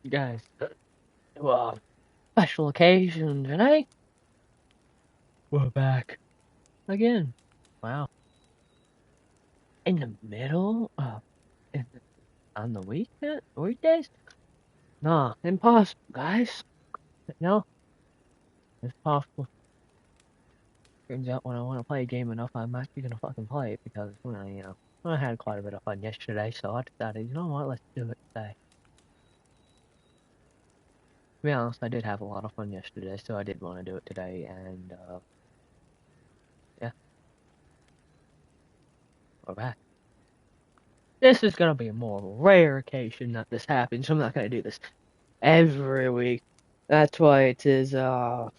Guys, well, special occasion tonight. We're back again. Wow. In the middle of on the weekdays? Nah, impossible, guys. No, it's possible. Turns out when I want to play a game enough, I'm actually gonna fucking play it because, well, I had quite a bit of fun yesterday, so I decided, you know what, let's do it today. To be honest, I did have a lot of fun yesterday, so I did want to do it today, and, yeah, we're back. This is gonna be a more rare occasion that this happens. I'm not gonna do this every week. That's why it is a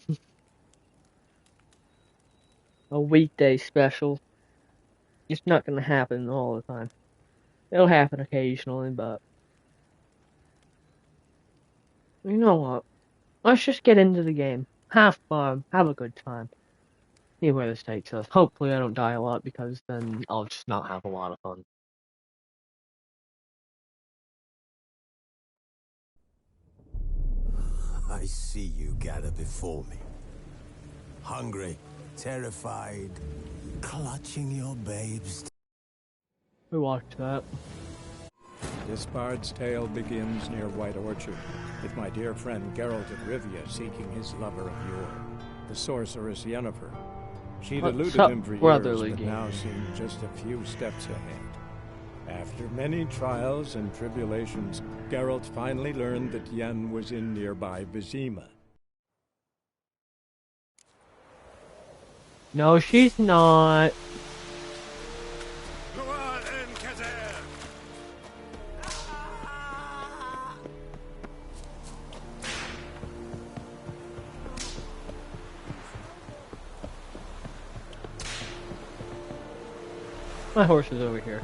weekday special. It's not gonna happen all the time. It'll happen occasionally, but you know what? Let's just get into the game. Have fun. Have a good time. See where this takes us. Hopefully I don't die a lot because then I'll just not have a lot of fun. I see you gather before me. Hungry, terrified, clutching your babes. We watched that. This bard's tale begins near White Orchard, with my dear friend Geralt of Rivia seeking his lover of yore, the sorceress Yennefer. She'd eluded him for years, but now seemed just a few steps ahead. After many trials and tribulations, Geralt finally learned that Yen was in nearby Vizima. No, she's not. My horse is over here.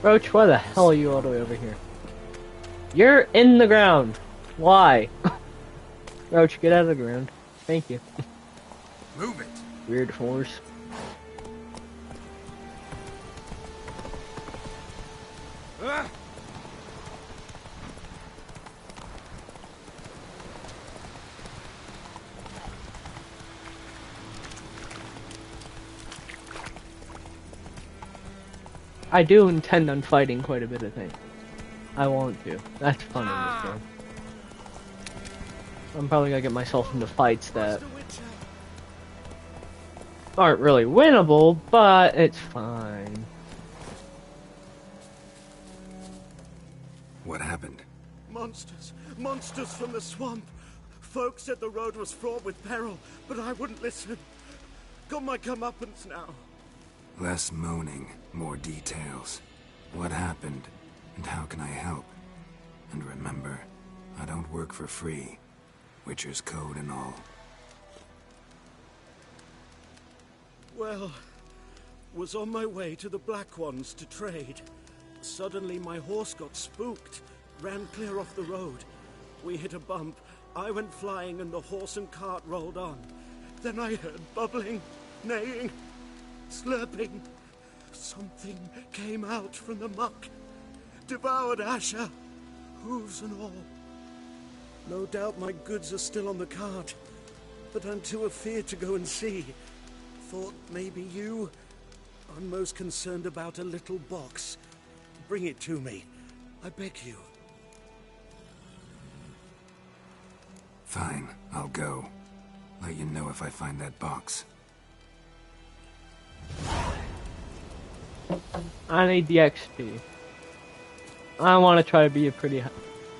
Roach, why the hell are you all the way over here? You're in the ground. Why? Roach, get out of the ground. Thank you. Move it. Weird horse. I do intend on fighting quite a bit of things. I want to. That's fun in this game. I'm probably gonna get myself into fights that aren't really winnable, but it's fine. What happened? Monsters. Monsters from the swamp. Folks said the road was fraught with peril, but I wouldn't listen. Got my comeuppance now. Less moaning, more details. What happened, and how can I help? And remember, I don't work for free. Witcher's code and all. Well, was on my way to the Black Ones to trade. Suddenly my horse got spooked, ran clear off the road. We hit a bump, I went flying and the horse and cart rolled on. Then I heard bubbling, neighing, slurping. Something came out from the muck, devoured Asher, hooves and all. No doubt my goods are still on the cart, but I'm too afeard to go and see. Thought maybe you. I'm most concerned about a little box. Bring it to me. I beg you. Fine, I'll go. Let you know if I find that box. I need the XP. I want to try to be a pretty high,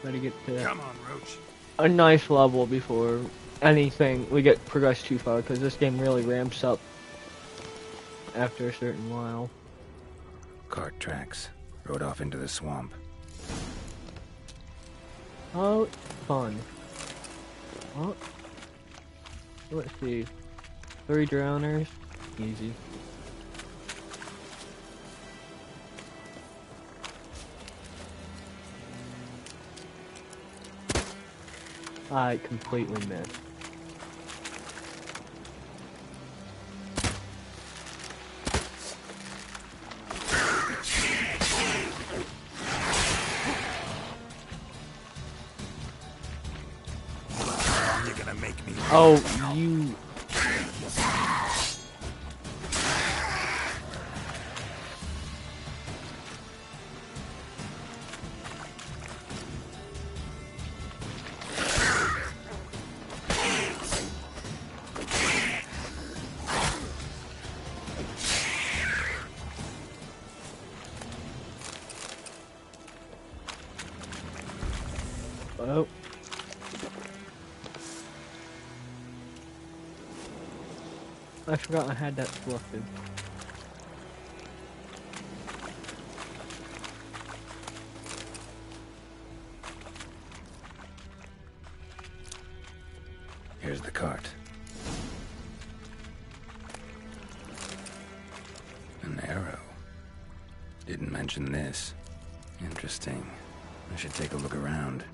try to get to Come on, Roach. a nice level before anything we get progress too far, because this game really ramps up after a certain while. Cart tracks. Rode off into the swamp. Oh, fun. Oh. Let's see. 3 drowners. Easy. I completely missed. Oh, you... Oh. I forgot I had that selected. Here's the cart. An arrow. Didn't mention this. Interesting. I should take a look around.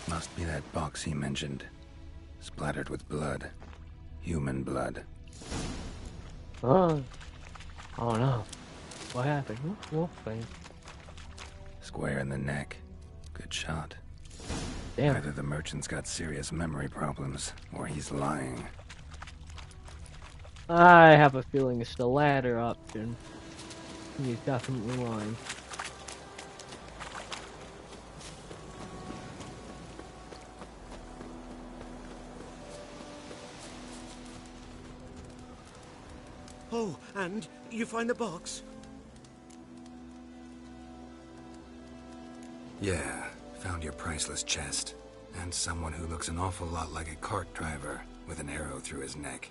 Must be that box he mentioned. Splattered with blood. Human blood. Oh. Oh no. What happened? Wolf thing. Square in the neck. Good shot. Damn. Either the merchant's got serious memory problems, or he's lying. I have a feeling it's the latter option. He's definitely lying. Oh, and you find the box? Yeah, found your priceless chest. And someone who looks an awful lot like a cart driver, with an arrow through his neck.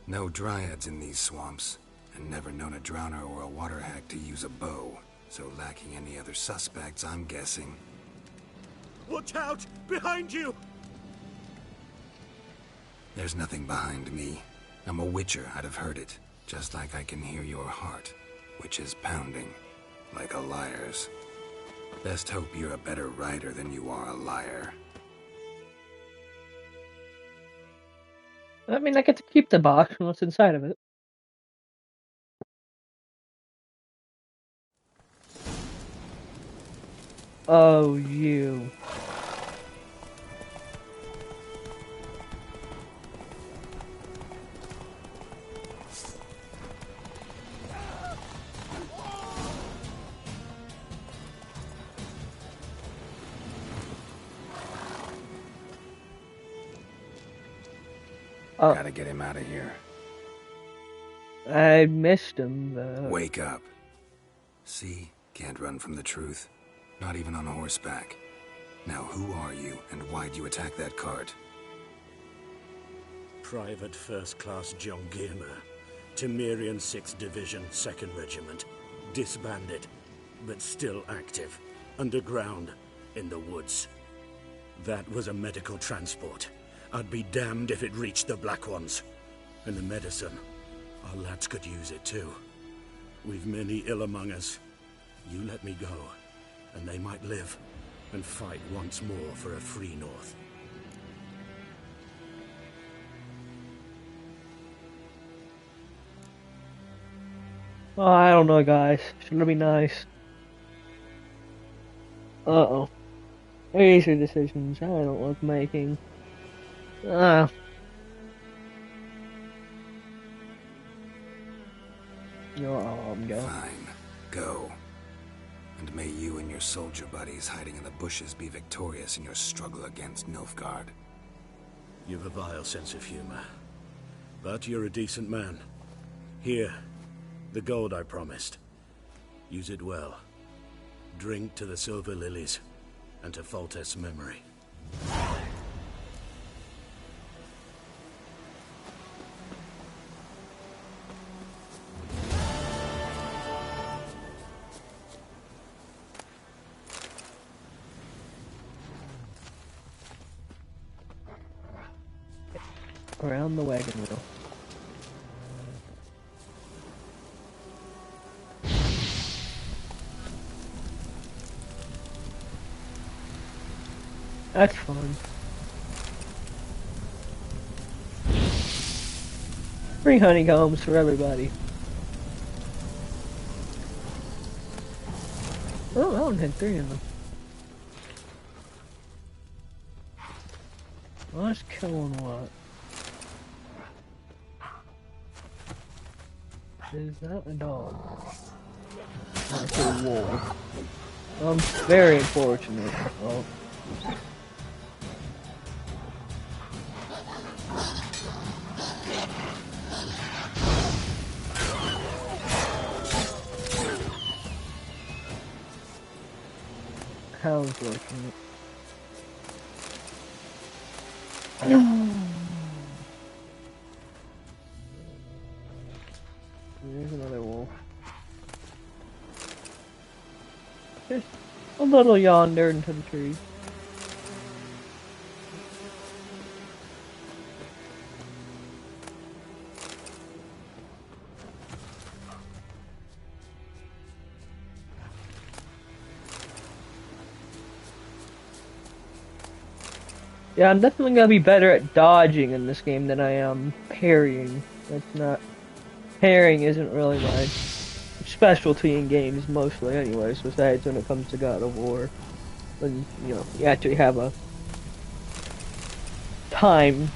No dryads in these swamps, and never known a drowner or a water hack to use a bow. So lacking any other suspects, I'm guessing. Watch out! Behind you! There's nothing behind me. I'm a witcher, I'd have heard it. Just like I can hear your heart, which is pounding, like a liar's. Best hope you're a better writer than you are a liar. I mean, I get to keep the box and what's inside of it. Oh, you. Oh. Gotta get him out of here. I missed him, though. Wake up. See? Can't run from the truth. Not even on horseback. Now who are you, and why'd you attack that cart? Private First Class John Giermer, Temerian 6th Division, 2nd Regiment. Disbanded, but still active. Underground, in the woods. That was a medical transport. I'd be damned if it reached the Black Ones. And the medicine, our lads could use it too. We've many ill among us. You let me go, and they might live and fight once more for a free North. Oh, I don't know, guys. Shouldn't be nice. Uh-oh. These are decisions I don't like making. Ah. Go. Fine. Go. And may you and your soldier buddies hiding in the bushes be victorious in your struggle against Nilfgaard. You've a vile sense of humor. But you're a decent man. Here, the gold I promised. Use it well. Drink to the Silver Lilies, and to Foltest's memory. Around the wagon wheel. That's fun. Free honeycombs for everybody. one had 3 of them. Well, let's kill one what? Is that a dog? That's a wolf. Very unfortunate. Oh. How unfortunate. There's another wolf. Just a little yonder into the trees. Yeah, I'm definitely gonna be better at dodging in this game than I am parrying. That's not... Parrying isn't really my specialty in games, mostly anyways, besides when it comes to God of War. When, you know, you actually have a time,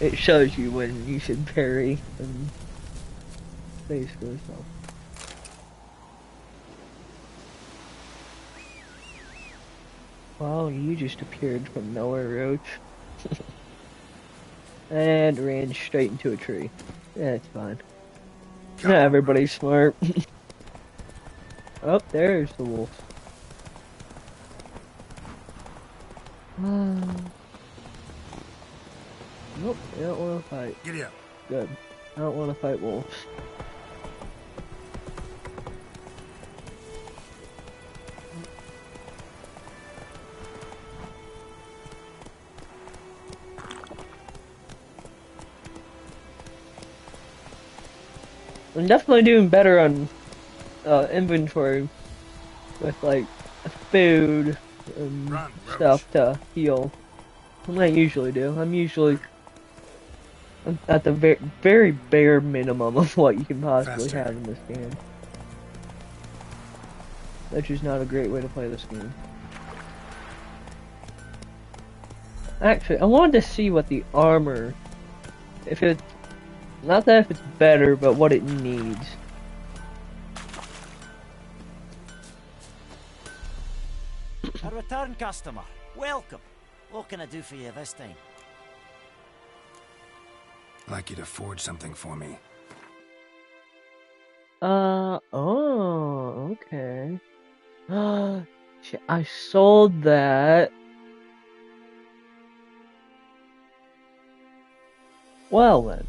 it shows you when you should parry, and basically, so. Wow, you just appeared from nowhere, Roach. And ran straight into a tree. Yeah, it's fine. Not everybody's smart. Oh, there's the wolf. Nope, I don't want to fight. Giddy up. Good. I don't want to fight wolves. I'm definitely doing better on inventory with like food and stuff to heal than I usually do. I'm usually at the very bare minimum of what you can possibly have in this game. Which is not a great way to play this game. Actually, I wanted to see what the armor, if it, not that if it's better, but what it needs. A return customer. Welcome. What can I do for you this time? I'd like you to forge something for me. Oh, okay. I sold that. Well then.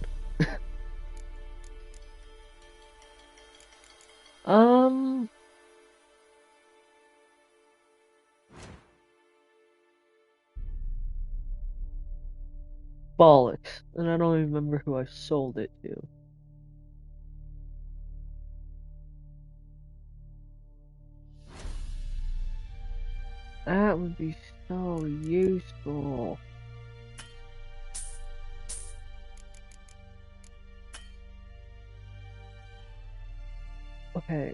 Bollocks. And I don't even remember who I sold it to. That would be so useful. Okay.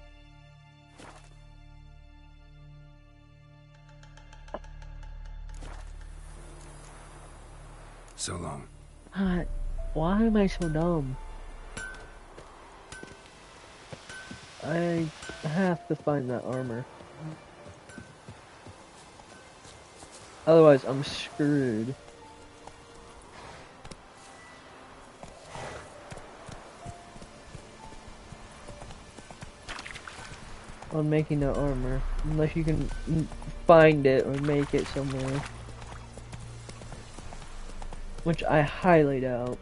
So long. Why am I so dumb? I have to find that armor. Otherwise, I'm screwed. On making that armor. Unless you can find it or make it somewhere. Which I highly doubt.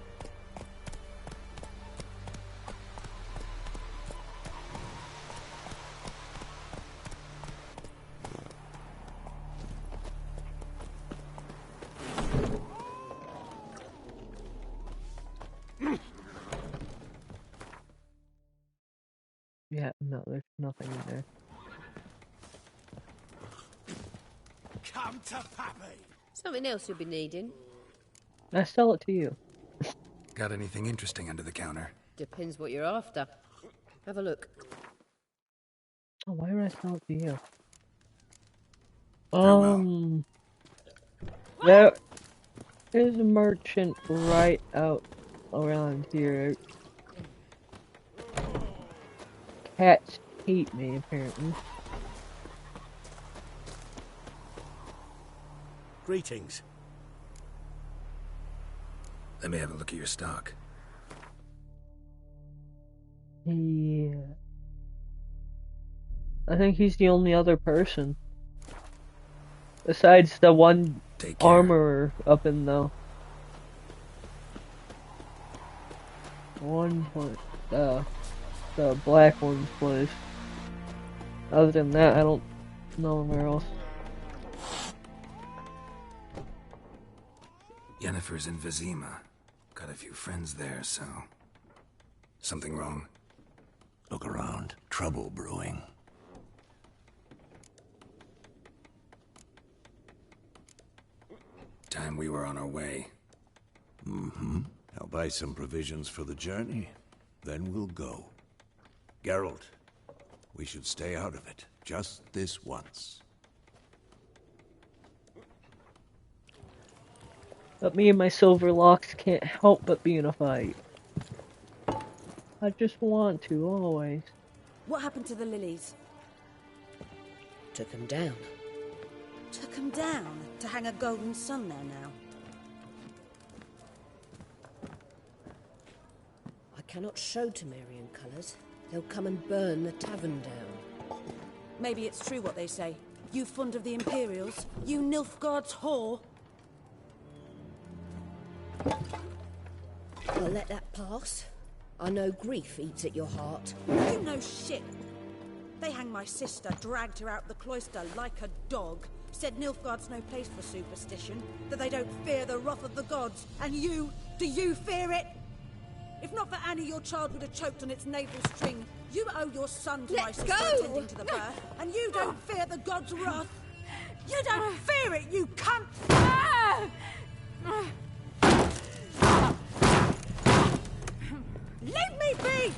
Yeah, no, there's nothing in there. Come to Pappy. Something else you'll be needing. I sell it to you. Got anything interesting under the counter? Depends what you're after. Have a look. Oh, why would I sell it to you? There is a merchant right out around here. Cats hate me, apparently. Greetings. Let me have a look at your stock. Yeah. I think he's the only other person. Besides the one Take care. armorer up in the the black one's place. Other than that, I don't know where else. Yennefer's in Vizima. Got a few friends there, so... Something wrong? Look around. Trouble brewing. Time we were on our way. Mm-hmm. I'll buy some provisions for the journey. Then we'll go. Geralt, we should stay out of it. Just this once. But me and my silver locks can't help but be in a fight. I just want to, always. What happened to the lilies? Took them down. Took them down to hang a golden sun there now. I cannot show Temerian colours. They'll come and burn the tavern down. Maybe it's true what they say. You fond of the Imperials? You Nilfgaard's whore? I'll let that pass. I know grief eats at your heart. You know shit. They hanged my sister, dragged her out the cloister like a dog. Said Nilfgaard's no place for superstition, that they don't fear the wrath of the gods. And you, do you fear it? If not for Annie, your child would have choked on its navel string. You owe your son to my sister attending to the birth, and you don't fear the gods' wrath. You don't fear it, you cunt! Leave me be!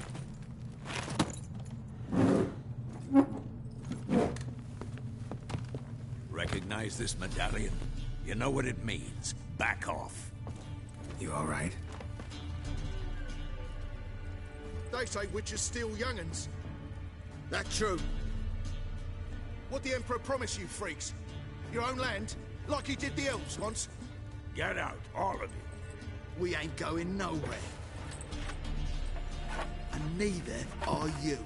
Recognize this medallion? You know what it means. Back off. You alright? They say witches steal young'uns. That true? What the Emperor promised you freaks? Your own land? Like he did the elves once? Get out, all of you. We ain't going nowhere. And neither are you.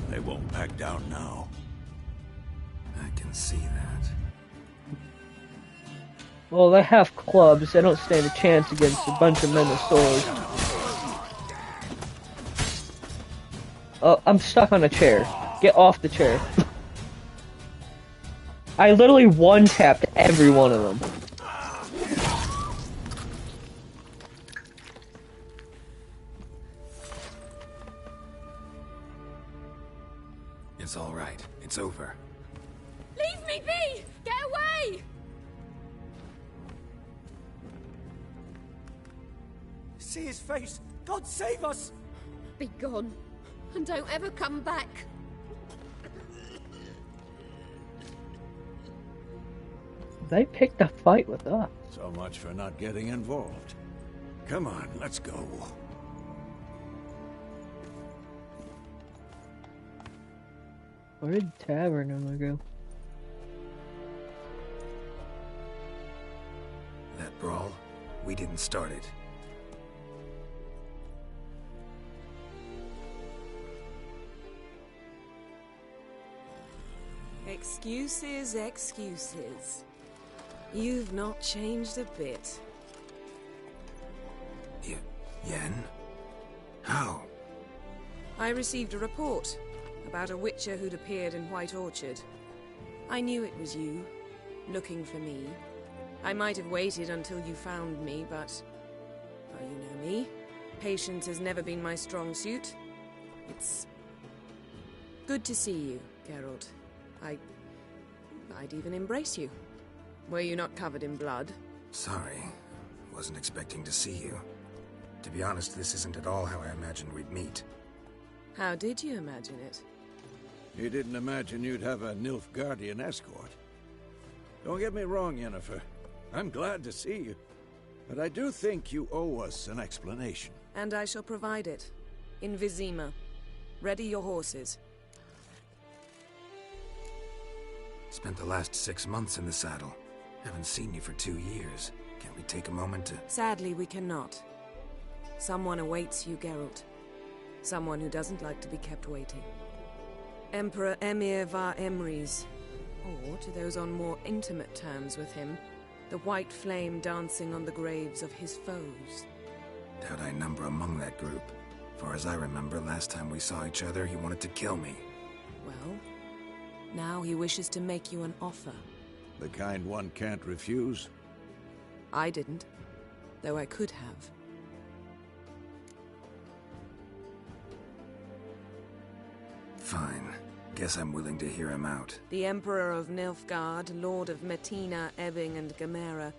They won't back down now. I can see that. Well, they have clubs. They don't stand a chance against a bunch of men with swords. Oh, I'm stuck on a chair. Get off the chair. I literally one-tapped every one of them. It's alright. It's over. Leave me be! Get away! See his face! God save us! Be gone, and don't ever come back. They picked a fight with us. So much for not getting involved. Come on, let's go. Where did Tavern go? That brawl, we didn't start it. Excuses, excuses. You've not changed a bit. Yen? How? I received a report about a witcher who'd appeared in White Orchard. I knew it was you, looking for me. I might have waited until you found me, but... well, you know me. Patience has never been my strong suit. It's... good to see you, Geralt. I'd even embrace you. Were you not covered in blood? Sorry. Wasn't expecting to see you. To be honest, this isn't at all how I imagined we'd meet. How did you imagine it? You didn't imagine you'd have a Nilfgaardian escort. Don't get me wrong, Yennefer. I'm glad to see you. But I do think you owe us an explanation. And I shall provide it. In Vizima. Ready your horses. Spent the last 6 months in the saddle. Haven't seen you for 2 years. Can't we take a moment to... Sadly, we cannot. Someone awaits you, Geralt. Someone who doesn't like to be kept waiting. Emperor Emhyr var Emreis. Or, to those on more intimate terms with him, the white flame dancing on the graves of his foes. Doubt I number among that group. Far as I remember, last time we saw each other, he wanted to kill me. Well, now he wishes to make you an offer. The kind one can't refuse? I didn't, though I could have. Fine. Guess I'm willing to hear him out. The Emperor of Nilfgaard, Lord of Metina, Ebbing and Gamera,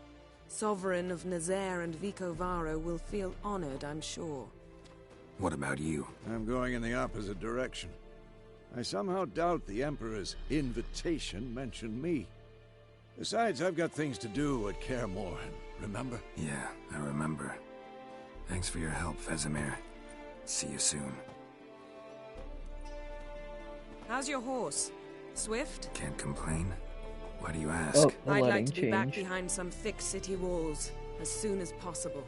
Sovereign of Nazaire and Vicovaro will feel honored, I'm sure. What about you? I'm going in the opposite direction. I somehow doubt the Emperor's invitation mentioned me. Besides, I've got things to do at Kaer Morhen, remember? Yeah, I remember. Thanks for your help, Vesemir. See you soon. How's your horse? Swift? Can't complain. Why do you ask? Oh, I'd like to be back behind some thick city walls as soon as possible.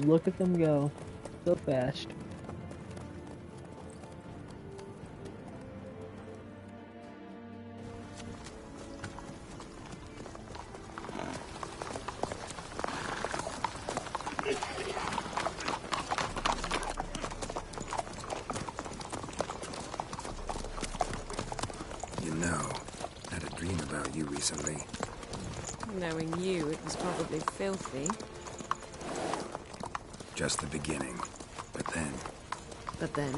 Look at them go. So fast. You know, I had a dream about you recently. Knowing you, it was probably filthy. Just the beginning. But then... But then...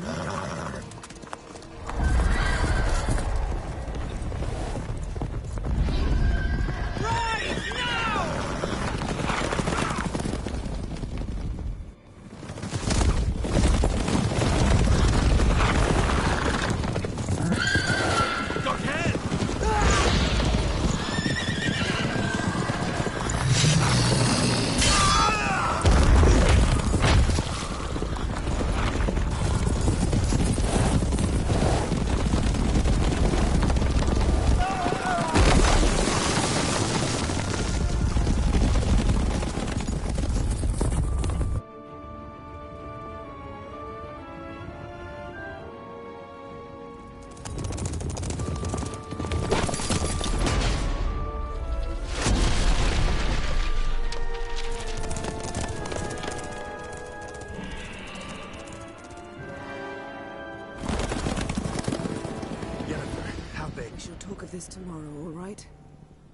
We shall talk of this tomorrow, all right?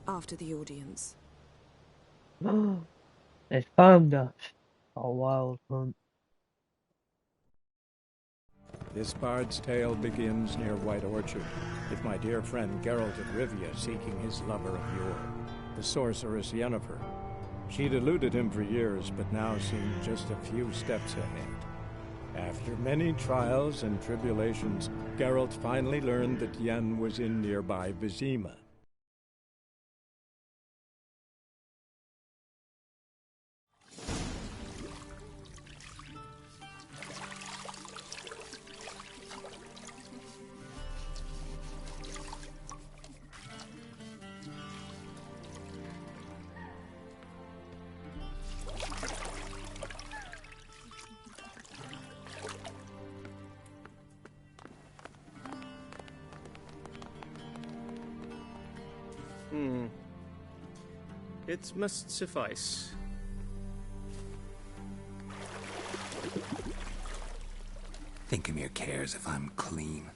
After the audience. They found us. A wild hunt. This bard's tale begins near White Orchard, with my dear friend Geralt of Rivia seeking his lover of yore, the sorceress Yennefer. She'd eluded him for years, but now seemed just a few steps ahead. After many trials and tribulations, Geralt finally learned that Yen was in nearby Vizima. It must suffice. Thinkamir cares if I'm clean.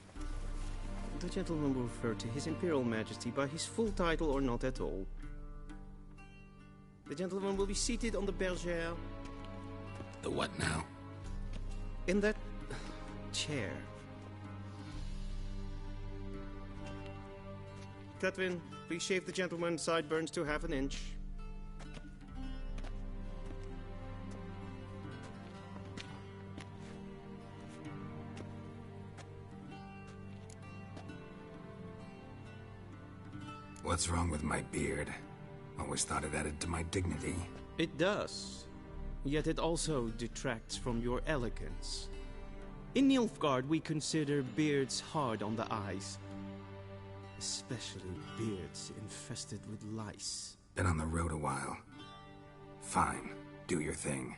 The gentleman will refer to His Imperial Majesty by his full title or not at all. The gentleman will be seated on the bergère. The what now? In that chair. Cletwin, please shave the gentleman's sideburns to half an inch. What's wrong with my beard? Always thought it added to my dignity. It does. Yet it also detracts from your elegance. In Nilfgaard, we consider beards hard on the eyes. Especially beards infested with lice. Been on the road a while. Fine, do your thing.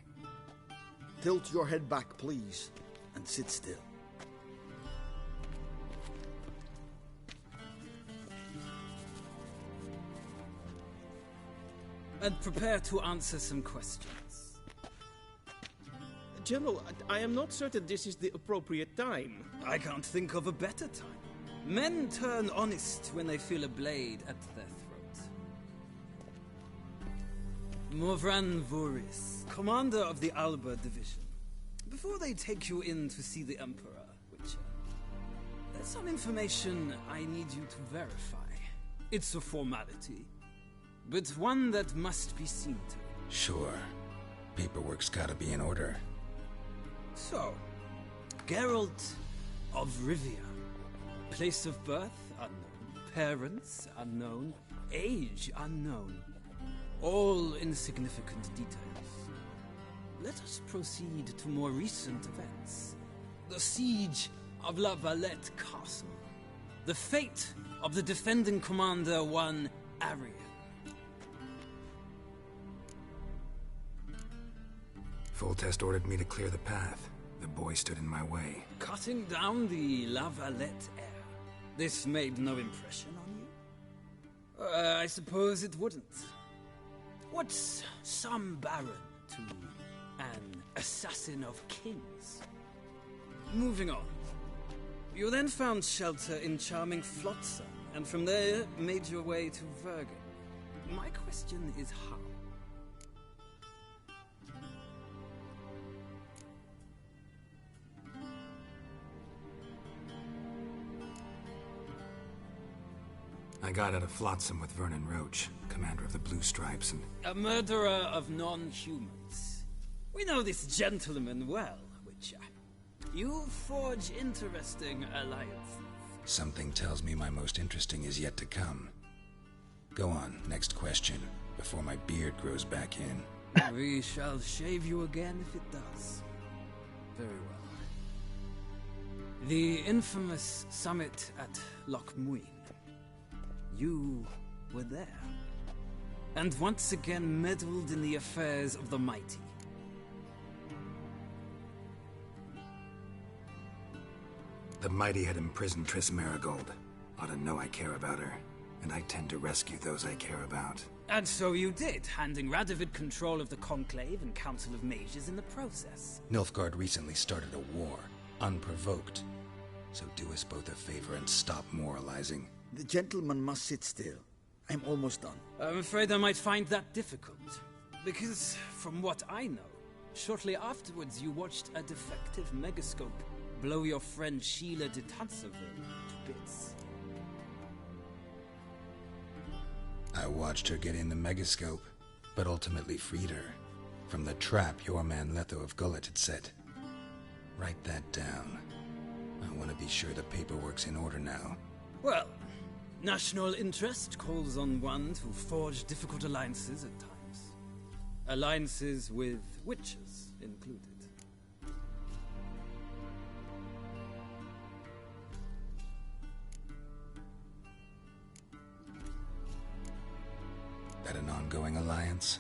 Tilt your head back, please, and sit still. And prepare to answer some questions. General, I am not certain this is the appropriate time. I can't think of a better time. Men turn honest when they feel a blade at their throat. Morvran Voris, commander of the Alba Division. Before they take you in to see the Emperor, Witcher, there's some information I need you to verify. It's a formality, but one that must be seen to. Sure. Paperwork's gotta be in order. So, Geralt of Rivia. Place of birth, unknown. Parents, unknown. Age, unknown. All insignificant details. Let us proceed to more recent events. The siege of La Valette Castle. The fate of the defending commander, one Arian. Foltest ordered me to clear the path. The boy stood in my way. Cutting down the La Valette heir. This made no impression on you? I suppose it wouldn't. What's some baron to an assassin of kings? Moving on. You then found shelter in charming Flotsam, and from there made your way to Vergen. My question is how? I got out of Flotsam with Vernon Roach, commander of the Blue Stripes, and... A murderer of non-humans. We know this gentleman well, Witcher. You forge interesting alliances. Something tells me my most interesting is yet to come. Go on, next question, before my beard grows back in. We shall shave you again if it does. Very well. The infamous summit at Loch Muin. You were there. And once again meddled in the affairs of the mighty. The mighty had imprisoned Triss Marigold. Ought to know I care about her. And I tend to rescue those I care about. And so you did, handing Radovid control of the Conclave and Council of Mages in the process. Nilfgaard recently started a war, unprovoked. So do us both a favor and stop moralizing. The gentleman must sit still. I'm almost done. I'm afraid I might find that difficult. Because, from what I know, shortly afterwards you watched a defective megascope blow your friend Sheila de Tanserville to bits. I watched her get in the megascope, but ultimately freed her from the trap your man Letho of Gullet had set. Write that down. I want to be sure the paperwork's in order now. Well, national interest calls on one to forge difficult alliances at times. Alliances with witches included. That an ongoing alliance?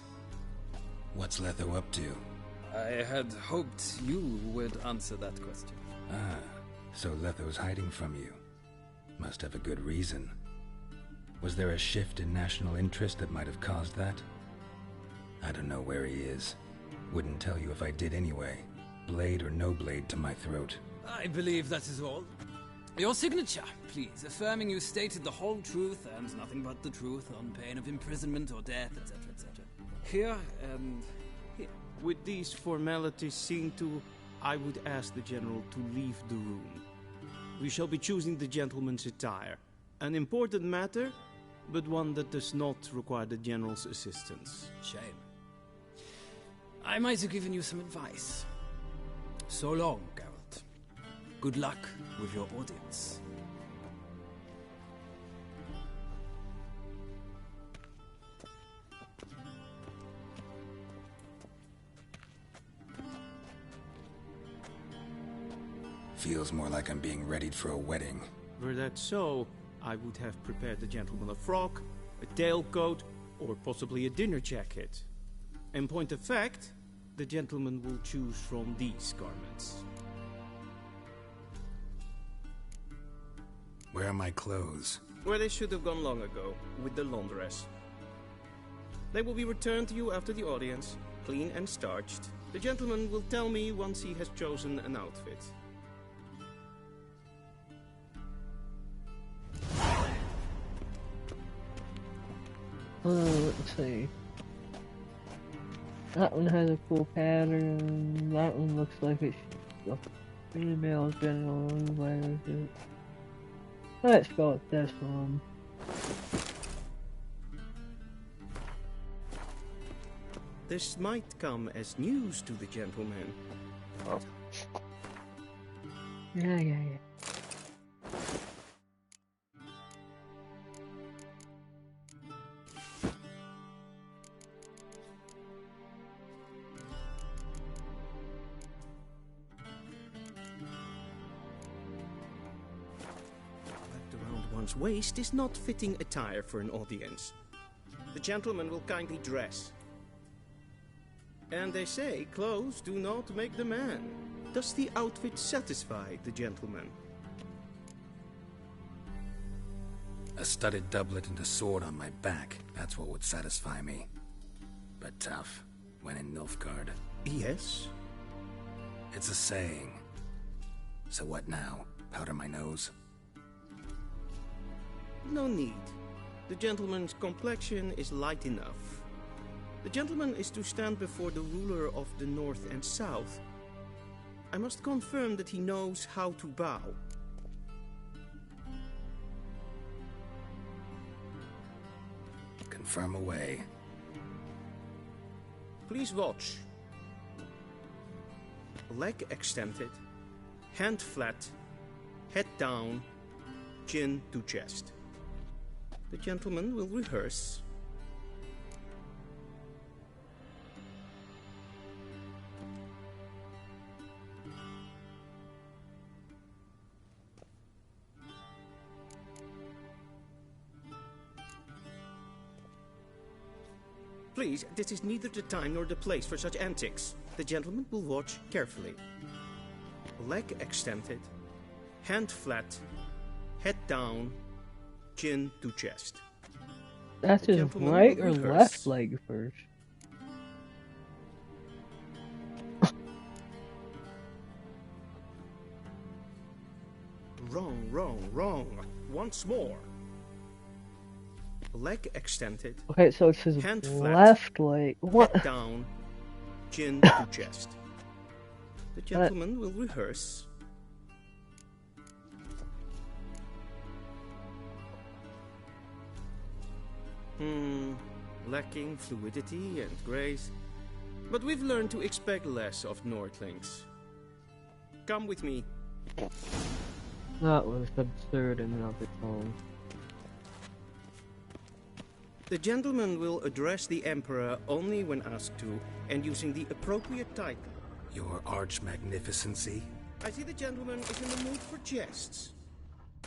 What's Letho up to? I had hoped you would answer that question. Ah, so Letho's hiding from you. Must have a good reason. Was there a shift in national interest that might have caused that? I don't know where he is. Wouldn't tell you if I did anyway. Blade or no blade to my throat. I believe that is all. Your signature, please, affirming you stated the whole truth and nothing but the truth on pain of imprisonment or death, etc., etc. Here and here. With these formalities seen to, I would ask the General to leave the room. We shall be choosing the gentleman's attire. An important matter but one that does not require the General's assistance. Shame. I might have given you some advice. So long, Geralt. Good luck with your audience. Feels more like I'm being readied for a wedding. Were that so, I would have prepared the gentleman a frock, a tailcoat, or possibly a dinner jacket. In point of fact, the gentleman will choose from these garments. Where are my clothes? Where they should have gone long ago, with the laundress. They will be returned to you after the audience, clean and starched. The gentleman will tell me once he has chosen an outfit. Let's see. That one has a cool pattern. That one looks like it's a female generally wears it. Let's go with this one. This might come as news to the gentleman. Oh. Yeah. Waist is not fitting attire for an audience. The gentleman will kindly dress. And they say clothes do not make the man. Does the outfit satisfy the gentleman? A studded doublet and a sword on my back. That's what would satisfy me. But tough, when in Nilfgaard. Yes? It's a saying. So what now? Powder my nose? No need. The gentleman's complexion is light enough. The gentleman is to stand before the ruler of the North and South. I must confirm that he knows how to bow. Confirm away. Please watch. Leg extended, hand flat, head down, chin to chest. The gentleman will rehearse. Please, this is neither the time nor the place for such antics. The gentleman will watch carefully. Leg extended, hand flat, head down, chin to chest. That's his right or left leg first? Wrong. Once more. Leg extended. Okay, so it's his hand left leg. What? Head down, chin to chest. The gentleman will rehearse. Lacking fluidity and grace. But we've learned to expect less of Nordlings. Come with me. That was absurd in and of its own. The gentleman will address the Emperor only when asked to, and using the appropriate title. Your Arch-Magnificency? I see the gentleman is in the mood for jests.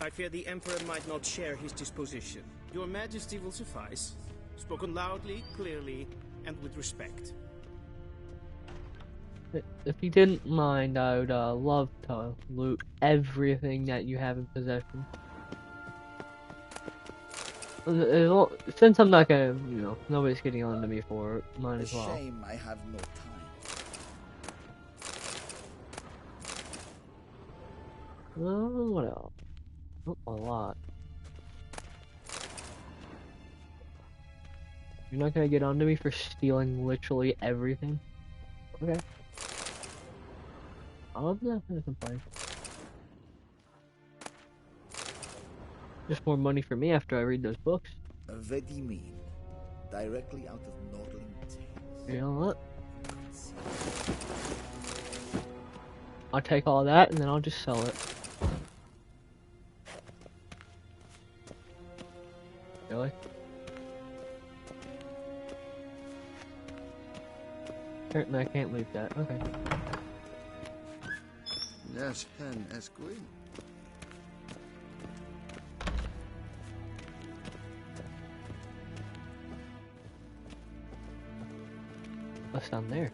I fear the Emperor might not share his disposition. Your Majesty will suffice. Spoken loudly, clearly, and with respect. If you didn't mind, I would love to loot everything that you have in possession. Since I'm not gonna, nobody's getting on to me for it, might as well. A shame I have no time. What else? Oh, a lot. You're not gonna get on to me for stealing literally everything? Okay. I'm not gonna complain. Just more money for me after I read those books. What do you mean? Directly out of Norling Tales? You know what? I'll take all that and then I'll just sell it. Really? Apparently I can't leave that. Okay. Yes, hen esquin. What's down there?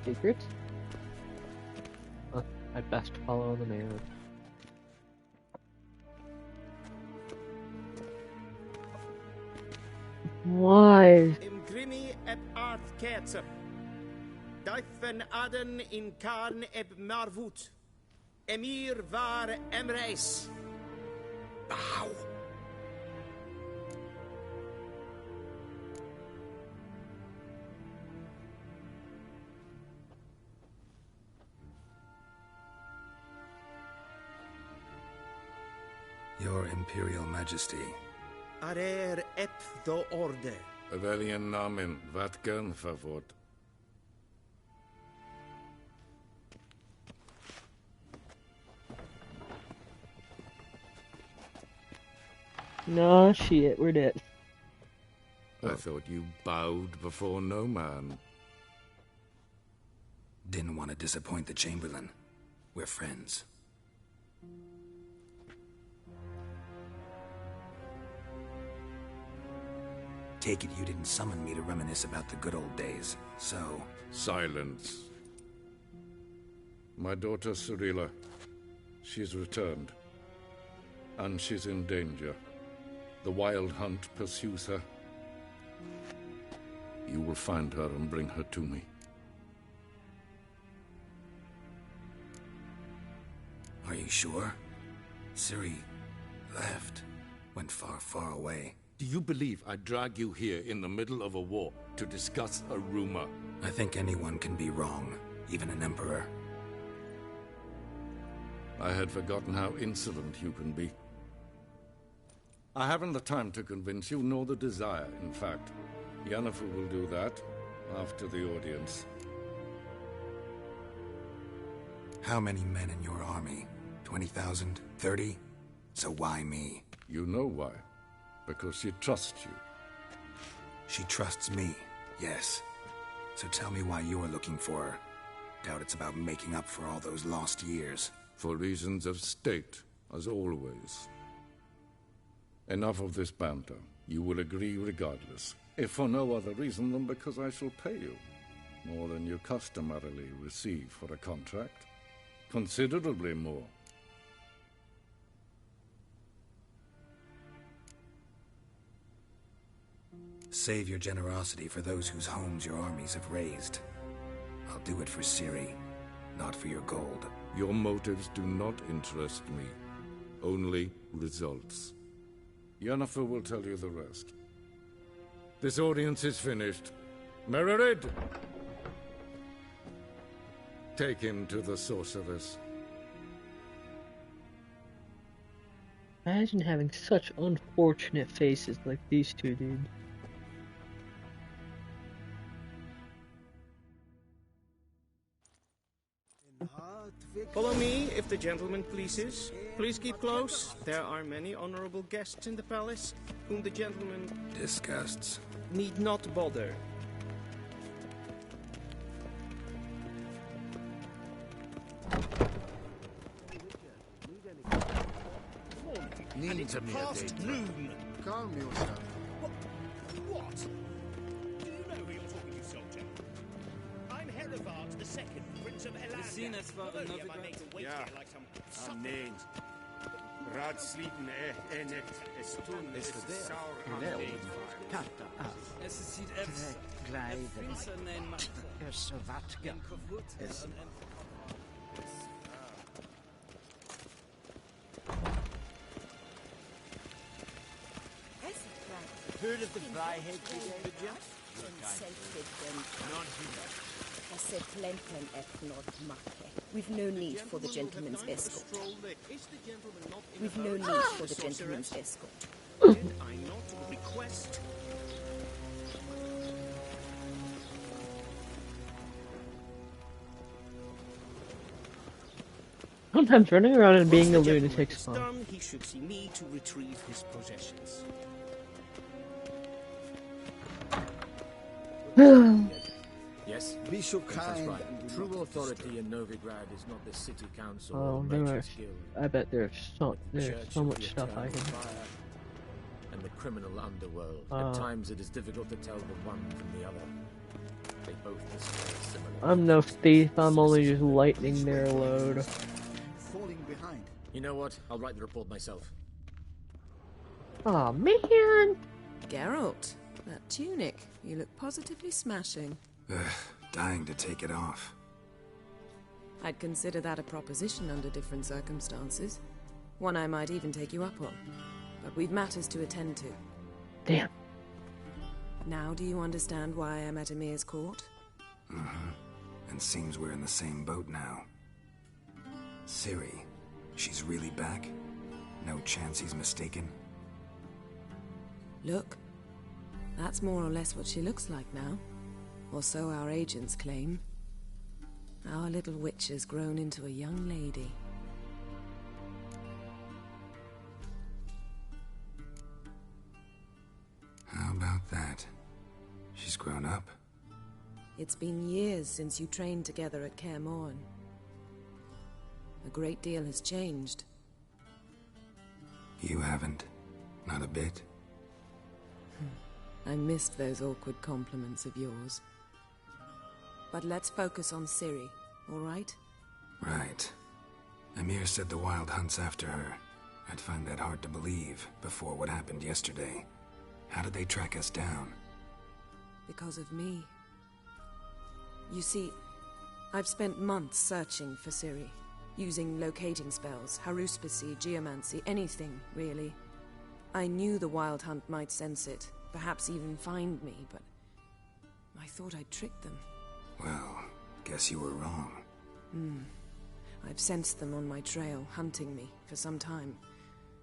Secrets? I'd best follow the man. Why? Imgrimi eb art ketzer. Daifen aden in karn eb marvut. Emir var emreis. Bow. Your Imperial Majesty. Arer ep do orde. Welchen Namen? Wat gern favort? No shit, we're dead. I thought you bowed before no man. Didn't want to disappoint the Chamberlain. We're friends. Take it you didn't summon me to reminisce about the good old days, so... Silence. My daughter Cirilla, she's returned. And she's in danger. The Wild Hunt pursues her. You will find her and bring her to me. Are you sure? Ciri left. Went far, far away. Do you believe I'd drag you here in the middle of a war to discuss a rumor? I think anyone can be wrong, even an emperor. I had forgotten how insolent you can be. I haven't the time to convince you, nor the desire, in fact. Yennefer will do that after the audience. How many men in your army? 20,000? 30? So why me? You know why. Because she trusts you. She trusts me, yes. So tell me why you're looking for her. Doubt it's about making up for all those lost years. For reasons of state, as always. Enough of this banter. You will agree regardless. If for no other reason than because I shall pay you. More than you customarily receive for a contract. Considerably more. Save your generosity for those whose homes your armies have razed. I'll do it for Ciri, not for your gold. Your motives do not interest me. Only results. Yennefer will tell you the rest. This audience is finished. Mererid! Take him to the sorceress. Imagine having such unfortunate faces like these two, dude. Follow me, if the gentleman pleases. Please keep close. There are many honorable guests in the palace, whom the gentleman... Disgusts. ...need not bother. And it's past noon. Calm yourself. What? Do you know who you're talking to, soldier? I'm Herivard the Second, Prince of Elandia. Am I made to wait here like some... Nee. Raad sleepen net es tun is sauer aan de Es sieht etwas Heard of the Vrijheid Video? We've no need for the gentleman's escort. We've no need for the gentleman's escort. Did I not request? Sometimes running around and being a Once the gentleman lunatic's is fun. done, he should see me to retrieve his possessions. Yes? Be so That's kind. right. and do True not authority in Novigrad is not the city council Oh, or the there are. merchants guild. I bet there's so Church so of much the stuff I Eternal can. Fire and the criminal underworld. Oh. At times it is difficult to tell the one from the other. They both display similar. I'm no thief. I'm only just lightening their load. falling behind. You know what? I'll write the report myself. Aw, man! Geralt, that tunic. You look positively smashing. Ugh, dying to take it off. I'd consider that a proposition under different circumstances. One I might even take you up on. But we've matters to attend to. Damn. Now do you understand why I'm at Emir's court? Mm-hmm. And seems we're in the same boat now. Ciri, she's really back? No chance he's mistaken? Look, that's more or less what she looks like now. Or so our agents claim. Our little witch has grown into a young lady. How about that? She's grown up? It's been years since you trained together at Kaer Morhen. A great deal has changed. You haven't? Not a bit? I missed those awkward compliments of yours. But let's focus on Ciri, all right? Right. Emir said the Wild Hunt's after her. I'd find that hard to believe before what happened yesterday. How did they track us down? Because of me. You see, I've spent months searching for Ciri, using locating spells, haruspicy, geomancy, anything, really. I knew the Wild Hunt might sense it, perhaps even find me, but I thought I'd tricked them. Well, guess you were wrong. I've sensed them on my trail, hunting me, for some time.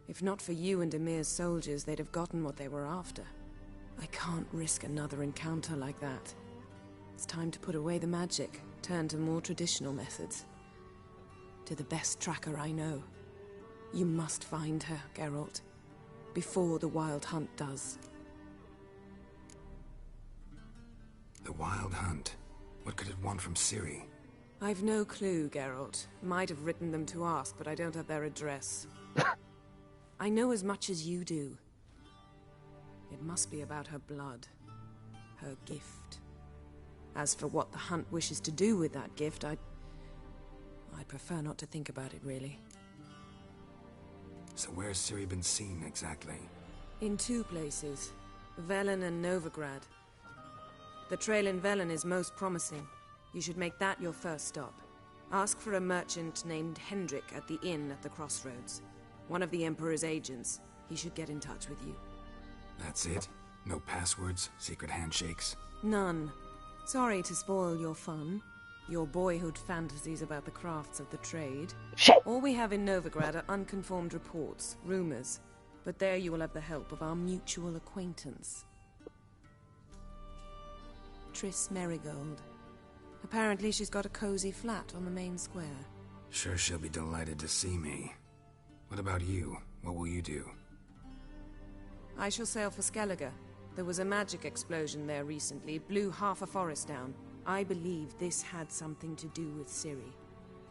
If not for you and Emir's soldiers, they'd have gotten what they were after. I can't risk another encounter like that. It's time to put away the magic, turn to more traditional methods. To the best tracker I know. You must find her, Geralt. Before the Wild Hunt does. The Wild Hunt? What could it want from Ciri? I've no clue, Geralt. Might have written them to ask, but I don't have their address. I know as much as you do. It must be about her blood. Her gift. As for what the Hunt wishes to do with that gift, I'd prefer not to think about it, really. So where's Ciri been seen, exactly? In two places. Velen and Novigrad. The trail in Velen is most promising. You should make that your first stop. Ask for a merchant named Hendrik at the inn at the crossroads. One of the Emperor's agents. He should get in touch with you. That's it? No passwords? Secret handshakes? None. Sorry to spoil your fun. Your boyhood fantasies about the crafts of the trade. Shit. All we have in Novigrad are unconformed reports, rumors. But there you will have the help of our mutual acquaintance. Triss Merigold. Apparently she's got a cozy flat on the main square. Sure she'll be delighted to see me. What about you? What will you do? I shall sail for Skellige. There was a magic explosion there recently, blew half a forest down. I believe this had something to do with Ciri.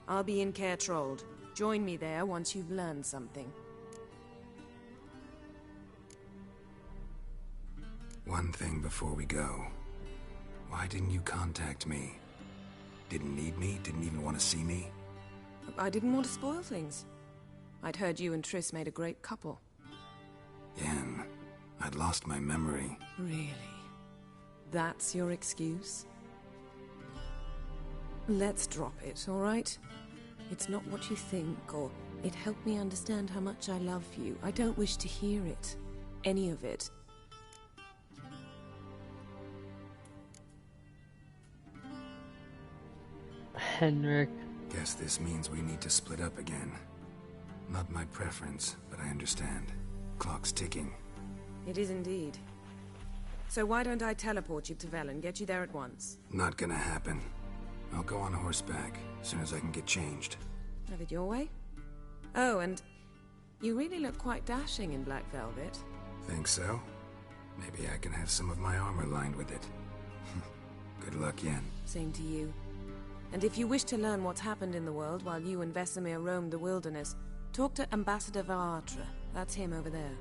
I'll be in Caer Trolde. Join me there once you've learned something. One thing before we go. Why didn't you contact me? Didn't need me? Didn't even want to see me? I didn't want to spoil things. I'd heard you and Triss made a great couple. Yen, I'd lost my memory. Really? That's your excuse? Let's drop it, all right? It's not what you think, or it helped me understand how much I love you. I don't wish to hear it. Any of it. Henrik. Guess this means we need to split up again. Not my preference, but I understand. Clock's ticking. It is indeed. So why don't I teleport you to Velen, get you there at once? Not gonna happen. I'll go on horseback as soon as I can get changed. Have it your way? Oh, and you really look quite dashing in black velvet. Think so? Maybe I can have some of my armor lined with it. Good luck, Yen. Same to you. And if you wish to learn what's happened in the world while you and Vesemir roamed the wilderness, talk to Ambassador Varatra. That's him over there.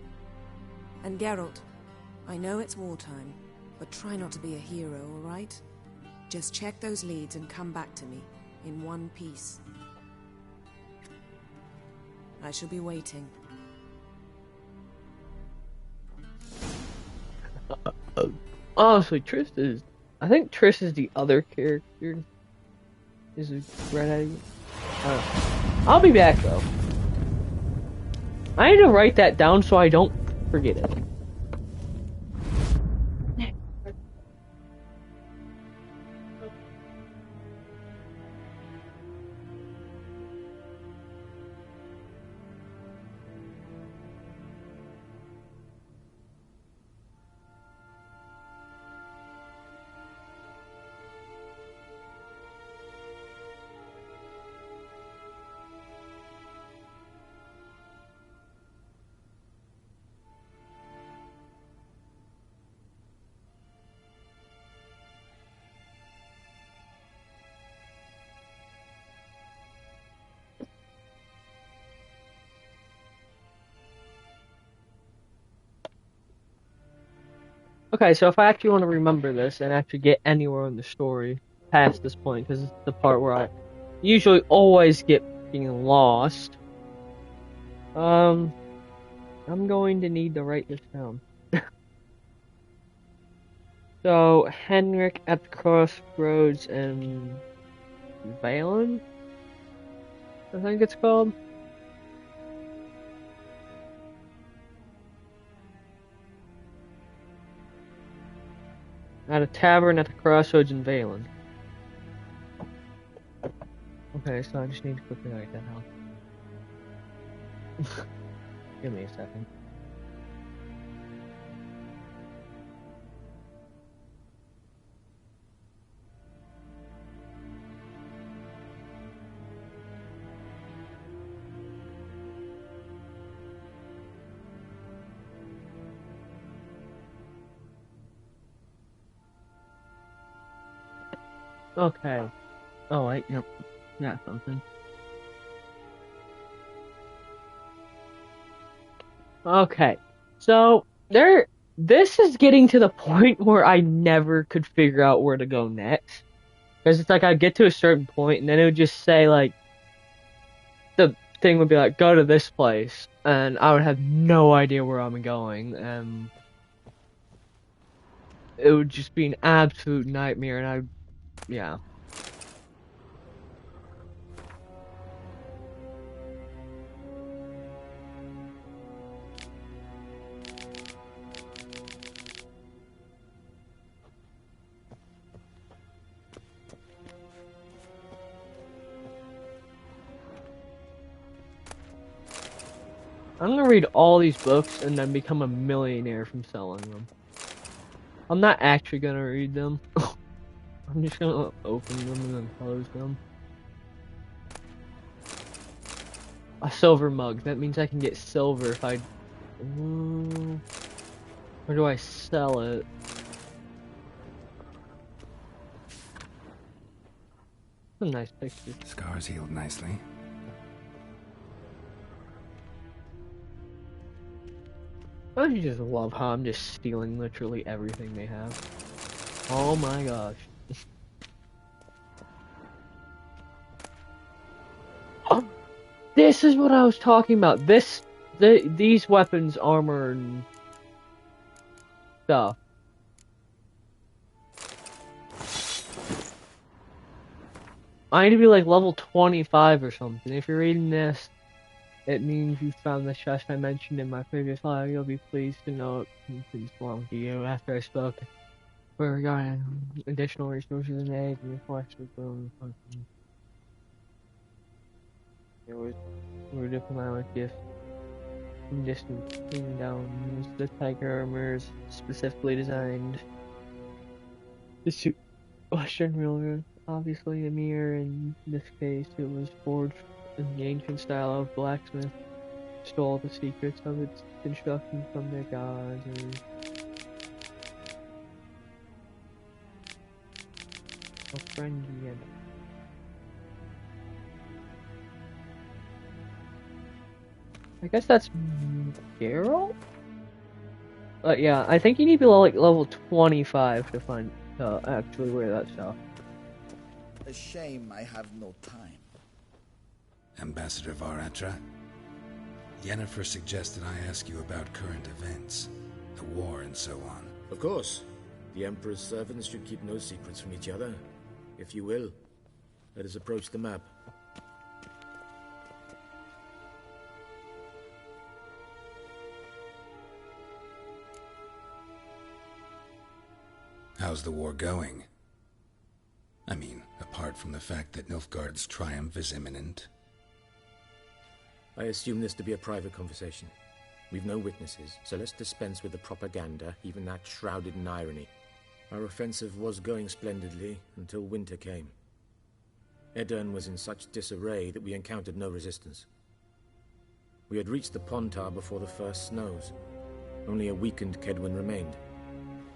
And Geralt, I know it's wartime, but try not to be a hero, all right? Just check those leads and come back to me, in one piece. I shall be waiting. Honestly, Triss is... I think Triss is the other character. Is it red-headed? I'll be back, though. I need to write that down so I don't forget it. Okay, so if I actually want to remember this and actually get anywhere in the story past this point, because it's the part where I usually always get being lost, I'm going to need to write this down. So, Henrik at the Crossroads in Valen? I think it's called. At a tavern at the Crossroads in Valen. Okay, so I just need to quickly write that down. Give me a second. Okay. Oh wait, yep. Got something. Okay. So this is getting to the point where I never could figure out where to go next. Because it's like I'd get to a certain point and then it would just say like the thing would be like, go to this place, and I would have no idea where I'm going, and it would just be an absolute nightmare, and yeah. I'm gonna read all these books and then become a millionaire from selling them. I'm not actually gonna read them. I'm just gonna open them and then close them. A silver mug. That means I can get silver if I... Where do I sell it? A nice picture. Scars healed nicely. I just love how I'm just stealing literally everything they have. Oh my gosh. Oh, this is what I was talking about. These weapons, armor, and stuff. I need to be like level 25 or something. If you're reading this, it means you found the chest I mentioned in my previous live. You'll be pleased to know it completely belongs to you. After I spoke regarding additional resources and aid, and requested it was we were diplomatic gift. Distant kingdoms, the tiger armor is specifically designed to suit Western rulers. Obviously, Emir, in this case, it was forged in the ancient style of blacksmith, stole the secrets of its construction from their gods, or a friendly and I guess that's Geralt? But yeah, I think you need to be like level 25 to find actually wear that stuff. A shame I have no time. Ambassador Varatra, Yennefer suggested I ask you about current events, the war and so on. Of course. The Emperor's servants should keep no secrets from each other. If you will, let us approach the map. How's the war going? I mean, apart from the fact that Nilfgaard's triumph is imminent. I assume this to be a private conversation. We've no witnesses, so let's dispense with the propaganda, even that shrouded in irony. Our offensive was going splendidly until winter came. Aedirn was in such disarray that we encountered no resistance. We had reached the Pontar before the first snows. Only a weakened Kaedwen remained,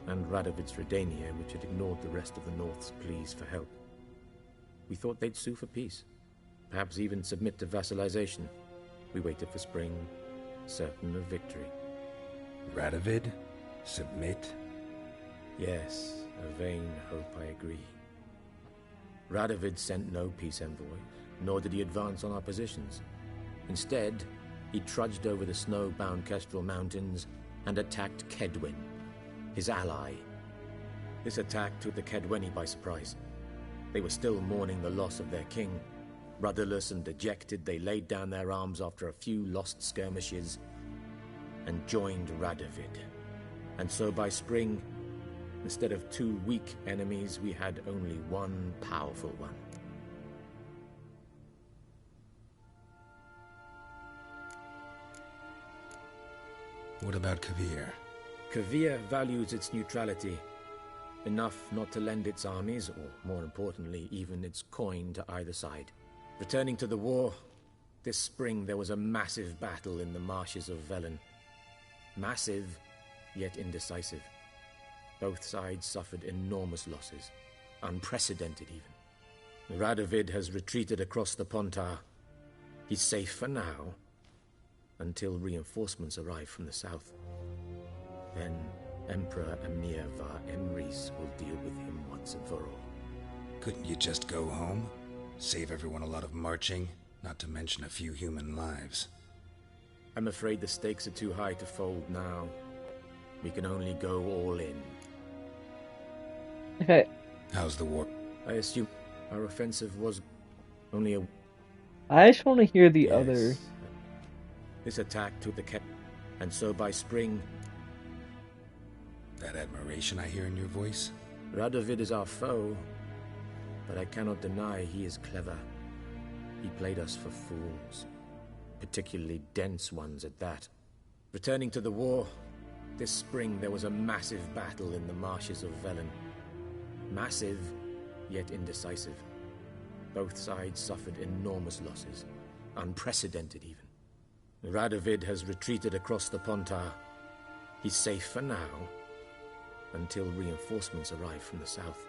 and Radovid's Redania, which had ignored the rest of the North's pleas for help. We thought they'd sue for peace, perhaps even submit to vassalization. We waited for spring, certain of victory. Radovid? Submit? Yes, a vain hope, I agree. Radovid sent no peace envoy, nor did he advance on our positions. Instead, he trudged over the snow-bound Kestrel Mountains and attacked Kaedwen, his ally. This attack took the Kaedweni by surprise. They were still mourning the loss of their king. Rudderless and dejected, they laid down their arms after a few lost skirmishes and joined Radovid. And so by spring, instead of 2 weak enemies, we had only 1 powerful one. What about Kovir? Kovir values its neutrality, enough not to lend its armies, or more importantly, even its coin to either side. Returning to the war, this spring there was a massive battle in the marshes of Velen. Massive, yet indecisive. Both sides suffered enormous losses, unprecedented even. Radovid has retreated across the Pontar. He's safe for now, until reinforcements arrive from the south. Then Emperor Emir var Emrys will deal with him once and for all. Couldn't you just go home? Save everyone a lot of marching, not to mention a few human lives. I'm afraid the stakes are too high to fold now. We can only go all in. Okay. How's the war? I assume our offensive was only a... I just want to hear the other. This attack took the and so by spring... That admiration I hear in your voice? Radovid is our foe, but I cannot deny he is clever. He played us for fools, particularly dense ones at that. Returning to the war, this spring there was a massive battle in the marshes of Velen. Massive, yet indecisive. Both sides suffered enormous losses, unprecedented even. Radovid has retreated across the Pontar. He's safe for now, until reinforcements arrive from the south.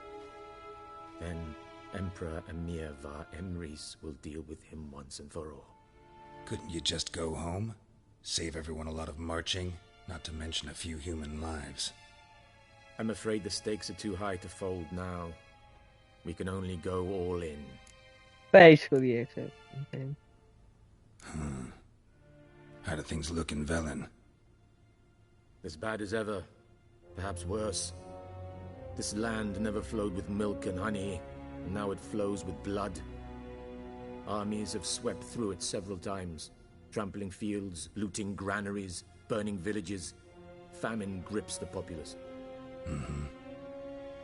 Then Emperor Emir var Emrys will deal with him once and for all. Couldn't you just go home? Save everyone a lot of marching, not to mention a few human lives. I'm afraid the stakes are too high to fold now. We can only go all in. Basically the exact thing. How do things look in Velen? As bad as ever. Perhaps worse. This land never flowed with milk and honey, and now it flows with blood. Armies have swept through it several times, trampling fields, looting granaries, burning villages. Famine grips the populace.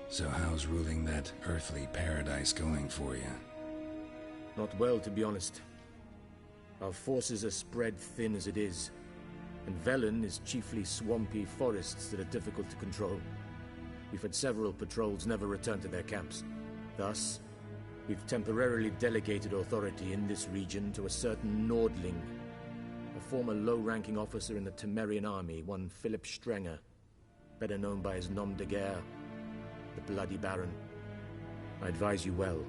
So how's ruling that earthly paradise going for you? Not well, to be honest. Our forces are spread thin as it is. and Velen is chiefly swampy forests that are difficult to control. We've had several patrols never return to their camps. Thus, we've temporarily delegated authority in this region to a certain Nordling, a former low-ranking officer in the Temerian army, one Philip Strenger, better known by his nom de guerre, the Bloody Baron. I advise you well.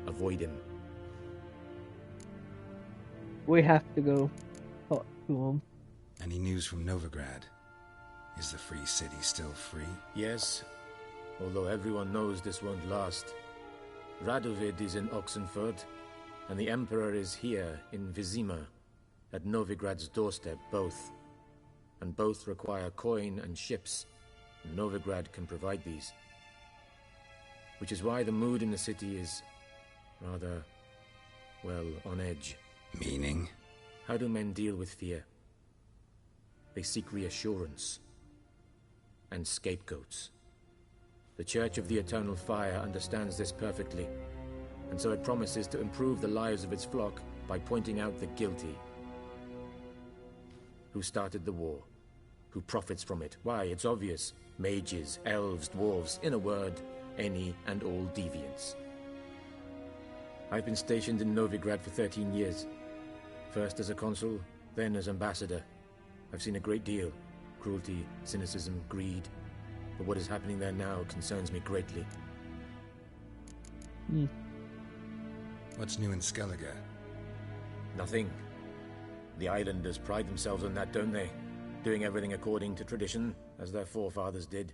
Avoid him. We have to go talk to him. Any news from Novigrad? Is the Free City still free? Yes, although everyone knows this won't last. Radovid is in Oxenfurt, and the Emperor is here in Vizima, at Novigrad's doorstep, both. And both require coin and ships, and Novigrad can provide these. Which is why the mood in the city is rather, well, on edge. Meaning? How do men deal with fear? They seek reassurance and scapegoats. The Church of the Eternal Fire understands this perfectly, and so it promises to improve the lives of its flock by pointing out the guilty. Who started the war? Who profits from it? Why, it's obvious. Mages, elves, dwarves, in a word, any and all deviants. I've been stationed in Novigrad for 13 years. First as a consul, then as ambassador. I've seen a great deal. Cruelty, cynicism, greed. But what is happening there now concerns me greatly. What's new in Skellige? Nothing. The islanders pride themselves on that, don't they? Doing everything according to tradition, as their forefathers did.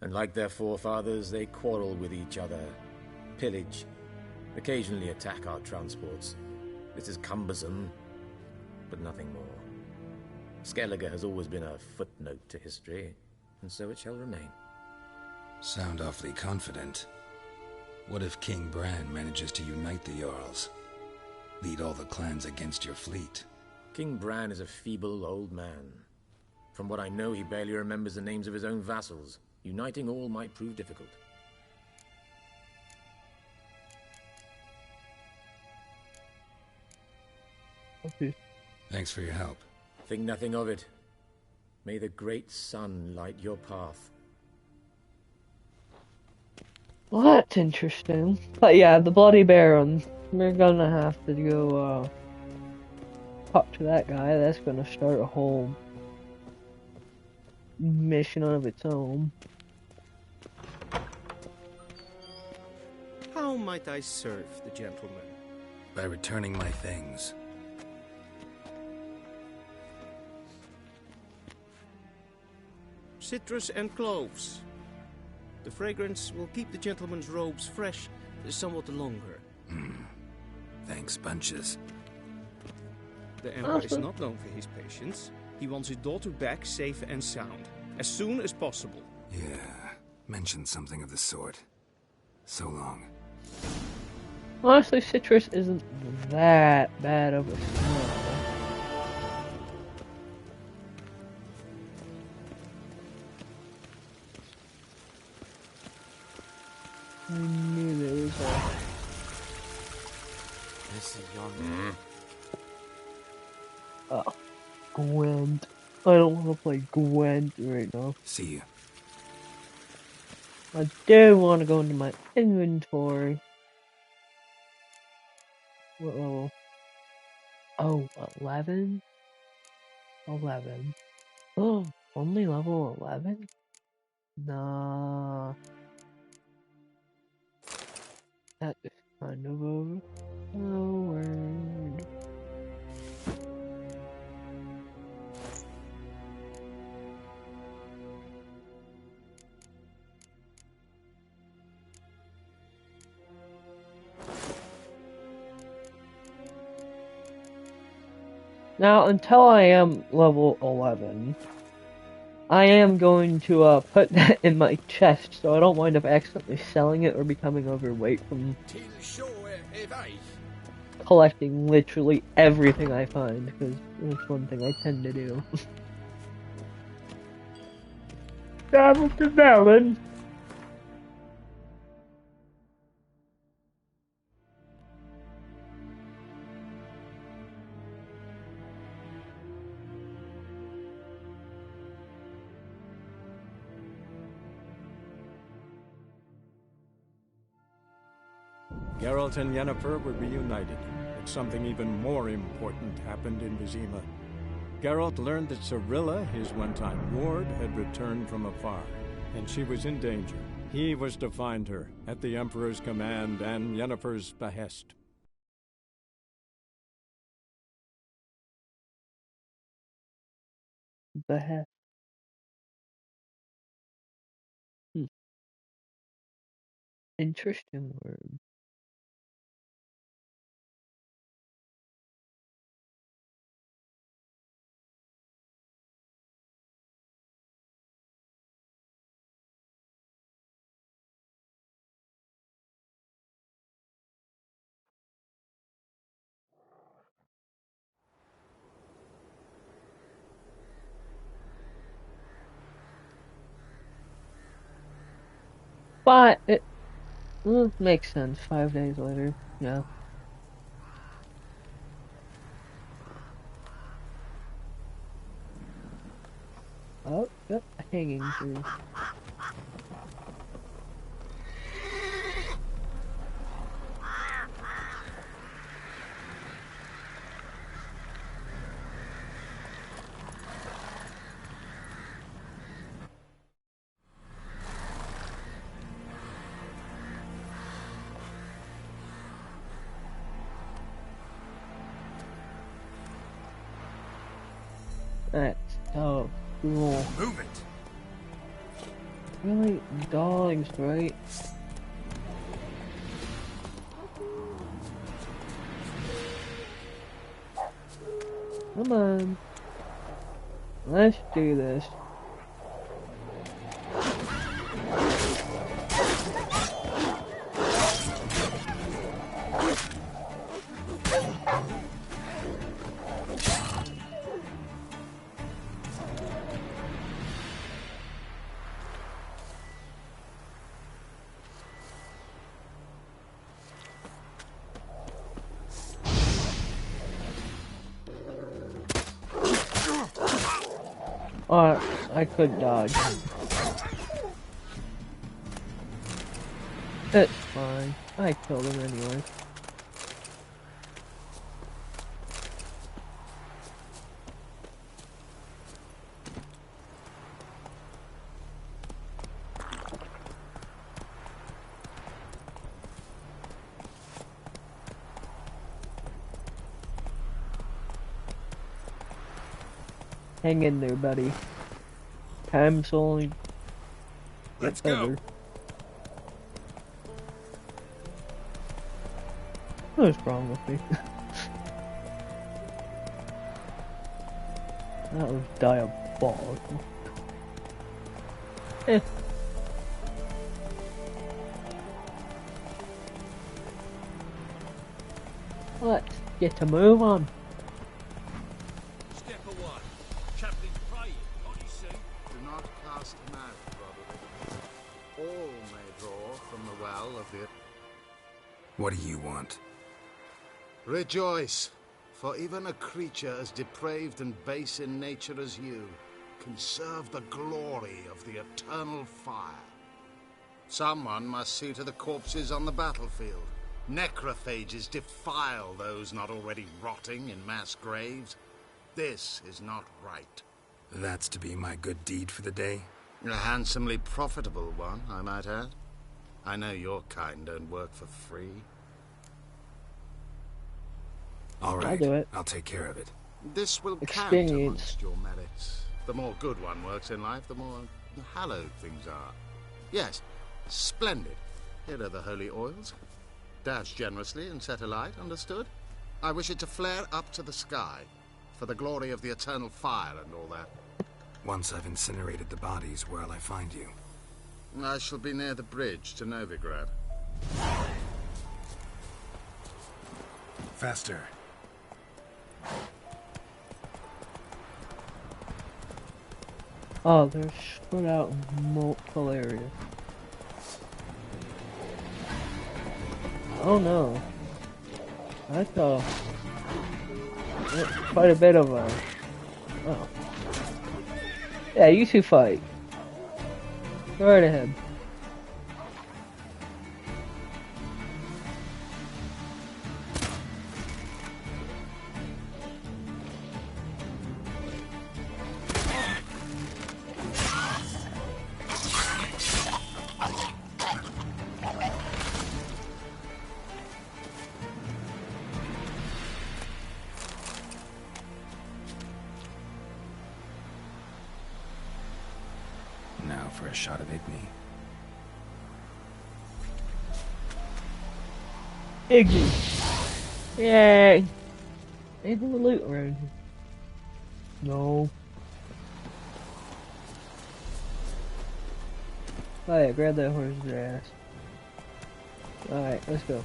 And like their forefathers, they quarrel with each other, pillage, occasionally attack our transports. This is cumbersome, but nothing more. Skellige has always been a footnote to history, and so it shall remain. Sound awfully confident. What if King Bran manages to unite the Jarls? Lead all the clans against your fleet? King Bran is a feeble old man. From what I know, he barely remembers the names of his own vassals. Uniting all might prove difficult. Okay. Thanks for your help. Think nothing of it. May the great sun light your path. Well, that's interesting. But yeah, the Bloody Baron. We're gonna have to go, talk to that guy. That's gonna start a whole mission of its own. How might I serve the gentleman? By returning my things. Citrus and cloves. The fragrance will keep the gentleman's robes fresh somewhat longer. Thanks, bunches. The Emperor is not known for his patience. He wants his daughter back safe and sound, as soon as possible. Yeah, mentioned something of the sort. So long. Honestly, Citrus isn't that bad of a smell. I knew there was a... This is young. Oh, Gwent. I don't want to play Gwent right now. See you. I do want to go into my inventory. What level? Oh, 11? 11. Oh, only level 11? Nah. That is kind of overpowered. Now, until I am level 11, I am going to put that in my chest so I don't wind up accidentally selling it or becoming overweight from collecting literally everything I find, because that's one thing I tend to do. Travel to Velen. Geralt and Yennefer were reunited, but something even more important happened in Vizima. Geralt learned that Cirilla, his one-time ward, had returned from afar, and she was in danger. He was to find her, at the Emperor's command and Yennefer's behest. Behest. Interesting word. But it makes sense. 5 days later, yeah. Oh, yep, hanging tree. That's so cool. Move it! Really? Dogs, right? Come on. Let's do this. I could dodge. It's fine. I killed him anyway. Hang in there, buddy. Time's only... Let's go. What's wrong with me? That was diabolical. Let's get to move on. Step away. Chaplain's praying. On you soon. Do not cast him out, Roderick. All may draw from the well of the... What do you want? Rejoice, for even a creature as depraved and base in nature as you can serve the glory of the eternal fire. Someone must see to the corpses on the battlefield. Necrophages defile those not already rotting in mass graves. This is not right. That's to be my good deed for the day? A handsomely profitable one, I might add. I know your kind don't work for free. All right, I'll do it. I'll take care of it. This will count amongst your merits. The more good one works in life, the more hallowed things are. Yes, splendid. Here are the holy oils. Dash generously and set alight, understood? I wish it to flare up to the sky, for the glory of the eternal fire and all that. Once I've incinerated the bodies, where'll I find you? I shall be near the bridge to Novigrad. Faster. Oh, they're spread out in multiple areas. Oh no. That's quite a bit of a... Oh. Yeah, you two fight. Go right ahead. for a shot of Igni. Iggy. Yay. Anything to loot around here? No. Alright, grab that horse's ass. Alright, let's go.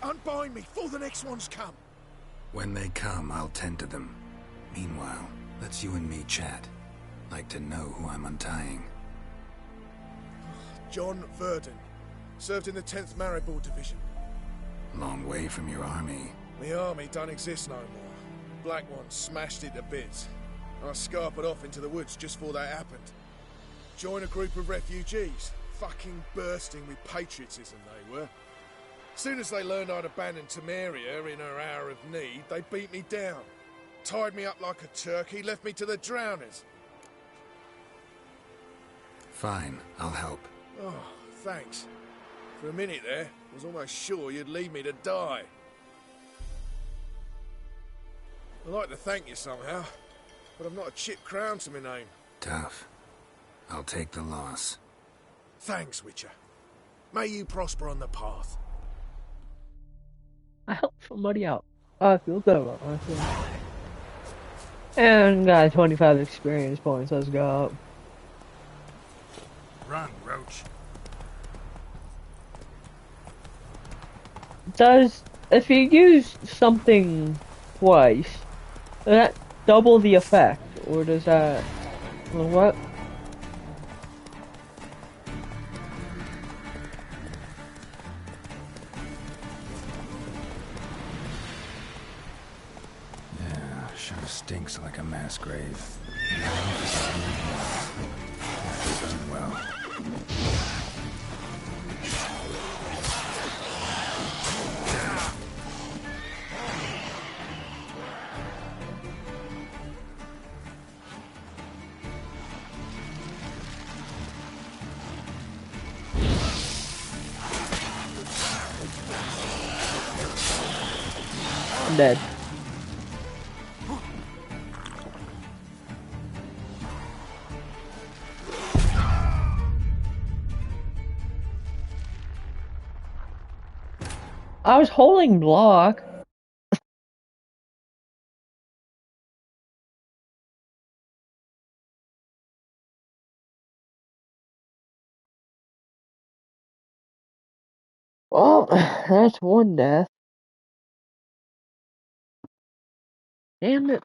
Unbind me before the next ones come. When they come, I'll tend to them. Meanwhile, let's you and me chat. Like to know who I'm untying. John Verdon. Served in the 10th Maribor Division. Long way from your army. The army don't exist no more. Black Ones smashed it to bits. I scarpered off into the woods just before that happened. Joined a group of refugees. Fucking bursting with patriotism they were. Soon as they learned I'd abandoned Temeria in her hour of need, they beat me down. Tied me up like a turkey, left me to the drowners. Fine, I'll help. Oh, thanks. For a minute there, I was almost sure you'd leave me to die. I'd like to thank you somehow, but I've not a chip crown to my name. Tough. I'll take the loss. Thanks, Witcher. May you prosper on the path. I helped somebody out. I feel good about myself. And got 25 experience points. Let's go. Run, Roach. If you use something twice, does that double the effect? Or does that... what? Sure stinks like a mass grave. Done well. I'm dead. I was holding block. Well, that's one death. Damn it.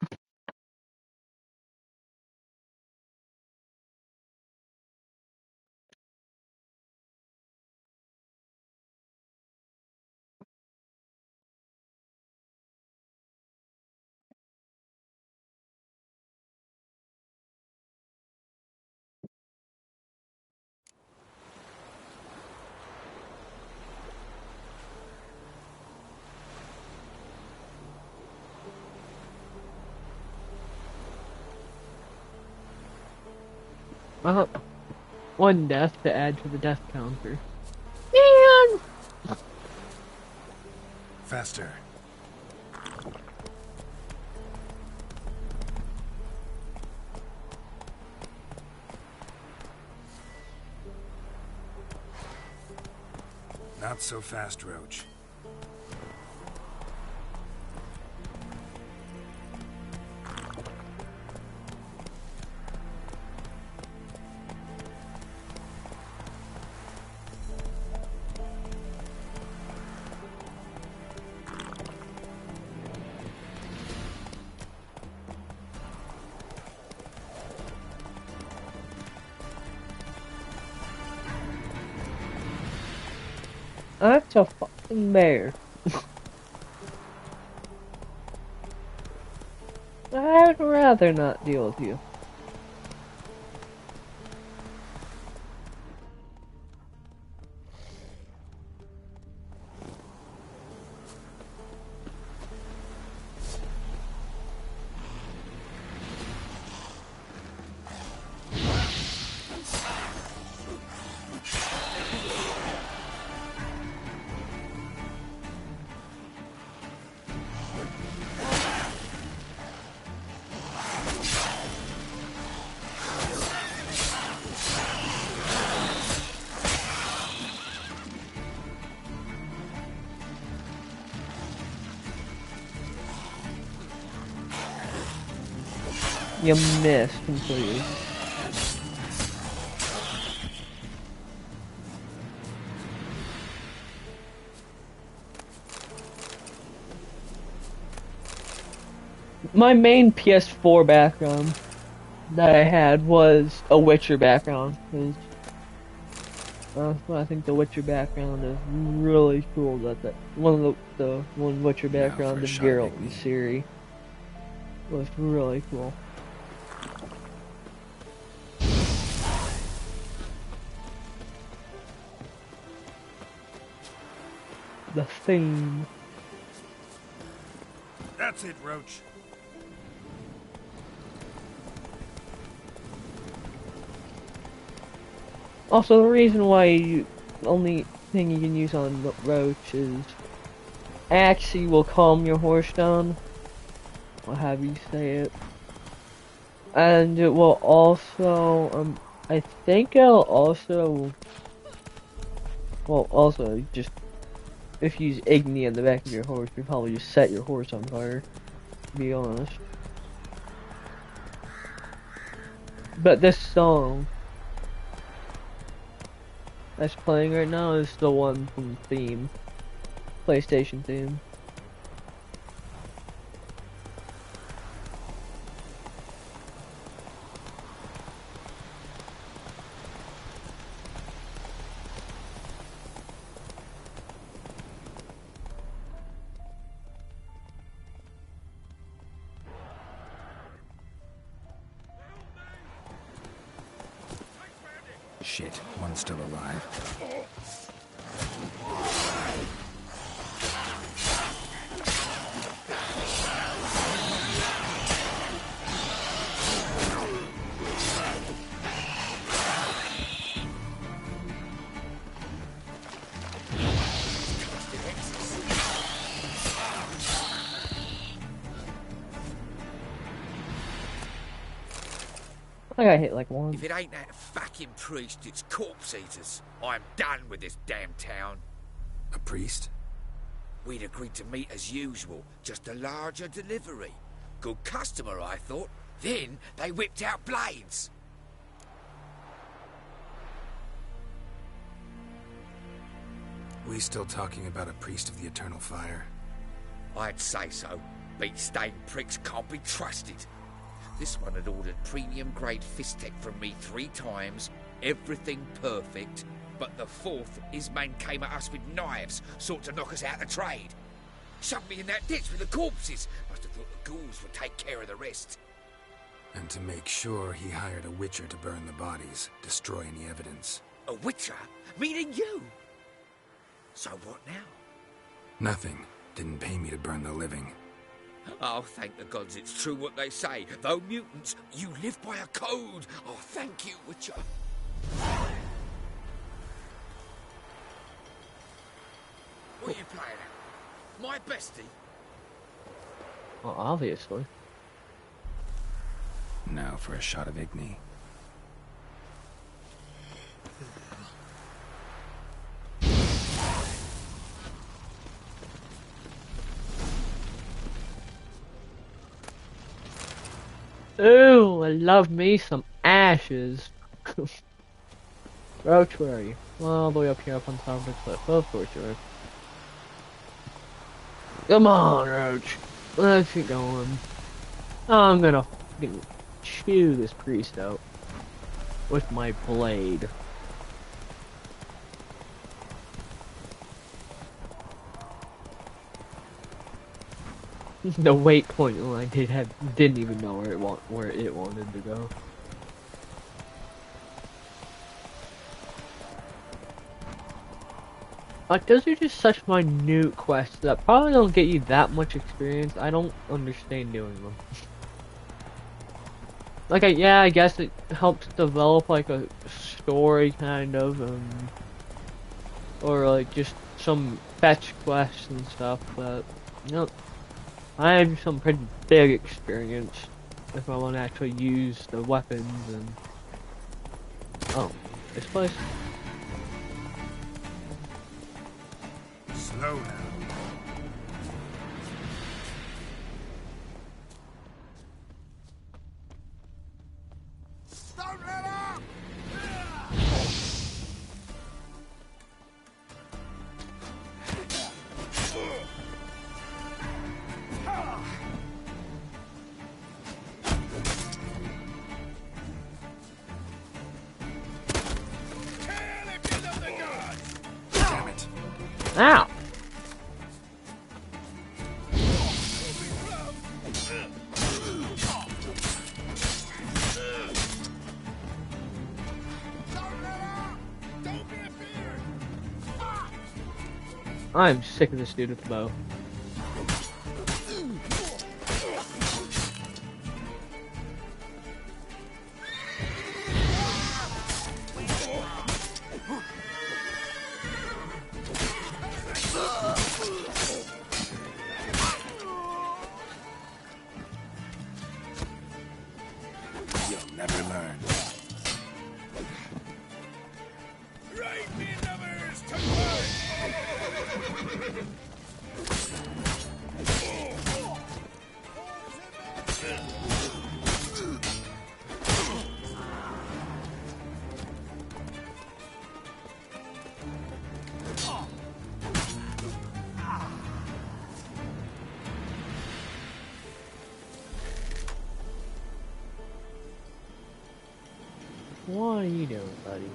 Well, one death to add to the death counter. Man! Faster. Not so fast, Roach. That's a fucking fucking bear. I'd rather not deal with you. You missed completely. My main PS4 background that I had was a Witcher background. I think the Witcher background is really cool. That one Witcher background of Geralt and Ciri was really cool. The theme. That's it, Roach. Also, the reason why only thing you can use on Roach is actually will calm your horse down. I'll have you say it. And it will also, I think it'll also, well, also just, if you use Igni in the back of your horse, you'll probably just set your horse on fire, to be honest. But this song that's playing right now is the one from theme, PlayStation theme. Shit, one's still alive. I got hit like once. If it ain't that fucking priest, it's corpse eaters. I'm done with this damn town. A priest? We'd agreed to meet as usual, just a larger delivery. Good customer, I thought. Then they whipped out blades. We still talking about a priest of the Eternal Fire? I'd say so. Beat-stained pricks can't be trusted. This one had ordered premium-grade fisstech from me 3 times, everything perfect, but the 4th, his man came at us with knives, sought to knock us out of trade. Shoved me in that ditch with the corpses. Must have thought the ghouls would take care of the rest. And to make sure, he hired a witcher to burn the bodies, destroy any evidence. A witcher? Meaning you? So what now? Nothing. Didn't pay me to burn the living. Oh, thank the gods it's true what they say. Though mutants, you live by a code. Oh, thank you, Witcher. What are you playing at? My bestie? Well, obviously. Now for a shot of Igni. Ooh, I love me some ashes. Roach, where are you? Well, all the way up here, up on top of the cliff. Of course you are. Come on, Roach. Let's get going. I'm gonna fucking chew this priest out with my blade. the waypoint line didn't even know where it wanted to go. Like, those are just such minute quests that probably don't get you that much experience. I don't understand doing them. Like, yeah, I guess it helps develop, like, a story, kind of, or, like, just some fetch quests and stuff, but, you know, I have some pretty big experience if I want to actually use the weapons and... Oh, this place? Slow now. Don't let up! Damn it. Ow! I'm sick of this dude with the bow. You'll never learn. Right me numbers to work! What are you doing, buddy?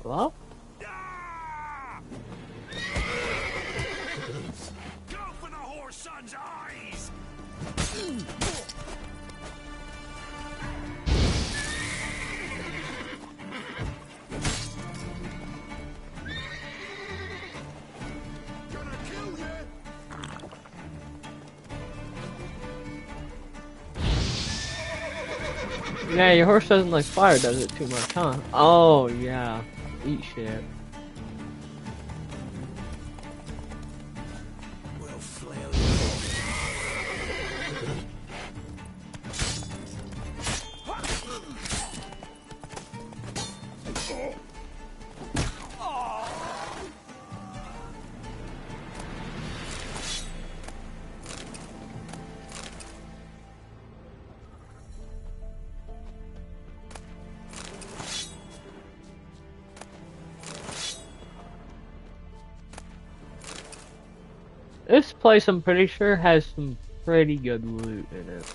Hello? Go for the whore son's eyes! Gonna kill you! Yeah, your horse doesn't like fire, does it, too much, huh? Oh, yeah. Eat shit. We'll flail This place, I'm pretty sure, has some pretty good loot in it.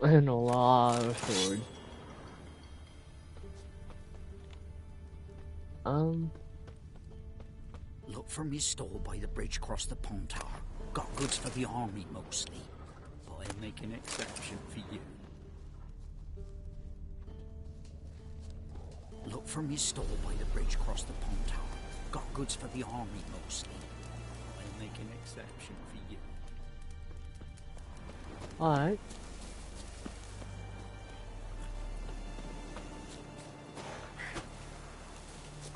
And a lot of swords. Look for me stall by the bridge across the Pontar. Got goods for the army mostly. But I'll make an exception for you. Look for me stall by the bridge across the Pontar. Got goods for the army mostly. I'll make an exception for you. Alright.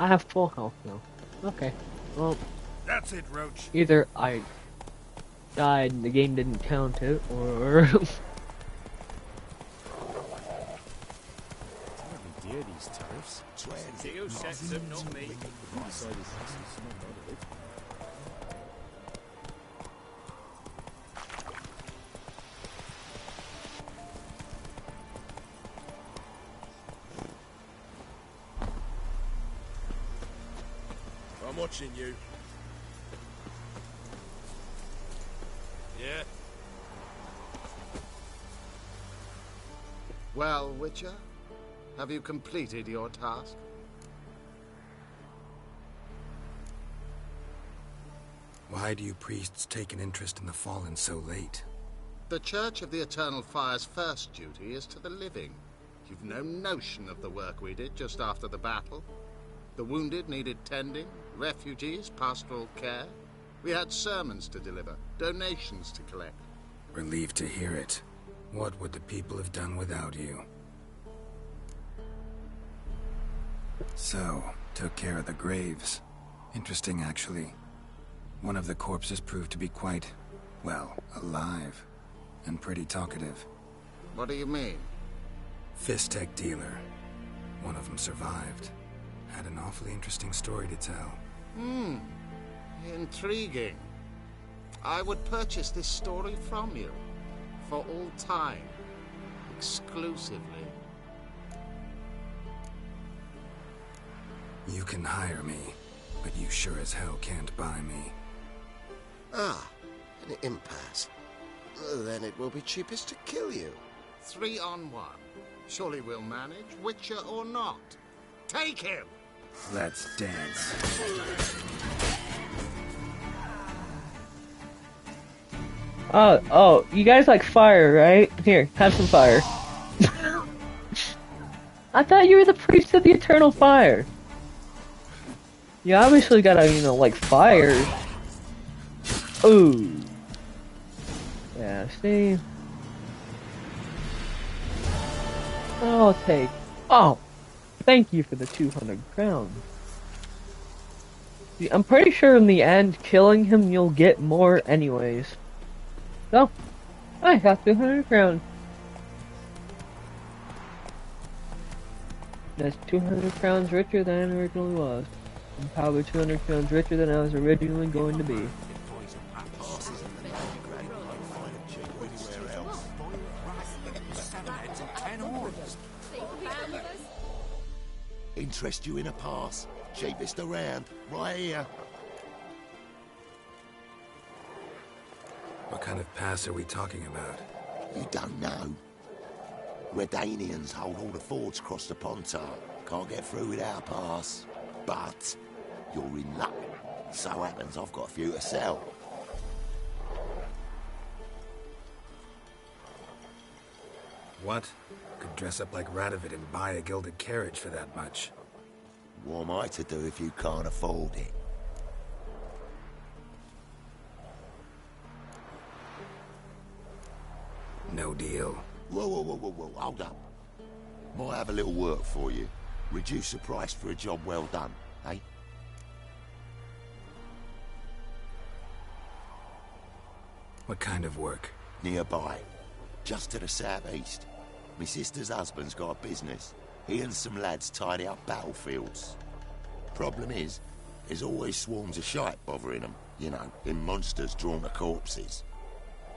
I have full health now. Okay. Well, that's it, Roach. Either I died and the game didn't count it, or Dear these turfs. Theo sets them, not me. I'm watching you. Yeah? Well, Witcher, have you completed your task? Why do you priests take an interest in the fallen so late? The Church of the Eternal Fire's first duty is to the living. You've no notion of the work we did just after the battle. The wounded needed tending, refugees, pastoral care. We had sermons to deliver, donations to collect. Relieved to hear it. What would the people have done without you? So, took care of the graves. Interesting, actually. One of the corpses proved to be quite, well, alive. And pretty talkative. What do you mean? Fistech dealer. One of them survived. Had an awfully interesting story to tell. Intriguing. I would purchase this story from you. For all time. Exclusively. You can hire me, but you sure as hell can't buy me. Ah, an impasse. Then it will be cheapest to kill you. 3 on 1. Surely we'll manage, Witcher or not. Take him! Let's dance. Oh, you guys like fire, right? Here, have some fire. I thought you were the priest of the eternal fire. You obviously gotta, like fire. Ooh. Yeah, see? I'll take... Oh! Thank you for the 200 crowns. See, I'm pretty sure in the end, killing him, you'll get more anyways. So, I got 200 crowns. That's 200 crowns richer than I originally was. And probably 200 crowns richer than I was originally going to be. Interest you in a pass? Cheapest around, right here. What kind of pass are we talking about? You don't know. Redanians hold all the fords across the Pontar. Can't get through without a pass. But you're in luck. So happens I've got a few to sell. What? Could dress up like Radovid and buy a gilded carriage for that much. What am I to do if you can't afford it? No deal. Whoa, hold up. Might have a little work for you. Reduce the price for a job well done, eh? What kind of work? Nearby. Just to the southeast. My sister's husband's got a business. He and some lads tidy up battlefields. Problem is, there's always swarms of shite bothering them. You know, them monsters drawn to corpses.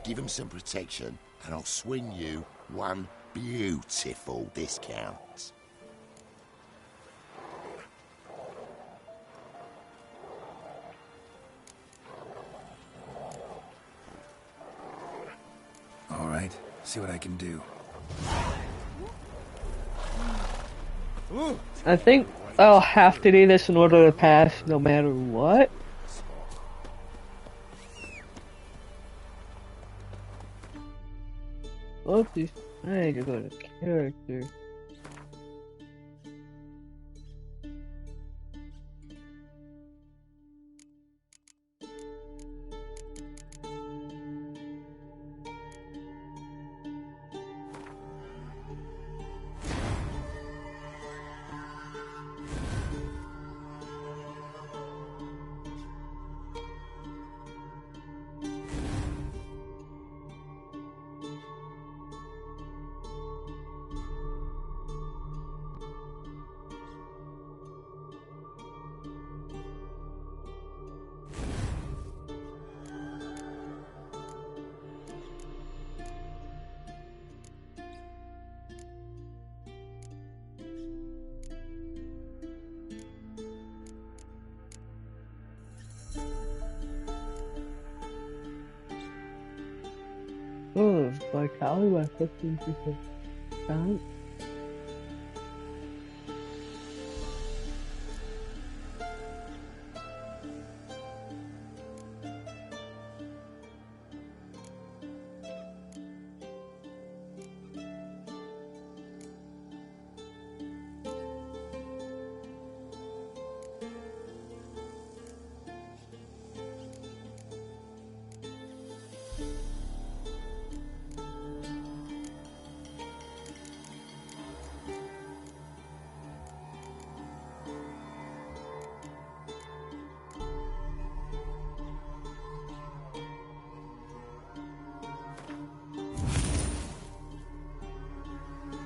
Give them some protection, and I'll swing you one beautiful discount. All right, see what I can do. I think I'll have to do this in order to pass no matter what. Oopsies. I need to go to character. Probably by 15%.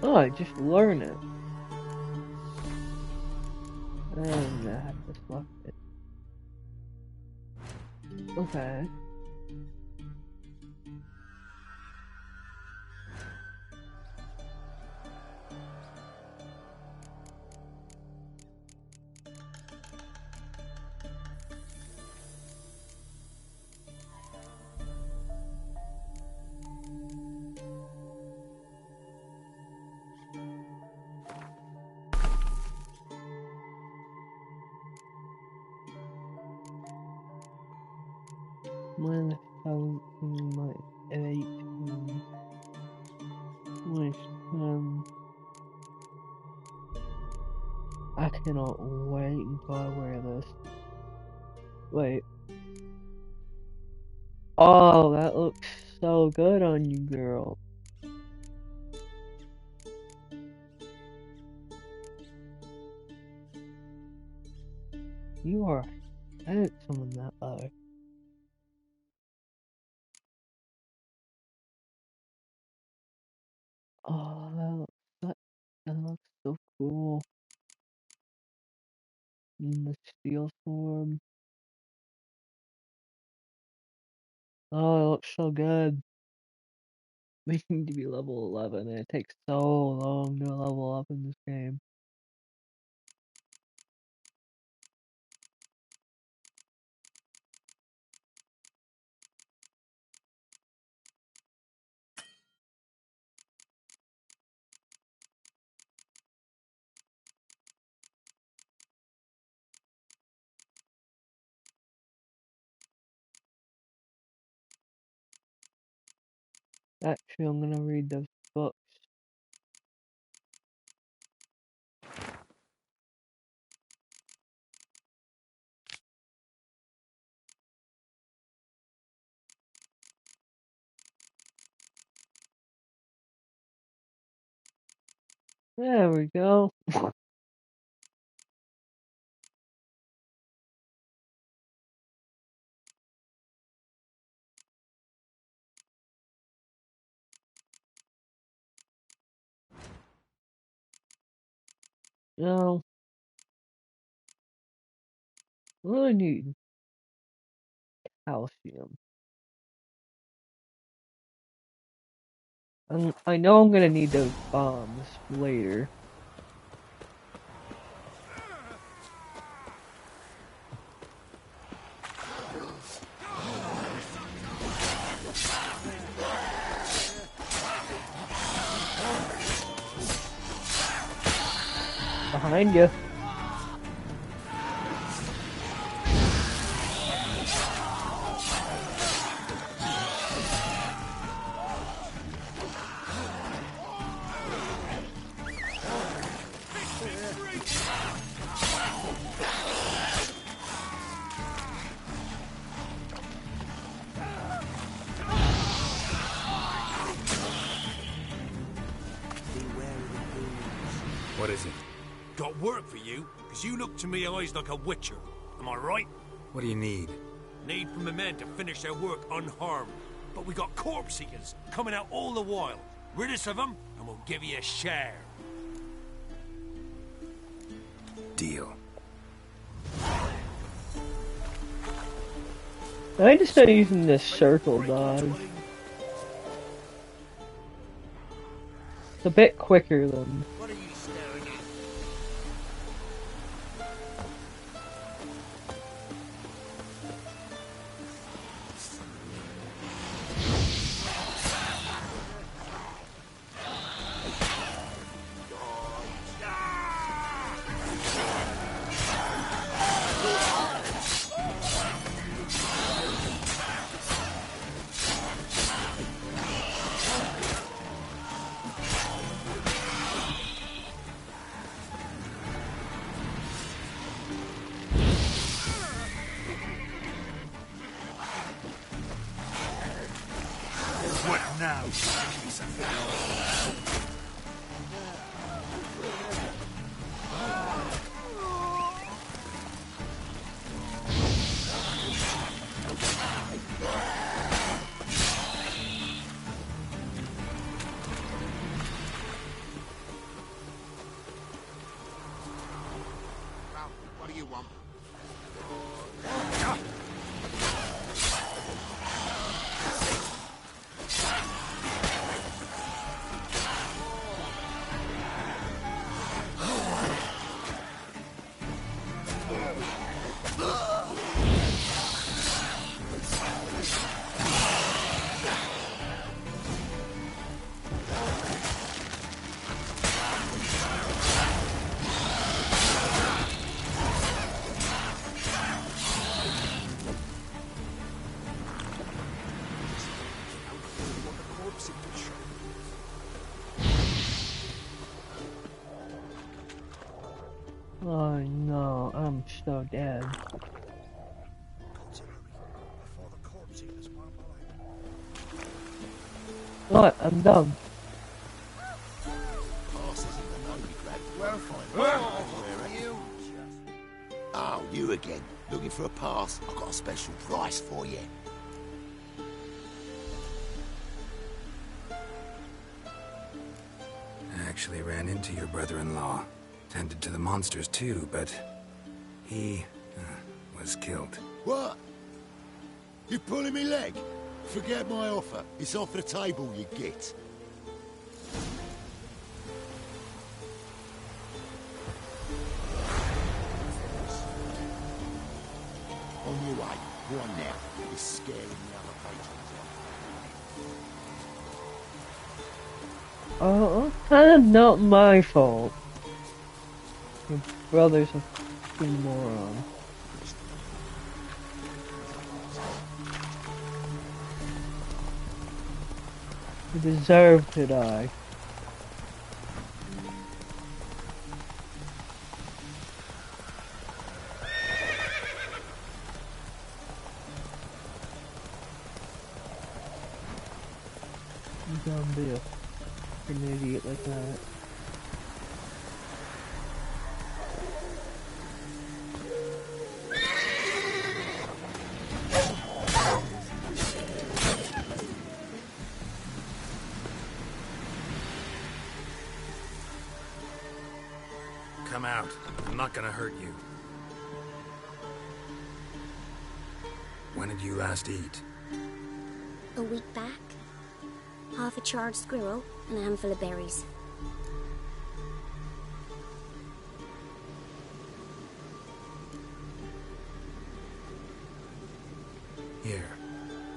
Oh, I just learn it. And I have to swap it. Okay. Minus 17, minus 18, minus 10. I cannot wait until I wear this. Wait. Oh, that looks so good on you, girl. You are handsome in that way. Oh, that looks so cool. In the steel form. Oh, it looks so good. We need to be level 11, and it takes so long to level up in this game. Actually, I'm gonna read those books. There we go. Now, what do I need? Calcium. I know I'm gonna need those bombs later. Behind you. What is it? Got work for you, because you look to me eyes like a witcher. Am I right? What do you need? Need from the men to finish their work unharmed. But we got corpse eaters coming out all the while. Rid us of them, and we'll give you a share. Deal. I need to start using this circle dodge. It's a bit quicker than... What do you want? Oh no, I'm so dead. What? I'm dumb. Oh, you again. Looking for a pass? I've got a special price for you. I actually ran into your brother-in-law. Tended to the monsters too, but he was killed. What? You pulling me leg? Forget my offer. It's off the table, you git. On your way. Go on now. You're scaring the other patrons. Oh, kind of not my fault. Your brother's a fucking moron. You deserve to die. You don't be an idiot like that. Come out. I'm not gonna hurt you. When did you last eat? A week back. Half a charred squirrel and a handful of berries. Here.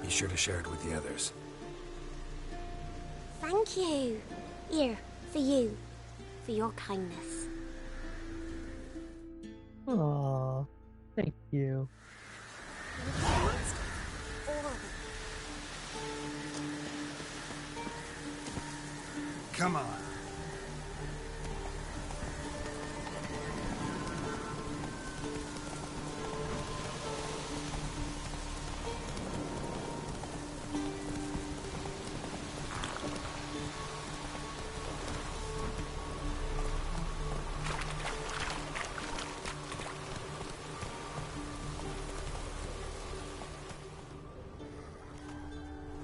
Be sure to share it with the others. Thank you. Here, for you. For your kindness. Aww, thank you. Come on.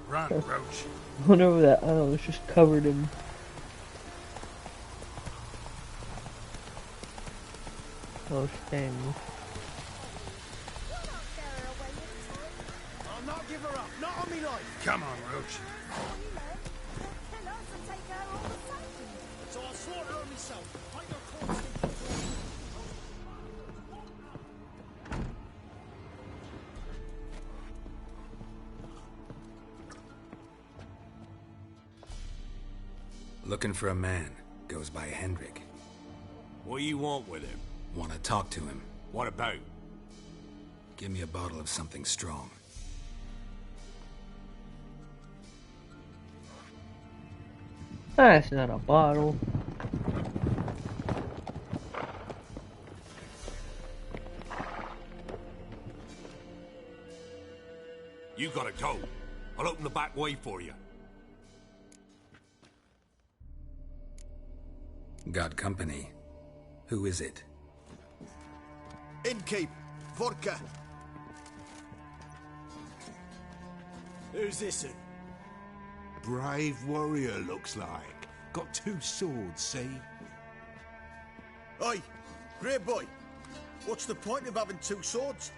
Run, Roach. Went over that aisle, it's just covered in those things. I'll not give her up. Not on me life. Come on, Roach. So I'll slaughter her myself. Hide her corpse. Looking for a man. Goes by Hendrik. What do you want with him? Want to talk to him. What about? Give me a bottle of something strong. That's not a bottle. You gotta go. I'll open the back way for you. Got company. Who is it? Innkeep, vodka. Who's this? Brave warrior, looks like. Got 2 swords, see? Oi, grey boy. What's the point of having 2 swords?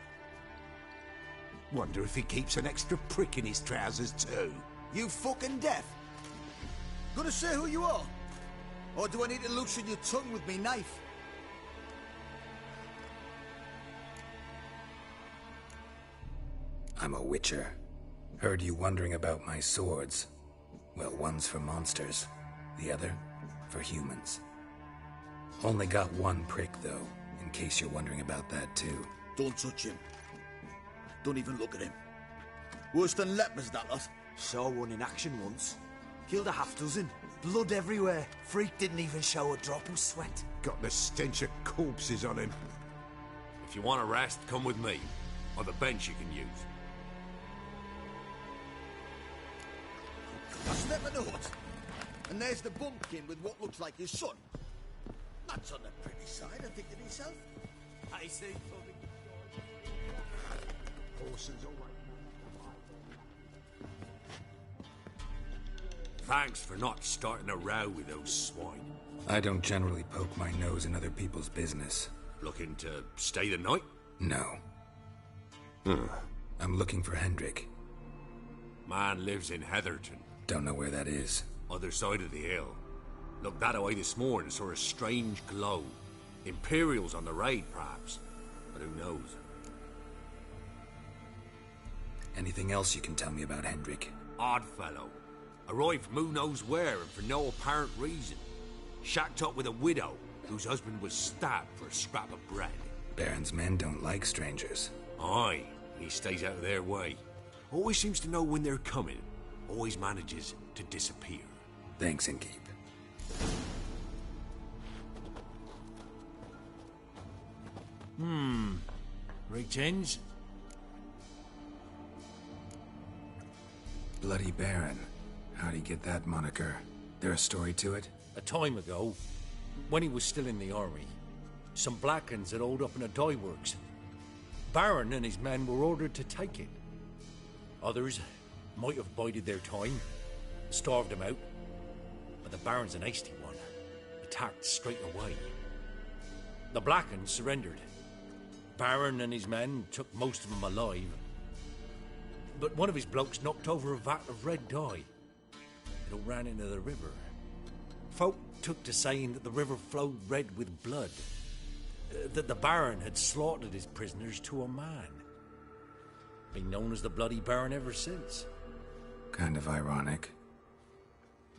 Wonder if he keeps an extra prick in his trousers too. You fucking deaf? Gonna say who you are? Or do I need to loosen your tongue with me knife? I'm a witcher. Heard you wondering about my swords. Well, one's for monsters, the other for humans. Only got 1 prick, though, in case you're wondering about that, too. Don't touch him. Don't even look at him. Worse than lepers, that lot. Saw one in action once. Killed a half dozen. Blood everywhere. Freak didn't even show a drop of sweat. Got the stench of corpses on him. If you want a rest, come with me. Or the bench you can use. That's never note. And there's the bumpkin with what looks like his son. That's on the pretty side, I think to myself. I say, horses away. Thanks for not starting a row with those swine. I don't generally poke my nose in other people's business. Looking to stay the night? No. I'm looking for Hendrik. Man lives in Heatherton. Don't know where that is. Other side of the hill. Looked that away this morning, saw a strange glow. Imperials on the raid, perhaps. But who knows? Anything else you can tell me about Hendrik? Odd fellow. Arrived from who knows where and for no apparent reason. Shacked up with a widow whose husband was stabbed for a scrap of bread. Baron's men don't like strangers. Aye, he stays out of their way. Always seems to know when they're coming. Always manages to disappear. Thanks, Innkeep. Greetings. Bloody Baron. How'd he get that moniker? There a story to it? A time ago, when he was still in the army, some Blackens had holed up in a dye works. Baron and his men were ordered to take it. Others might have bided their time, starved him out, but the Baron's an hasty one. Attacked straight away. The Blackens surrendered. Baron and his men took most of them alive, but one of his blokes knocked over a vat of red dye. It all ran into the river. Folk took to saying that the river flowed red with blood, that the Baron had slaughtered his prisoners to a man. Been known as the Bloody Baron ever since. Kind of ironic.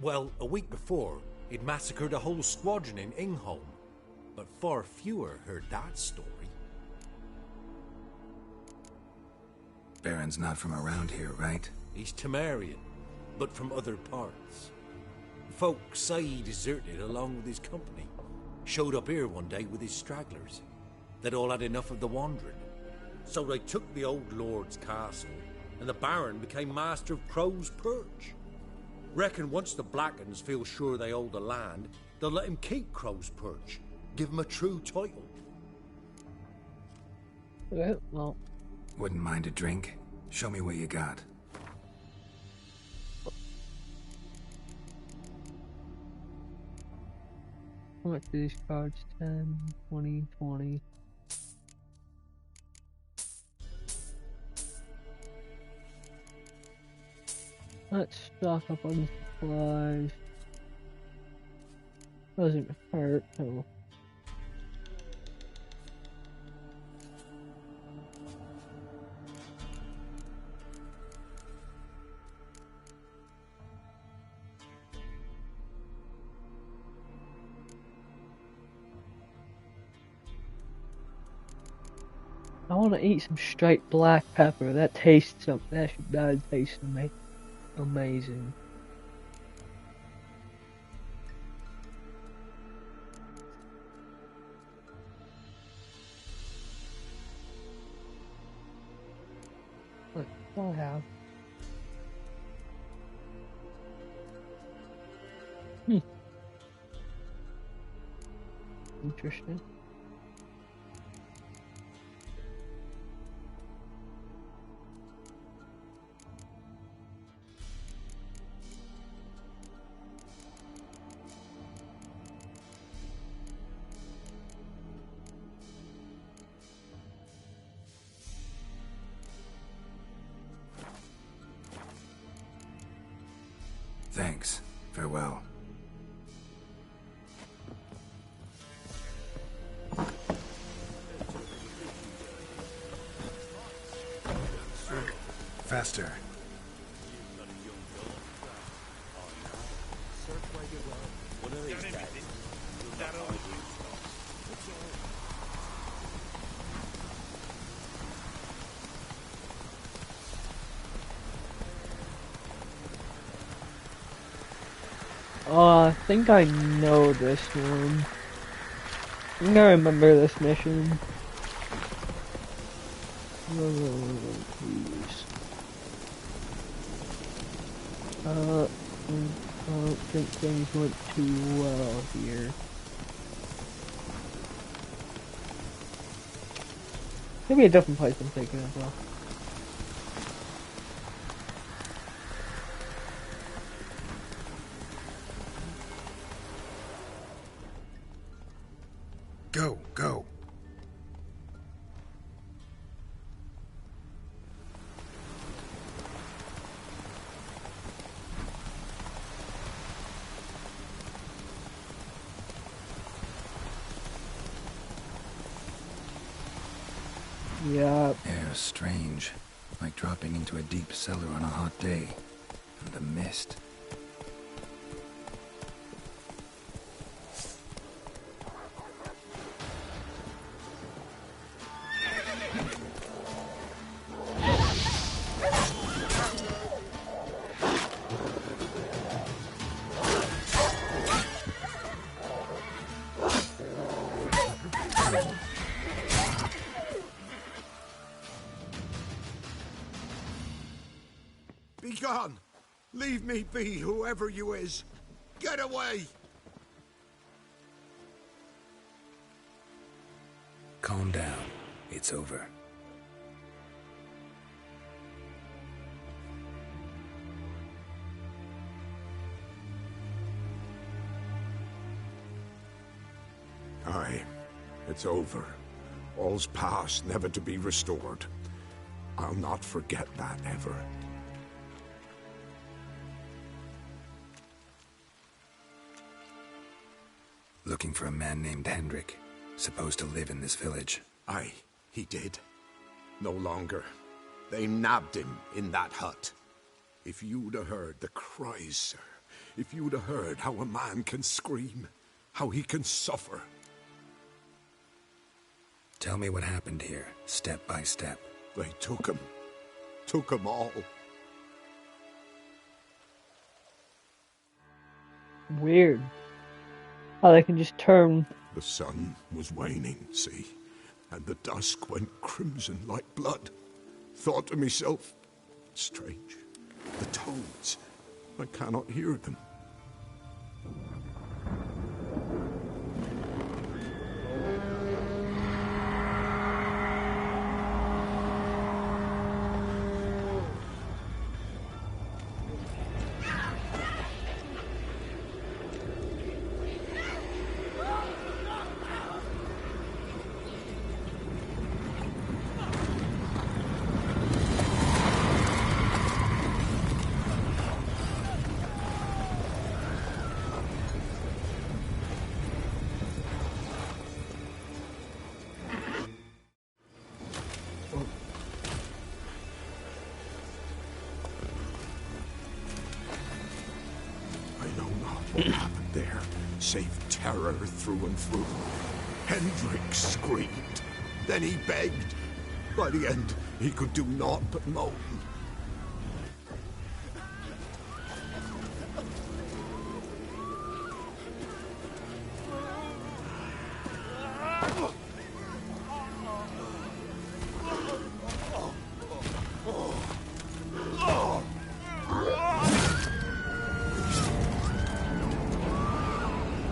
Well, a week before, he'd massacred a whole squadron in Ingholm, but far fewer heard that story. Baron's not from around here, right? He's Temerian, but from other parts. Folk say he deserted along with his company. Showed up here one day with his stragglers. They'd all had enough of the wandering. So they took the old lord's castle, and the Baron became master of Crow's Perch. Reckon once the Blackens feel sure they hold the land, they'll let him keep Crow's Perch. Give him a true title. Well... Wouldn't mind a drink? Show me what you got. How much do these cards? 10, 20, 20. Let's stock up on supplies. Doesn't hurt, though. I want to eat some straight black pepper. That tastes something. That does taste amazing. Look, what I have. interesting. Thanks. Farewell. Faster. I think I know this one. I think I remember this mission. Please. I don't think things went too well here. Maybe a different place I'm thinking as well. Go, go. Yeah. Air's strange, like dropping into a deep cellar on a hot day. And the mist. Be gone! Leave me be, whoever you is! Get away! Calm down. It's over. Aye, it's over. All's past, never to be restored. I'll not forget that ever. Looking for a man named Hendrik, supposed to live in this village. Aye, he did. No longer. They nabbed him in that hut. If you'd have heard the cries, sir, if you'd have heard how a man can scream, how he can suffer. Tell me what happened here, step by step. They took him all. Weird. How they can just turn. The sun was waning, see, and the dusk went crimson like blood. Thought to myself, strange, the toads, I cannot hear them. What happened there? Save terror through and through. Hendrik screamed. Then he begged. By the end, he could do naught but moan.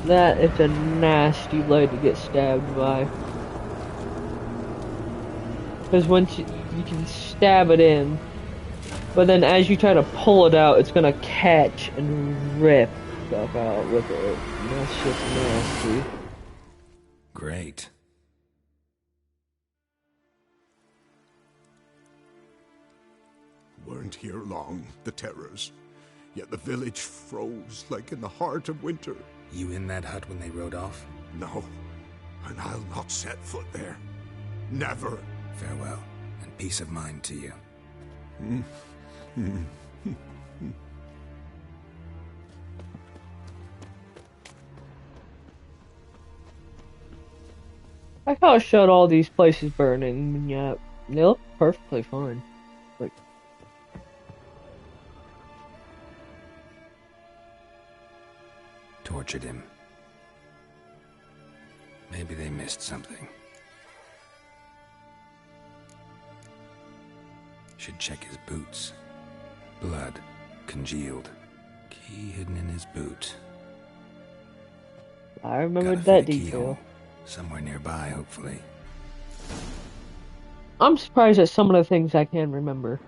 That is a nasty blade to get stabbed by. Because once you can stab it in, but then as you try to pull it out, it's gonna catch and rip stuff out with it. And that's just nasty. Great. Weren't here long, the terrors. Yet the village froze like in the heart of winter. You in that hut when they rode off? No, and I'll not set foot there. Never. Farewell, and peace of mind to you. I kind of showed all these places burning, and yet they look perfectly fine. Like, tortured him. Maybe they missed something. Should check his boots. Blood, congealed. Key hidden in his boot. I remembered that detail. Keyhole. Somewhere nearby, hopefully. I'm surprised at some of the things I can remember.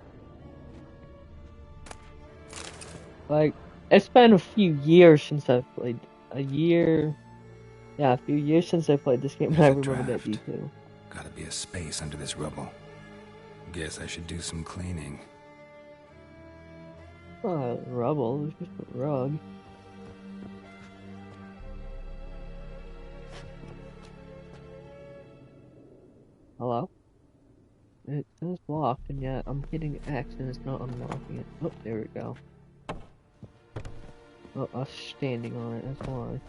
Like, it's been a few years since I've played. A few years since I played this game, and I remember that detail. Gotta be a space under this rubble. Guess I should do some cleaning. Rubble, it's just a rug. Hello? It is locked, and yet I'm hitting X and it's not unlocking it. Oh, there we go. Oh, I was standing on it, that's why.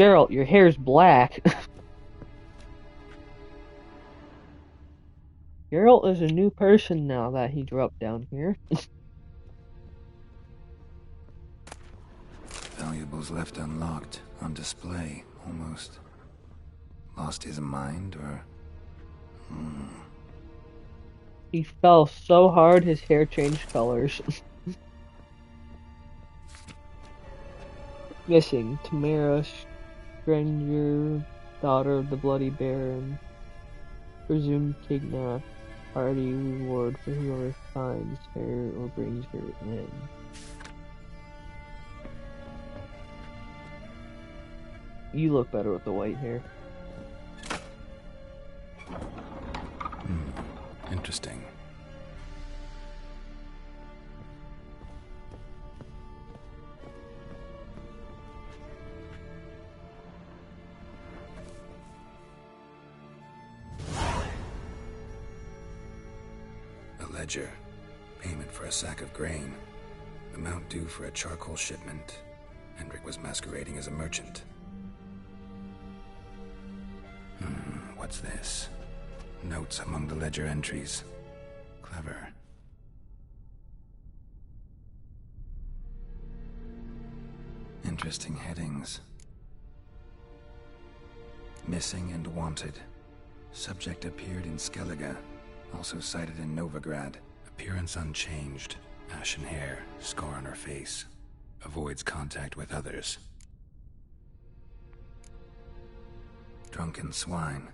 Geralt, your hair's black. Geralt is a new person now that he dropped down here. Valuables left unlocked, on display, almost. Lost his mind, or... He fell so hard his hair changed colors. Missing Tamara, stranger, daughter of the Bloody Baron. Presumed kidnapped. Party reward for whoever finds her or brings her in. You look better with the white hair. Interesting. A ledger. Payment for a sack of grain. Amount due for a charcoal shipment. Hendrik was masquerading as a merchant. What's this? Notes among the ledger entries. Clever. Interesting headings. Missing and wanted. Subject appeared in Skellige. Also cited in Novigrad. Appearance unchanged. Ashen hair. Scar on her face. Avoids contact with others. Drunken swine.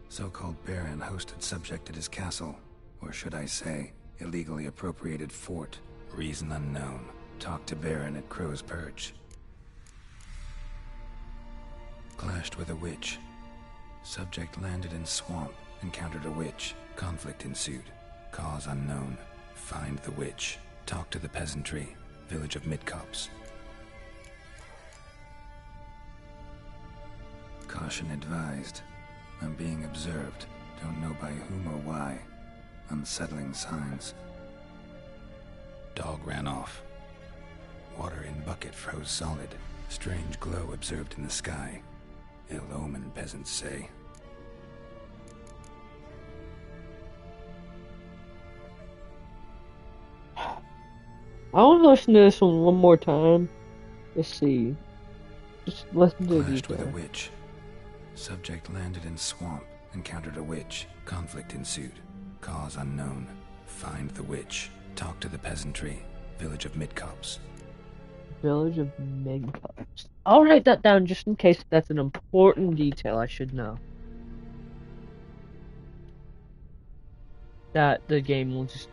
So-called Baron hosted subject at his castle, or should I say, illegally appropriated fort. Reason unknown. Talked to Baron at Crow's Perch. Clashed with a witch. Subject landed in swamp, encountered a witch. Conflict ensued. Cause unknown. Find the witch. Talk to the peasantry. Village of Midcopse. Caution advised. I'm being observed. Don't know by whom or why. Unsettling signs. Dog ran off. Water in bucket froze solid. Strange glow observed in the sky. Ill omen, peasants say. I want to listen to this one more time. Let's see. Just listen to the Clashed detail. with a witch. Subject landed in swamp. Encountered a witch. Conflict ensued. Cause unknown. Find the witch. Talk to the peasantry. Village of Midcopse. Village of Megcups. I'll write that down just in case that's an important detail I should know. That the game will just...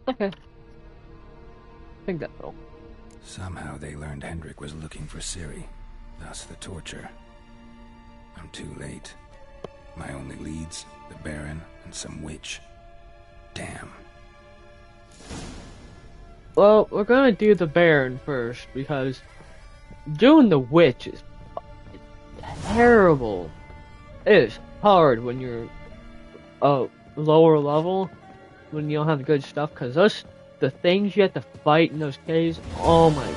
Okay. I think that's all. Somehow they learned Hendrik was looking for Ciri, thus the torture. I'm too late. My only leads, the Baron and some witch. Damn. Well, we're gonna do the Baron first, because doing the witch is terrible. It is hard when you're lower level, when you don't have good stuff, because the things you have to fight in those caves, oh my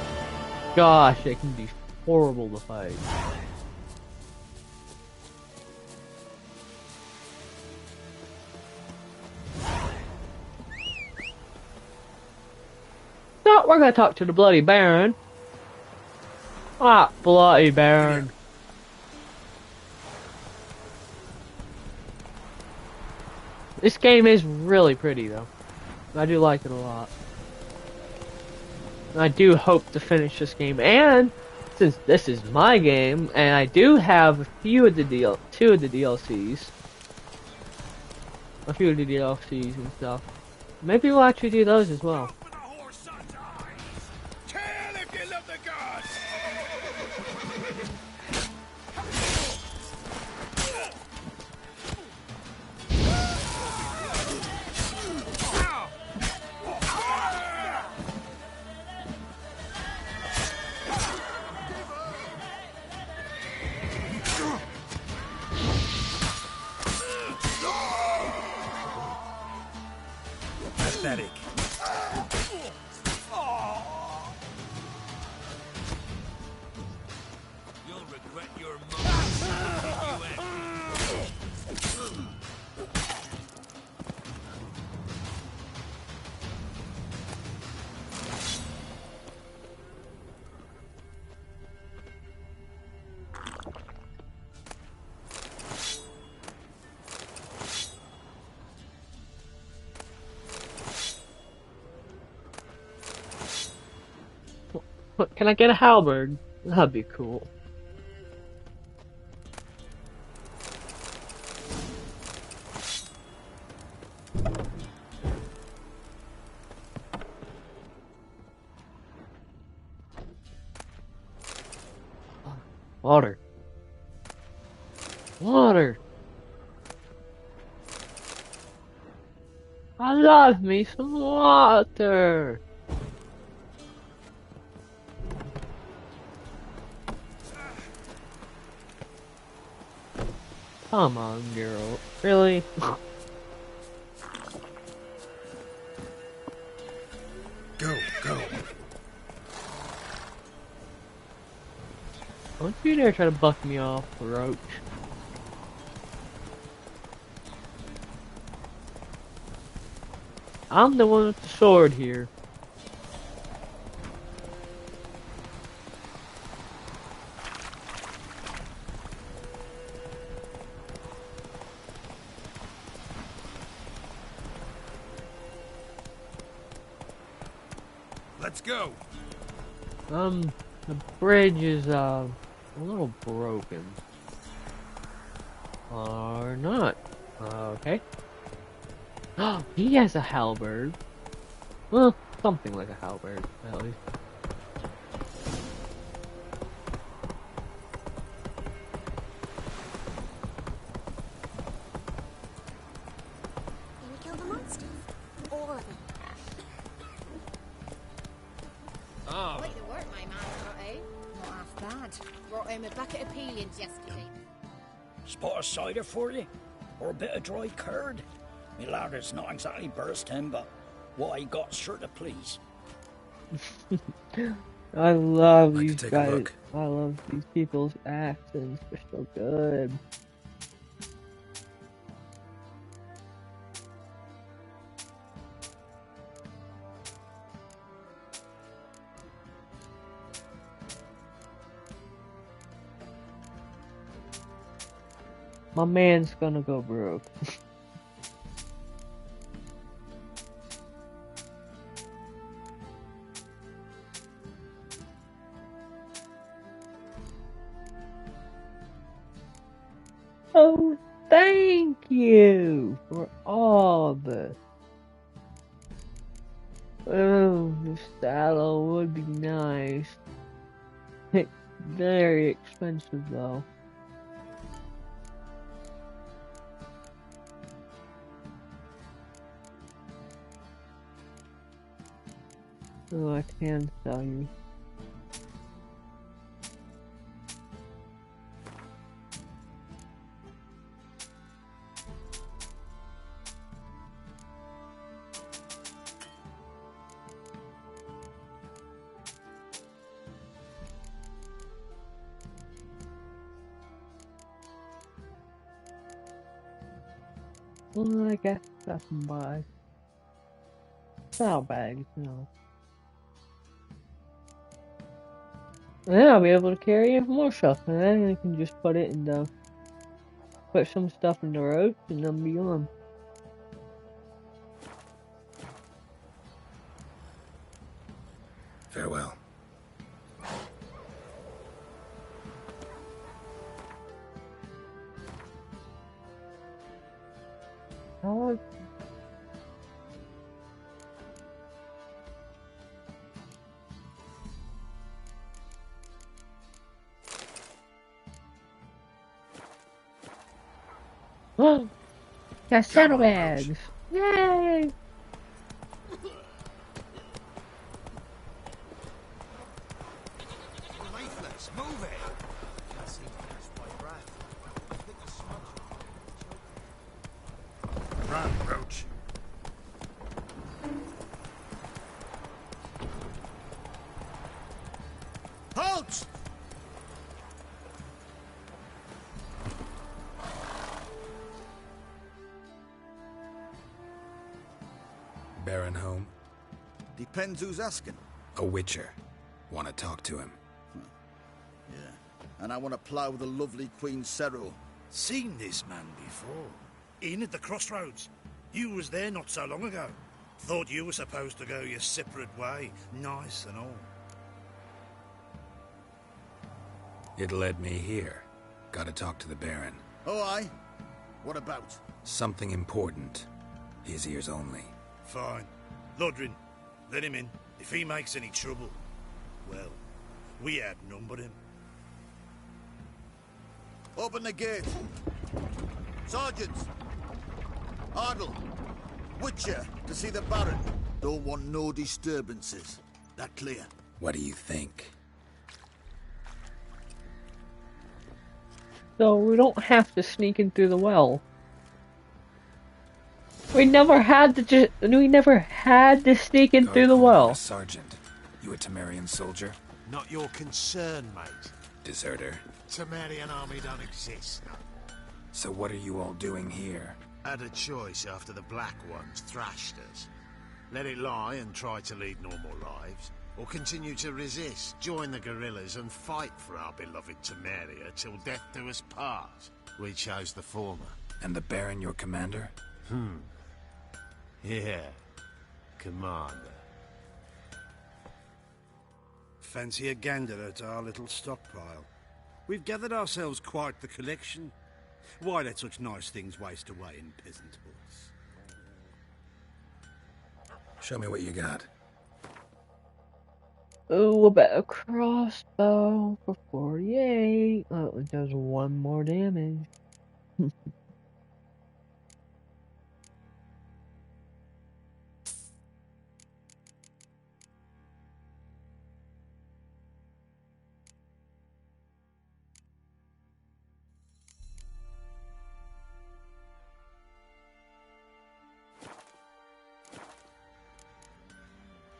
gosh, it can be horrible to fight. So, we're gonna talk to the Bloody Baron. Ah, Bloody Baron. This game is really pretty, though. I do like it a lot. I do hope to finish this game, and since this is my game, and I do have a few of the two of the DLCs, and stuff, maybe we'll actually do those as well. Pathetic. You'll regret your Can I get a halberd? That'd be cool. Water. Water. I love me some water. Come on, girl. Really? Go. Don't you dare try to buck me off, Roach. I'm the one with the sword here. Let's go. The bridge is, a little broken. Or not. Okay. Oh, he has a halberd. Well, something like a halberd, at least. Can we kill the monsters? All of them. Oh. Quite the work, my man, eh? Not half bad. Brought him a bucket of peelings yesterday. Spot of cider for you? Or a bit of dry curd? Me lad, it's not exactly bursting, but what I got sure to please. I love these guys. I love these people's accents. They're so good. My man's gonna go broke. Oh, thank you for all this. Oh, the saddle would be nice. It's very expensive though. Oh, I can sell you. Well, I guess I can buy saddlebags now. Then I'll be able to carry in more stuff, and then I can just put some stuff in the road, and then be on. Farewell. Oh. Got saddlebags! Yay! Leaflets, move it! Can't seem to catch my breath. I think the smudge. Run, Roach. Halt! Baron home? Depends who's asking. A witcher. Want to talk to him. Yeah. And I want to plough the lovely Queen Cero. Seen this man before. In at the crossroads. You was there not so long ago. Thought you were supposed to go your separate way. Nice and all. It led me here. Gotta talk to the Baron. Oh, aye? What about? Something important. His ears only. Fine. Lodrin, let him in. If he makes any trouble, well, we outnumber him. Open the gate. Sergeants! Ardle! Witcher, to see the Baron. Don't want no disturbances. That clear? What do you think? So we don't have to sneak in through the well. We never had to sneak in through the well. Sergeant, you a Temerian soldier? Not your concern, mate. Deserter. Temerian army don't exist. So what are you all doing here? Had a choice after the Black Ones thrashed us. Let it lie and try to lead normal lives, or continue to resist, join the guerrillas and fight for our beloved Temeria till death do us part. We chose the former. And the Baron your commander? Yeah. Commander. Fancy a gander at our little stockpile. We've gathered ourselves quite the collection. Why let such nice things waste away in peasant huts? Show me what you got. Ooh, a better crossbow for 48. Oh, it does 1 more damage.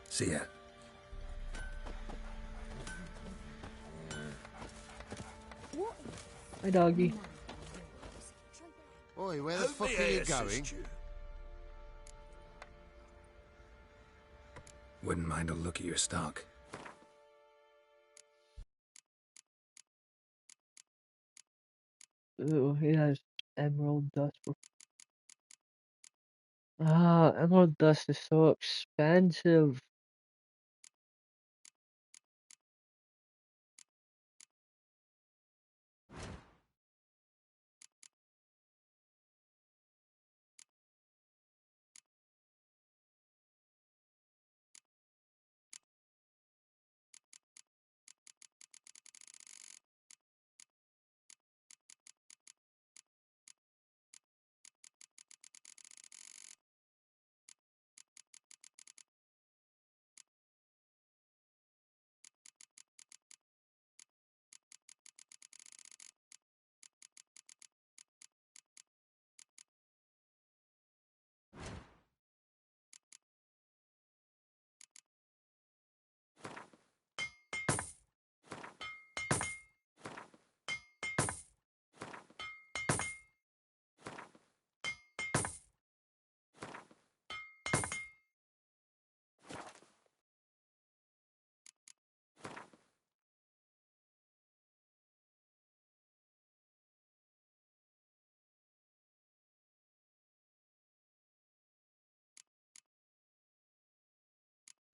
See ya. Hi, doggy. Oi, where the fuck are you going? Wouldn't mind a look at your stock. Ooh, he has Emerald dust. Ah, emerald dust is so expensive.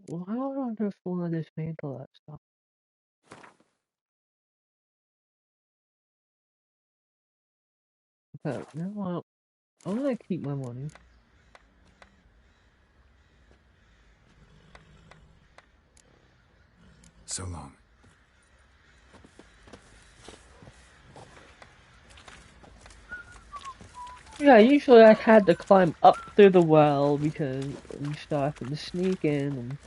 Well, I don't just want to dismantle that stuff. But you know what? I'm gonna keep my money. So long. Yeah, usually I had to climb up through the well because we started to sneak in, and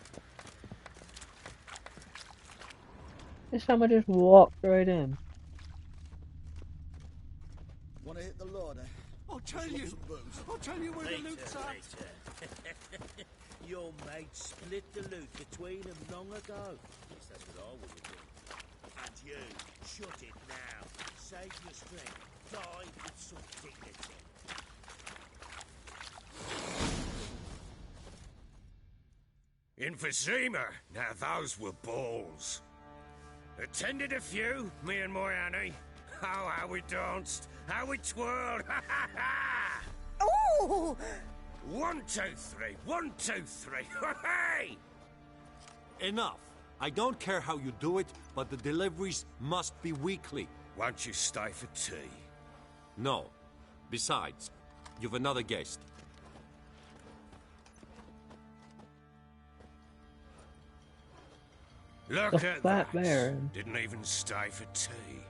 this time I just walked right in. Want to hit the larder? I'll tell you where the loot's at. Your mate split the loot between them long ago. Yes, that's what I would have done. And you, shut it now. Save your strength. Die with some dignity. Emphysema. Now those were balls. Attended a few, me and my Annie. Oh, how we danced, how we twirled. Ooh! 1, 2, 3. 1, 2, 3. Hey! Enough. I don't care how you do it, but the deliveries must be weekly. Won't you stay for tea? No. Besides, you've another guest. Look at that. Didn't even stay for tea.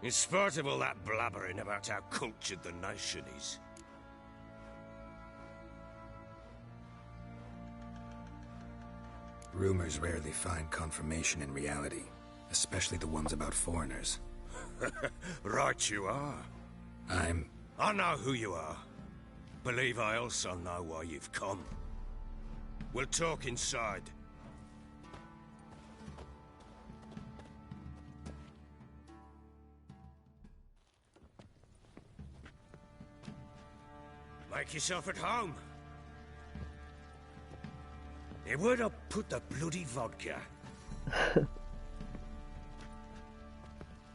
In spite of all that blabbering about how cultured the nation is. Rumors rarely find confirmation in reality, especially the ones about foreigners. Right you are. I know who you are. Believe I also know why you've come. We'll talk inside. Make yourself at home. Where'd I put the bloody vodka?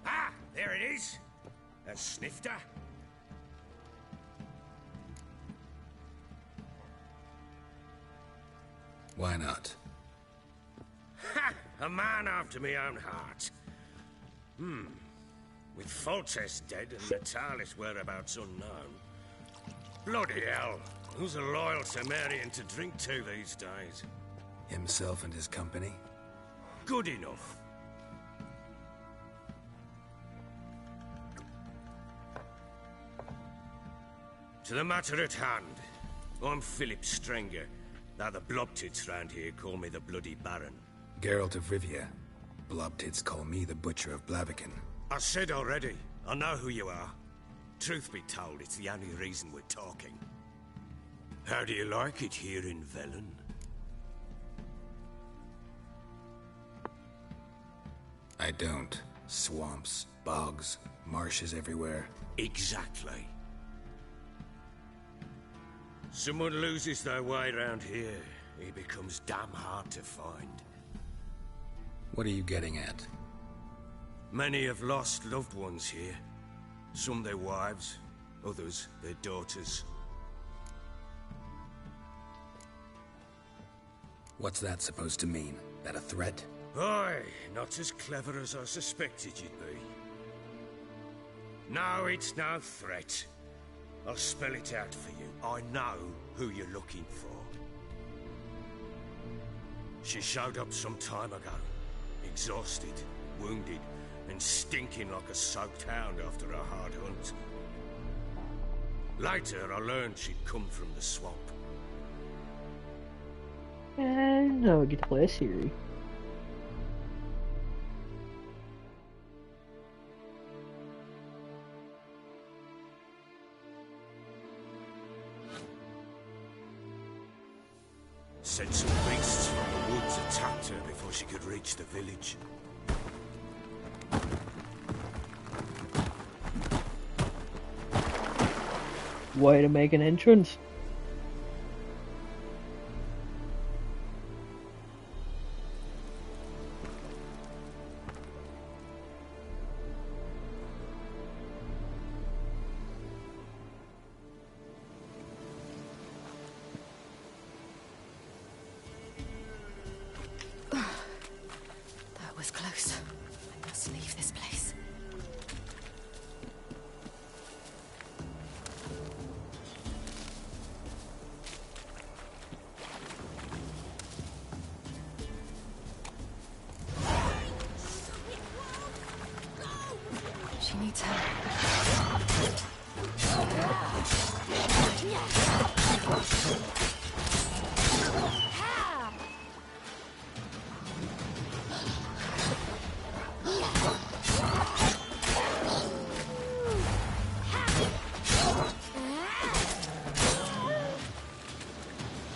Ah, there it is. A snifter. Why not? Ha! A man after my own heart. With Foltest dead and Natalis' whereabouts unknown. Bloody hell. Who's a loyal Temerian to drink to these days? Himself and his company? Good enough. To the matter at hand. I'm Philip Strenger. Now the Blobtits round here call me the Bloody Baron. Geralt of Rivia. Blobtits call me the Butcher of Blaviken. I said already. I know who you are. Truth be told, it's the only reason we're talking. How do you like it here in Velen? I don't. Swamps, bogs, marshes everywhere. Exactly. Someone loses their way around here, he becomes damn hard to find. What are you getting at? Many have lost loved ones here. Some their wives, Others, their daughters. What's that supposed to mean? That a threat? Aye, not as clever as I suspected you'd be. No, it's no threat. I'll spell it out for you. I know who you're looking for. She showed up some time ago. Exhausted, wounded, and stinking like a soaked hound after a hard hunt. Later, I learned she'd come from the swamp. And now we get to play a Ciri. Said some beasts from the woods attacked her before she could reach the village. Way to make an entrance. That was close. I must leave this place. She needs help.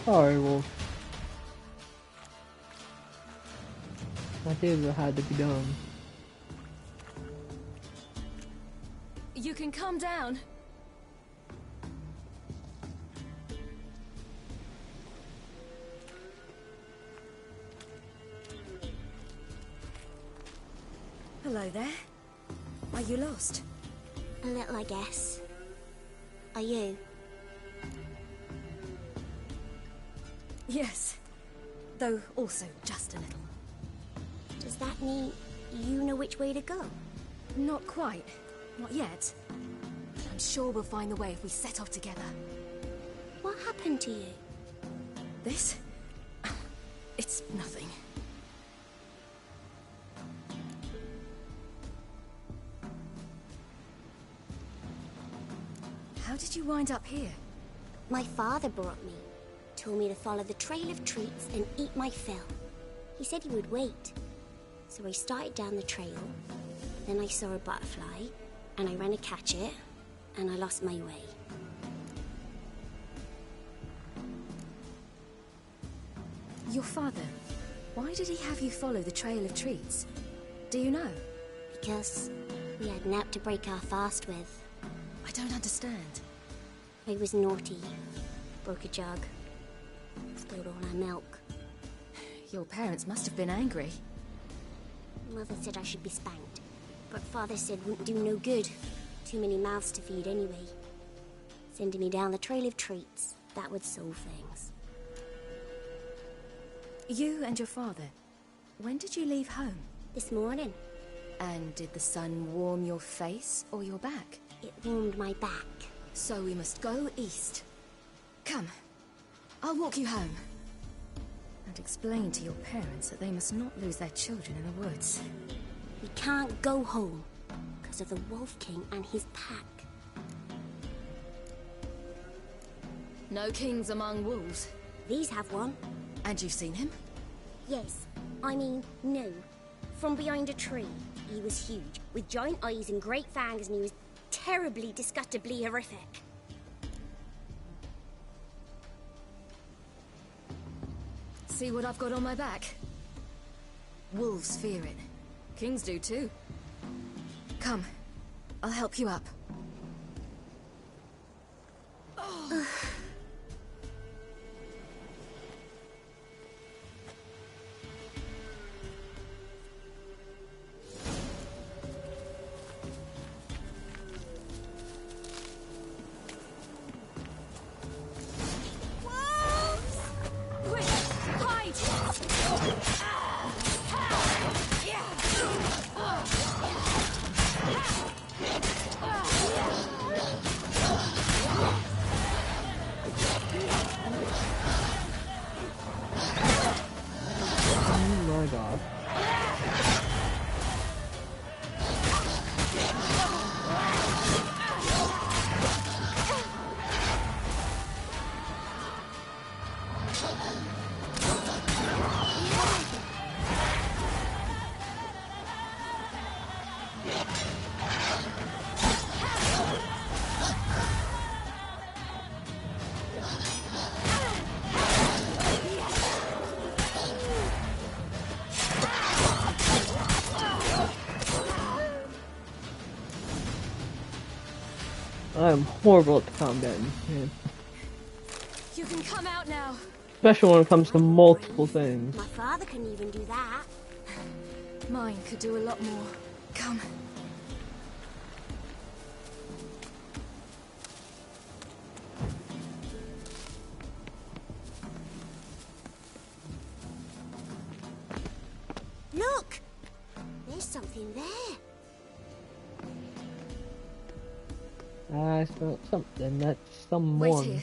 Sorry, Wolf. I did what had to be done. You can calm down. Hello there. Are you lost? A little, I guess. Are you? Yes. Though also just a little. Does that mean you know which way to go? Not quite. Not yet. I'm sure we'll find the way if we set off together. What happened to you? This? It's nothing. How did you wind up here? My father brought me. Told me to follow the trail of treats and eat my fill. He said he would wait. So I started down the trail. Then I saw a butterfly, and I ran to catch it, and I lost my way. Your father, why did he have you follow the trail of treats? Do you know? Because we had naught to break our fast with. I don't understand. I was naughty. Broke a jug. Spilled all our milk. Your parents must have been angry. Mother said I should be spanked, but Father said wouldn't do no good. Too many mouths to feed anyway. Sending me down the trail of treats, that would solve things. You and your father, when did you leave home? This morning. And did the sun warm your face or your back? It warmed my back. So we must go east. Come, I'll walk you home. And explain to your parents that they must not lose their children in the woods. We can't go home because of the Wolf King and his pack. No kings among wolves. These have one. And you've seen him? Yes. I mean, no. From behind a tree. He was huge, with giant eyes and great fangs, and he was terribly, disgustingly horrific. See what I've got on my back? Wolves fear it. Kings do too. Come, I'll help you up. Oh. Oh my god. I'm horrible at the combat in this game. You can come out now. Especially when it comes to multiple things. My father can even do that. Mine could do a lot more. Come. Look! There's something there. I smell something. That's someone. Wait here.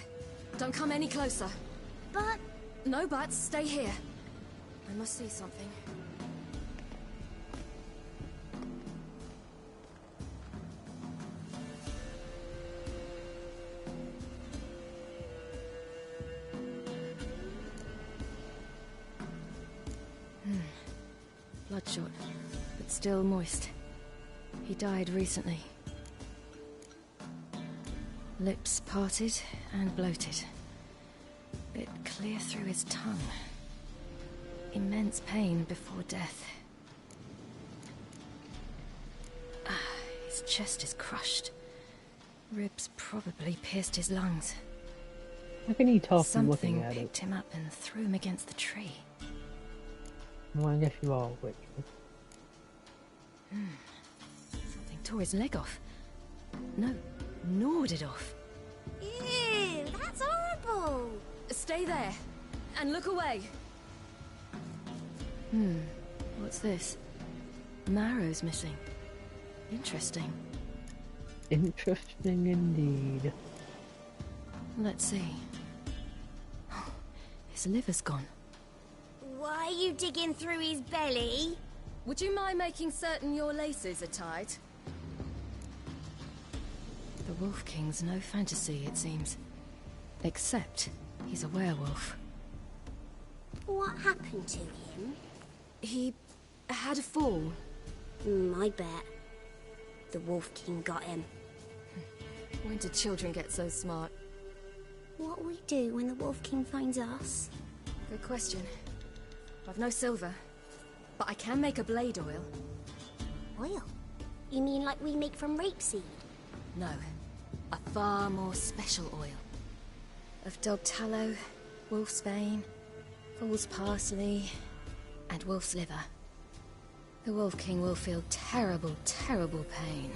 Don't come any closer. But... No buts. Stay here. I must see something. Bloodshot, but still moist. He died recently. Lips parted and bloated. Bit clear through his tongue. Immense pain before death. His chest is crushed. Ribs probably pierced his lungs. How can he talk from looking Something at it? picked him up and threw him against the tree. Well, I guess you are witches. Something tore his leg off. No, gnawed it off. Ew, that's horrible. Stay there, and look away. What's this? Marrow's missing. Interesting. Interesting indeed. Let's see. His liver's gone. Why are you digging through his belly? Would you mind making certain your laces are tied? The Wolf King's no fantasy, it seems. Except he's a werewolf. What happened to him? He had a fall. I bet. The Wolf King got him. When did children get so smart? What will we do when the Wolf King finds us? Good question. I've no silver, but I can make a blade oil. Oil? You mean like we make from rapeseed? No, a far more special oil. Of dog tallow, wolf's bane, fool's parsley, and wolf's liver. The Wolf King will feel terrible, terrible pain.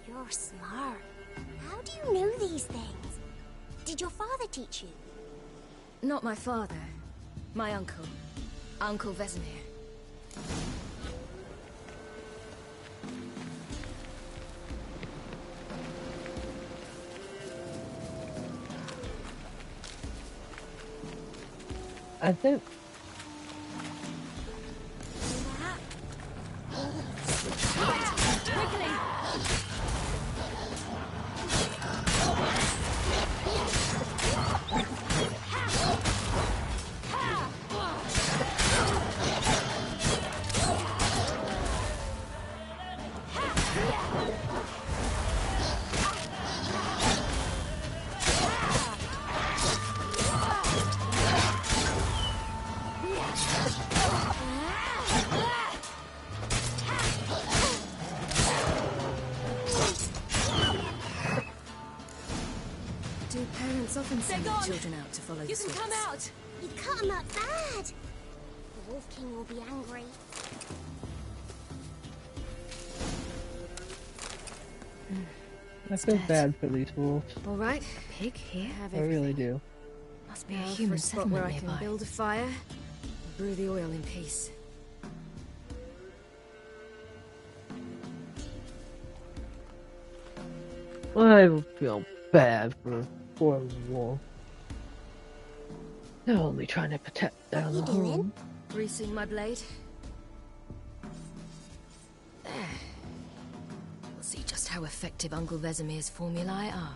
You're smart. How do you know these things? Did your father teach you? Not my father. My uncle. Uncle Vesemir. I think... Quickly! Do parents often send their children out to follow the You can swords? come out! You cut him up bad! The Wolf King will be angry. I feel bad for these wolves. All right, pig here. Have I really do. Must be a Now human for a spot where settlement I can nearby. build a fire, Brew the oil in peace. I feel bad for poor wolf. They're only trying to protect their home. Greasing my blade. There. We'll see just how effective Uncle Vesemir's formulae are.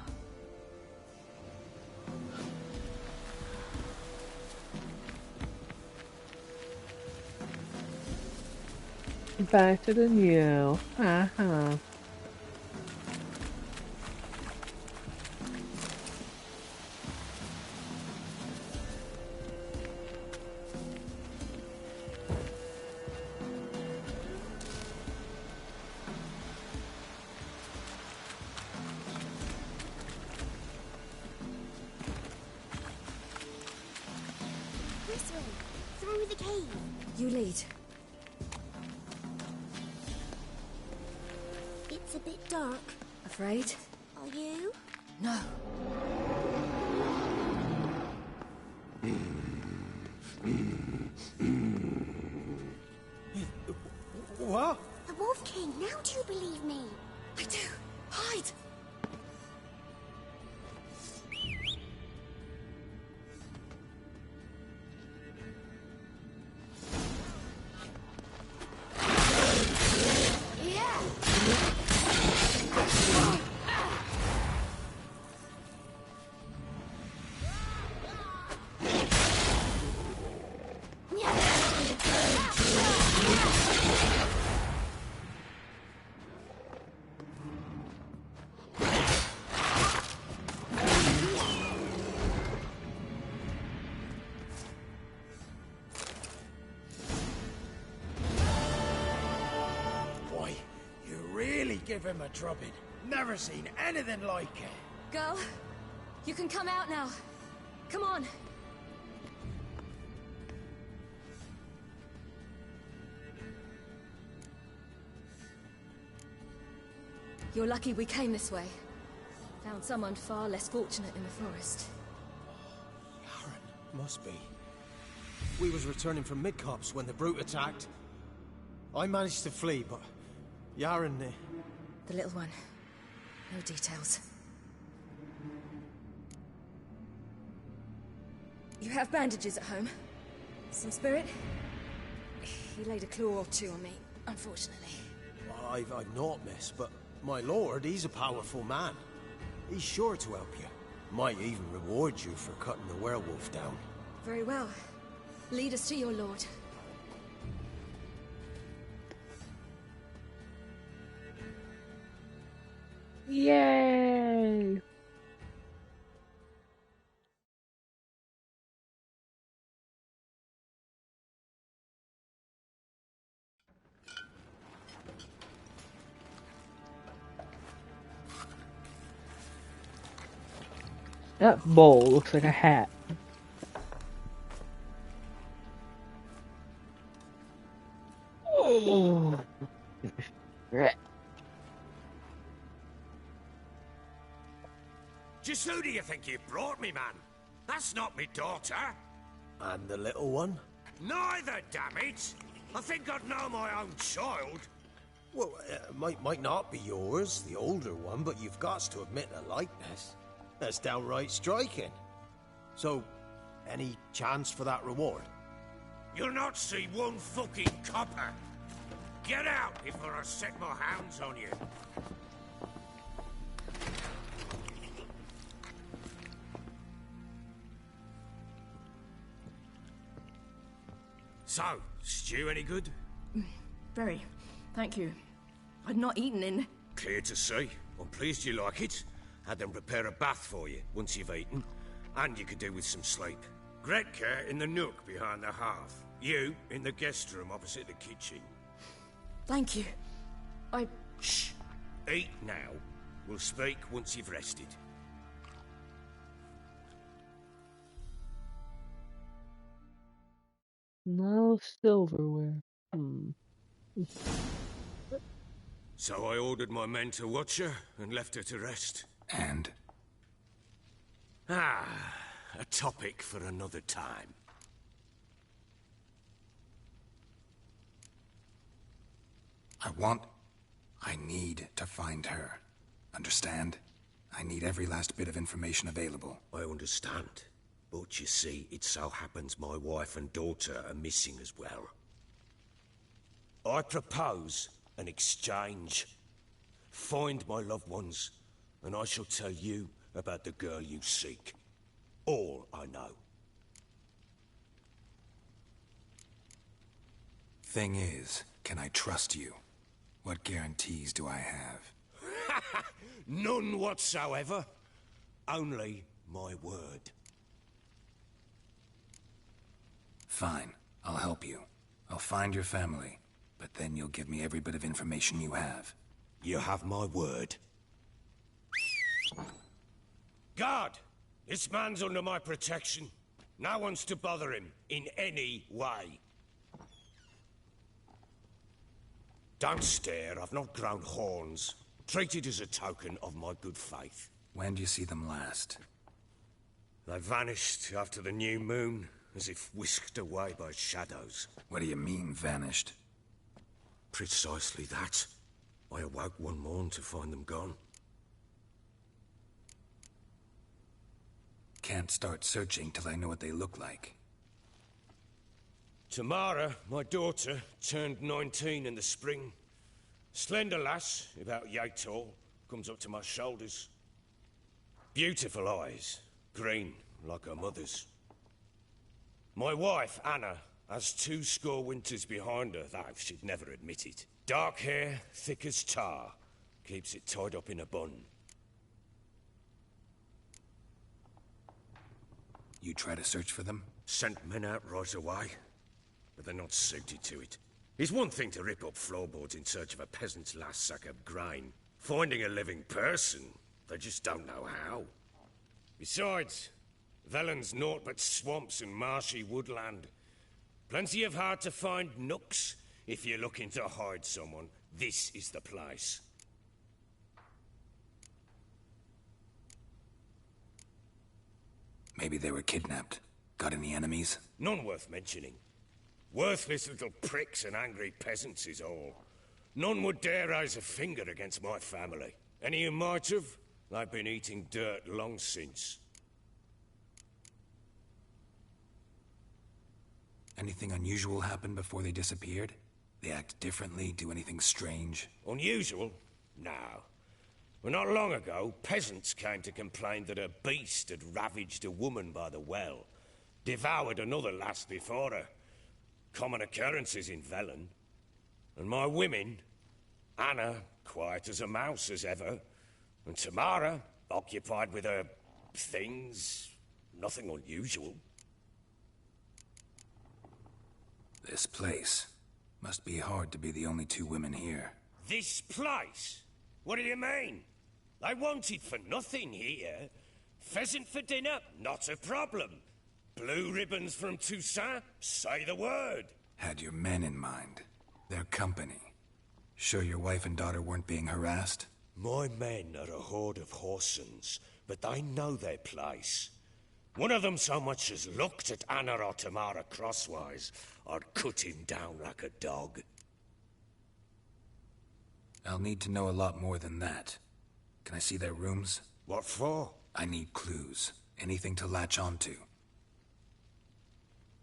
Back to the new. Uh-huh. This way, through the cave. You lead. It's a bit dark. Afraid? Are you? No. What? The Wolf King, now do you believe me? I do. Hide! Give him a drubbing. Never seen anything like it. Girl, you can come out now. Come on. You're lucky we came this way. Found someone far less fortunate in the forest. Yaren, must be. We was returning from Midcopse when the brute attacked. I managed to flee, but Yaren... The little one. No details. You have bandages at home? Some spirit? He laid a claw or two on me, unfortunately. I've not, miss, but my lord, he's a powerful man. He's sure to help you. Might even reward you for cutting the werewolf down. Very well. Lead us to your lord. Yay! That bowl looks like a hat. Oh. Just who do you think you brought me, man? That's not me daughter. And the little one? Neither, damn it! I think I'd know my own child. Well, might not be yours, the older one, but you've got to admit a likeness. That's downright striking. So, any chance for that reward? You'll not see one fucking copper. Get out before I set my hounds on you. So, stew any good? Very. Thank you. I'd not eaten in... Clear to see. I'm pleased you like it. Had them prepare a bath for you once you've eaten. And you could do with some sleep. Gretka in the nook behind the hearth. You in the guest room opposite the kitchen. Thank you. Shh. Eat now. We'll speak once you've rested. No silverware. So I ordered my men to watch her and left her to rest. And? A topic for another time. I need to find her. Understand? I need every last bit of information available. I understand. But you see, it so happens my wife and daughter are missing as well. I propose an exchange. Find my loved ones, and I shall tell you about the girl you seek. All I know. Thing is, can I trust you? What guarantees do I have? None whatsoever. Only my word. Fine, I'll help you. I'll find your family, but then you'll give me every bit of information you have. You have my word. Guard! This man's under my protection. No one's to bother him in any way. Don't stare, I've not grown horns. Treat it as a token of my good faith. When do you see them last? They vanished after the new moon, as if whisked away by shadows. What do you mean, vanished? Precisely that. I awoke one morn to find them gone. Can't start searching till I know what they look like. Tamara, my daughter, turned 19 in the spring. Slender lass, about yay tall, comes up to my shoulders. Beautiful eyes, green like her mother's. My wife, Anna, has 20 winters behind her, though she'd never admit it. Dark hair, thick as tar, keeps it tied up in a bun. You try to search for them? Sent men out right away, but they're not suited to it. It's one thing to rip up floorboards in search of a peasant's last sack of grain. Finding a living person, they just don't know how. Besides, Velen's naught but swamps and marshy woodland. Plenty of hard-to-find nooks. If you're looking to hide someone, this is the place. Maybe they were kidnapped. Got any enemies? None worth mentioning. Worthless little pricks and angry peasants is all. None would dare raise a finger against my family. Any who might have, they've been eating dirt long since. Anything unusual happen before they disappeared? They act differently, do anything strange? Unusual? No. Well, not long ago, peasants came to complain that a beast had ravaged a woman by the well. Devoured another lass before her. Common occurrences in Velen. And my women, Anna, quiet as a mouse as ever, and Tamara, occupied with her things, nothing unusual. This place. Must be hard to be the only 2 women here. This place? What do you mean? They wanted for nothing here. Pheasant for dinner? Not a problem. Blue ribbons from Toussaint? Say the word. Had your men in mind. Their company. Sure your wife and daughter weren't being harassed? My men are a horde of Horsons, but they know their place. One of them so much as looked at Anna or Tamara crosswise, I'd cut him down like a dog. I'll need to know a lot more than that. Can I see their rooms? What for? I need clues. Anything to latch onto.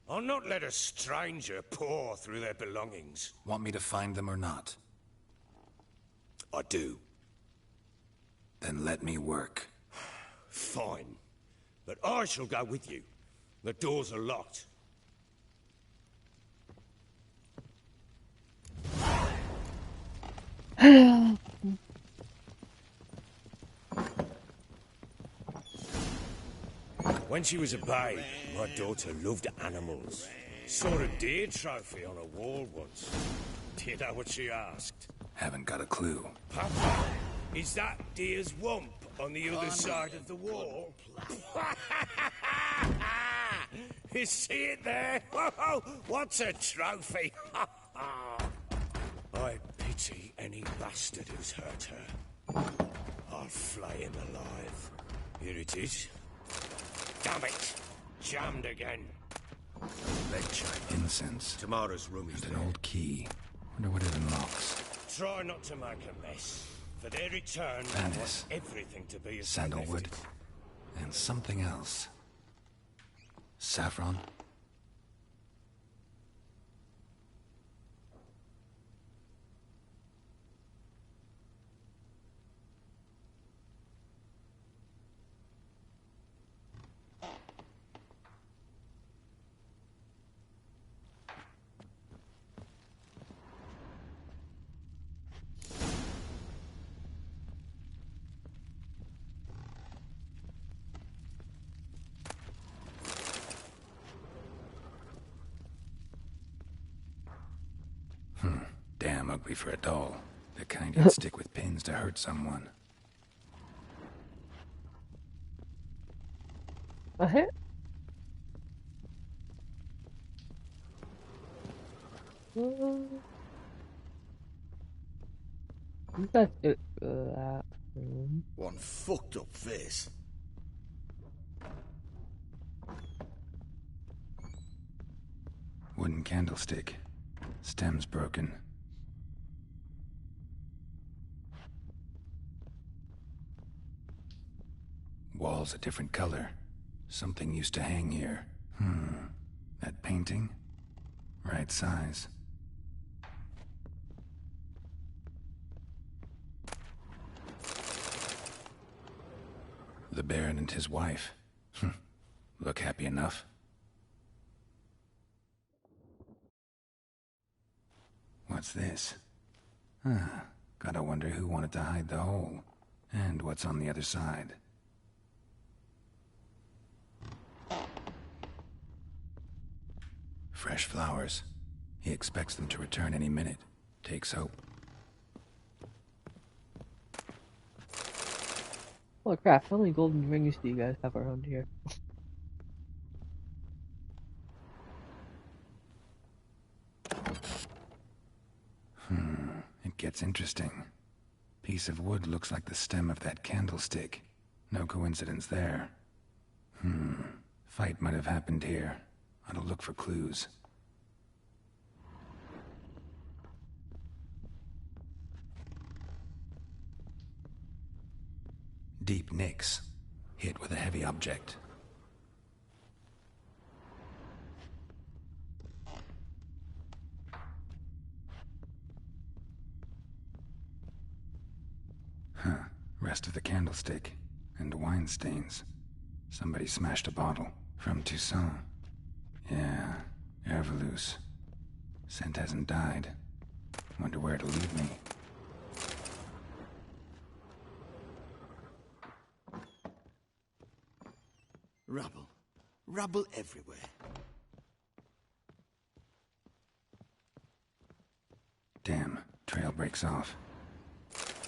I'll not let a stranger pore through their belongings. Want me to find them or not? I do. Then let me work. Fine. But I shall go with you. The doors are locked. When she was a babe, my daughter loved animals. Saw a deer trophy on a wall once. Do you know what she asked? Haven't got a clue. Papa, is that deer's wump on the other side of the wall? You see it there? Whoa, what's a trophy? I pity any bastard who's hurt her. I'll flay him alive. Here it is. Damn it! Jammed again. Lead chain. Incense. Tamara's room is an old key. Wonder what it unlocks. try not to make a mess. For their return, I want Venice, everything to be as sandalwood, and something else. Saffron? Damn ugly for a doll. The kind you'd stick with pins to hurt someone. A hit? That's it for that room. One fucked up face. Wooden candlestick. Stem's broken. Walls a different color. Something used to hang here. That painting? Right size. The Baron and his wife. Look happy enough. What's this? Gotta wonder who wanted to hide the hole. And what's on the other side. Fresh flowers. He expects them to return any minute. Takes hope. Holy crap, how many golden rings do you guys have around here? It gets interesting. Piece of wood looks like the stem of that candlestick. No coincidence there. Fight might have happened here. I'll look for clues. Deep nicks. Hit with a heavy object. Rest of the candlestick. And wine stains. Somebody smashed a bottle. From Toussaint. Yeah, Herveloos. Scent hasn't died. Wonder where it'll lead me. Rubble. Rubble everywhere. Damn, trail breaks off.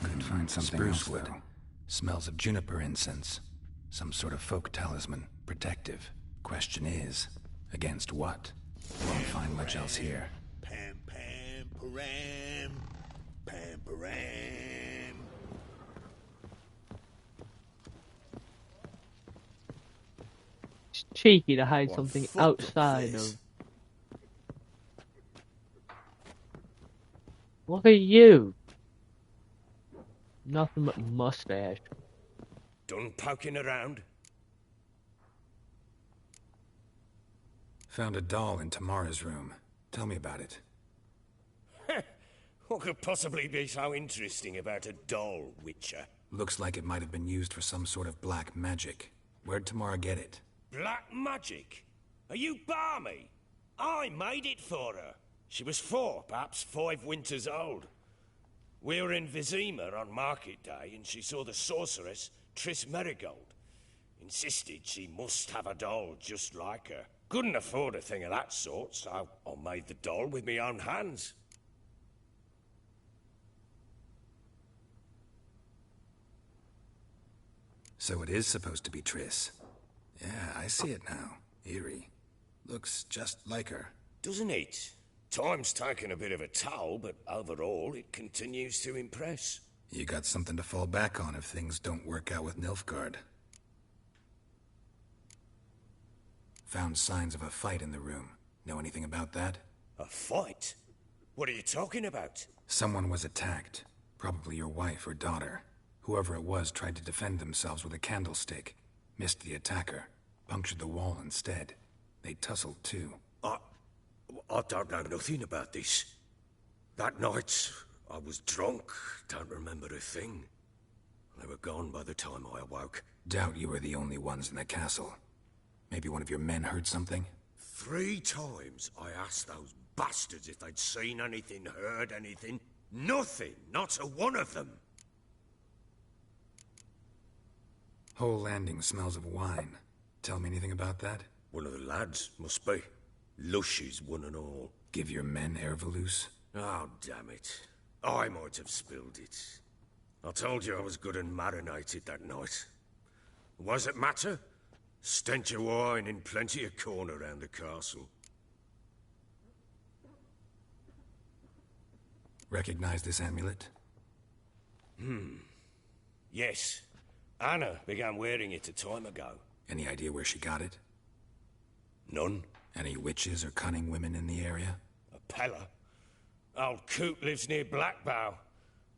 Couldn't find something else, wood. Smells of juniper incense. Some sort of folk talisman. Protective. Question is, against what? Won't find much else here. Pam, pam, param. Pam, param. It's cheeky to hide something outside of... Look at you! Nothing but mustache. Done poking around? Found a doll in Tamara's room. Tell me about it. What could possibly be so interesting about a doll, Witcher? Looks like it might have been used for some sort of black magic. Where'd Tamara get it? Black magic? Are you balmy? I made it for her. She was 4, perhaps 5 winters old. We were in Vizima on market day, and she saw the sorceress, Triss Merigold. Insisted she must have a doll just like her. Couldn't afford a thing of that sort, so I made the doll with my own hands. So it is supposed to be Triss. Yeah, I see it now. Eerie. Looks just like her. Doesn't it? Time's taken a bit of a toll, but overall it continues to impress. You got something to fall back on if things don't work out with Nilfgaard. Found signs of a fight in the room. Know anything about that? A fight? What are you talking about? Someone was attacked. Probably your wife or daughter. Whoever it was tried to defend themselves with a candlestick. Missed the attacker. Punctured the wall instead. They tussled too. I don't know nothing about this. That night, I was drunk. Don't remember a thing. They were gone by the time I awoke. Doubt you were the only ones in the castle. Maybe one of your men heard something? 3 times I asked those bastards if they'd seen anything, heard anything. Nothing. Not a one of them. Whole landing smells of wine. Tell me anything about that? One of the lads, must be. Lushes, one and all. Give your men Ervalus? Oh, damn it. I might have spilled it. I told you I was good and marinated that night. What does it matter? Stench of wine in plenty of corn around the castle. Recognize this amulet? Yes. Anna began wearing it a time ago. Any idea where she got it? None. Any witches or cunning women in the area? A Pella. Old Coot lives near Blackbow.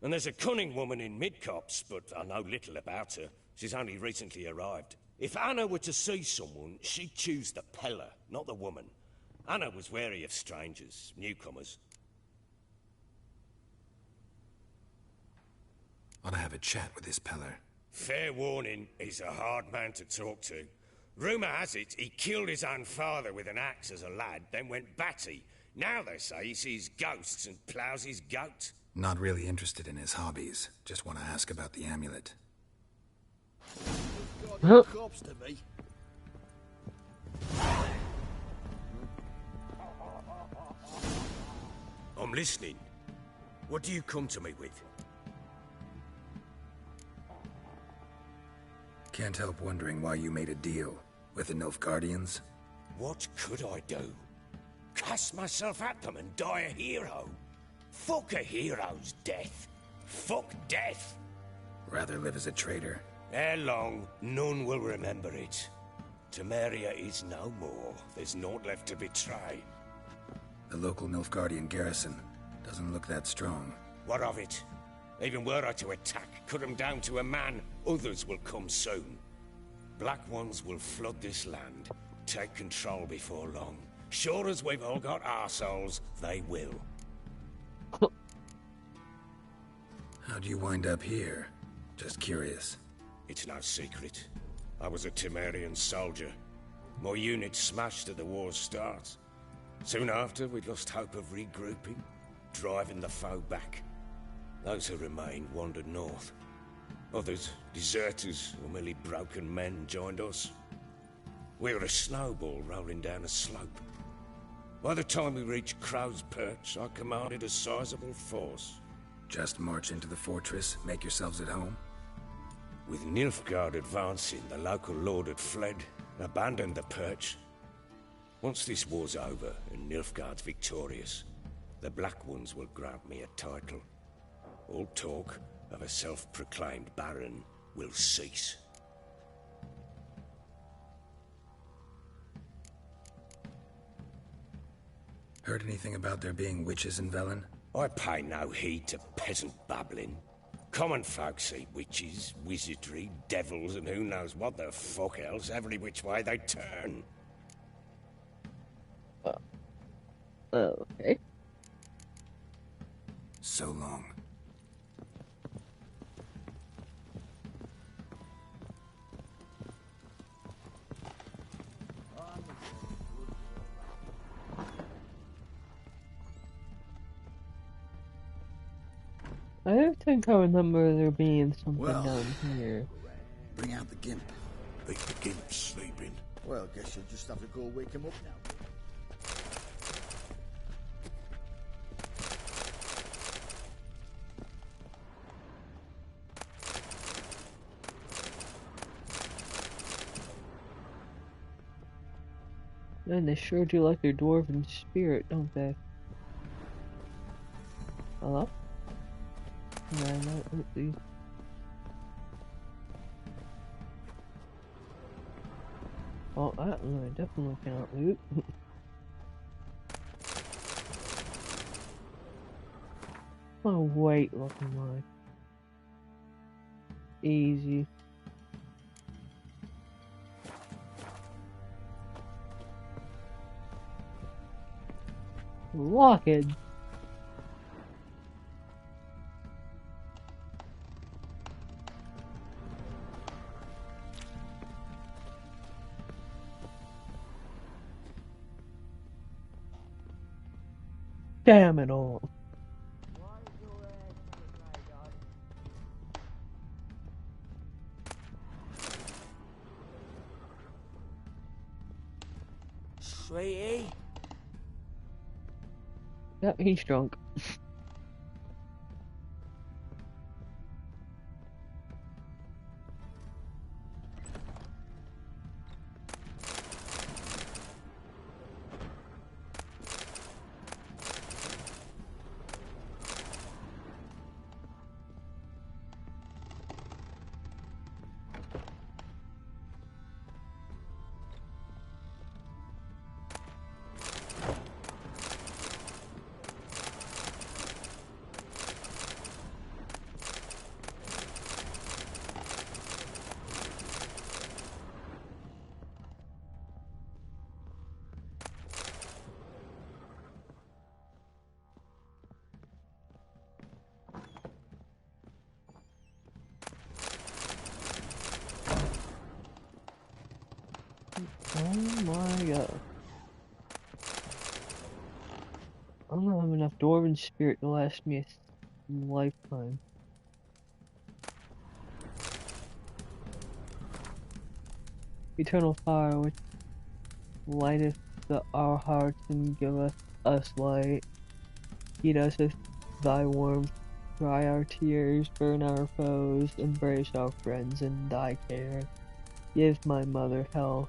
And there's a cunning woman in Midcopse, but I know little about her. She's only recently arrived. If Anna were to see someone, she'd choose the Pella, not the woman. Anna was wary of strangers, newcomers. Ought to have a chat with this Peller. Fair warning, he's a hard man to talk to. Rumour has it he killed his own father with an axe as a lad, then went batty. Now they say he sees ghosts and ploughs his goat. Not really interested in his hobbies. Just want to ask about the amulet. Corpse to me. I'm listening. What do you come to me with? Can't help wondering why you made a deal with the Nilfgaardians. What could I do? Cast myself at them and die a hero? Fuck a hero's death. Fuck death. Rather live as a traitor. Ere long, none will remember it. Temeria is no more. There's naught left to betray. The local Nilfgaardian garrison doesn't look that strong. What of it? Even were I to attack, cut them down to a man, others will come soon. Black Ones will flood this land, take control before long. Sure as we've all got arseholes, they will. How'd you wind up here? Just curious. It's no secret. I was a Temerian soldier. My unit smashed at the war's start. Soon after, we'd lost hope of regrouping, driving the foe back. Those who remained wandered north. Others, deserters or merely broken men, joined us. We were a snowball rolling down a slope. By the time we reached Crow's Perch, I commanded a sizable force. Just march into the fortress, make yourselves at home? With Nilfgaard advancing, the local lord had fled, abandoned the perch. Once this war's over and Nilfgaard's victorious, the Black Ones will grant me a title. All talk of a self-proclaimed baron will cease. Heard anything about there being witches in Velen? I pay no heed to peasant babbling. Common folk see witches, wizardry, devils, and who knows what the fuck else every which way they turn. Okay. So long. I think I remember there being something Well, down here. Bring out the gimp. The gimp's sleeping. Well, guess you'll just have to go wake him up now. Man, they sure do like their dwarven spirit, don't they? Hello? Yeah, let's see. Oh, that one I definitely cannot loot. What's my weight looking like? Easy. Lock it. Damn it all. Sweetie? Yep, he's drunk. Oh my god. I'm gonna have enough Dwarven spirit to last me a lifetime. Eternal fire which lighteth our hearts and giveth us light. Heat us with thy warmth, dry our tears, burn our foes, embrace our friends in thy care. Give my mother health,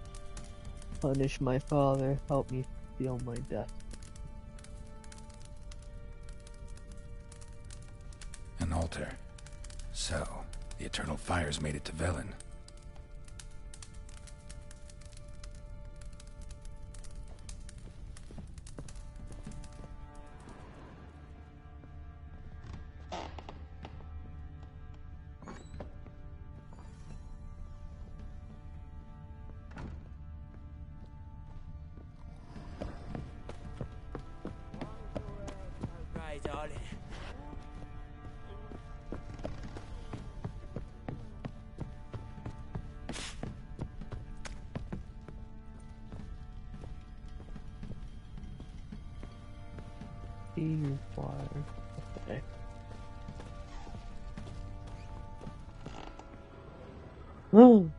punish my father, help me feel my death. An altar. So, the Eternal Fire's made it to Velen. Right, darling. Eager fire. Okay. Oh.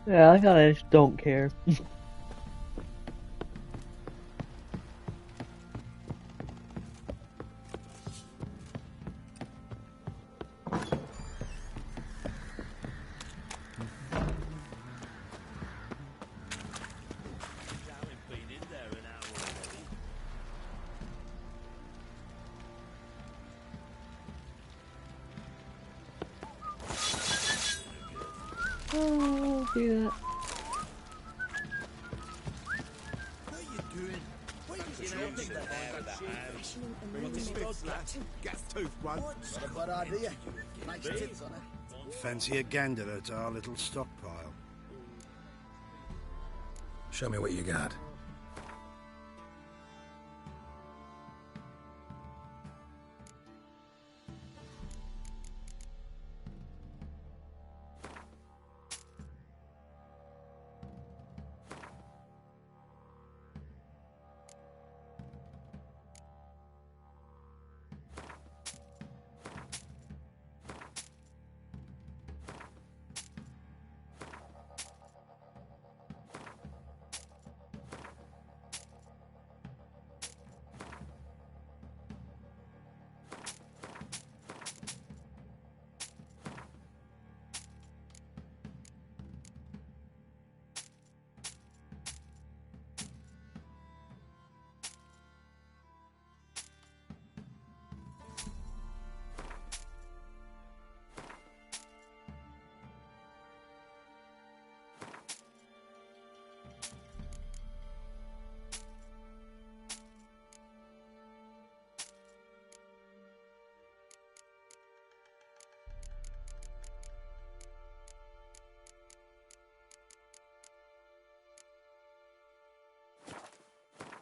Yeah, I kinda just don't care. Oh, do that. What are you doing? What are you dropping the hair of the hand? Get toothed one. Not a bad idea. Nice tits on it. Fancy a gander at our little stockpile? Show me what you got.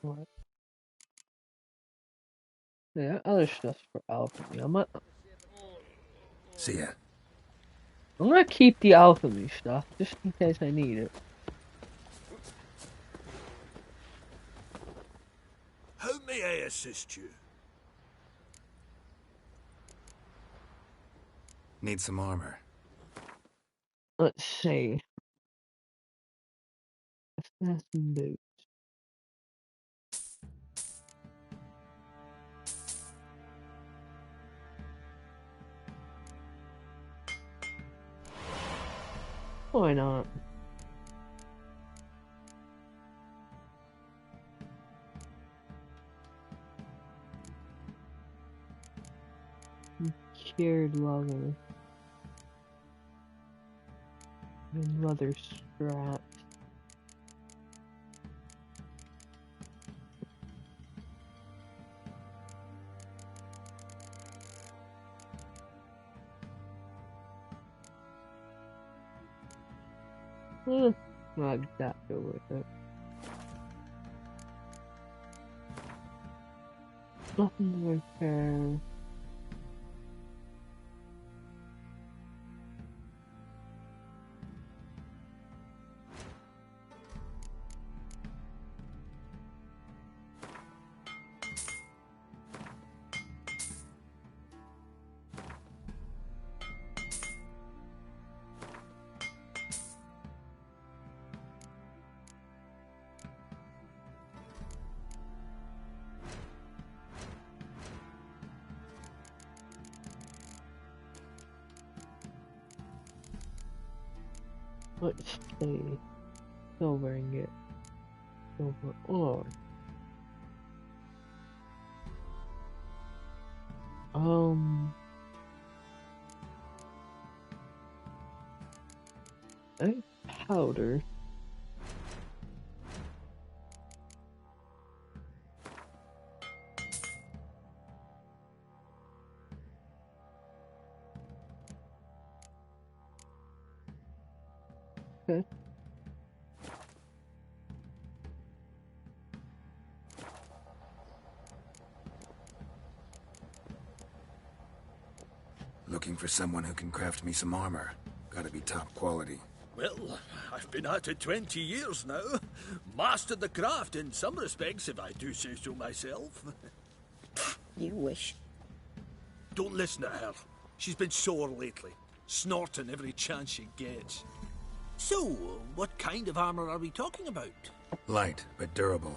What? Yeah, other stuff's for alchemy. See ya. I'm gonna keep the alchemy stuff just in case I need it. How may I assist you? Need some armor. Let's see. Assassin boots. Why not? Cured leather. And leather straps. I'd that go with it. Nothing to repair. Let's see. Silver ingot. Silver ore. A powder. Okay. Looking for someone who can craft me some armor. Gotta be top quality. Well, I've been at it 20 years now. Mastered the craft in some respects, if I do say so myself. You wish. Don't listen to her. She's been sore lately, snorting every chance she gets. So, what kind of armor are we talking about? Light, but durable.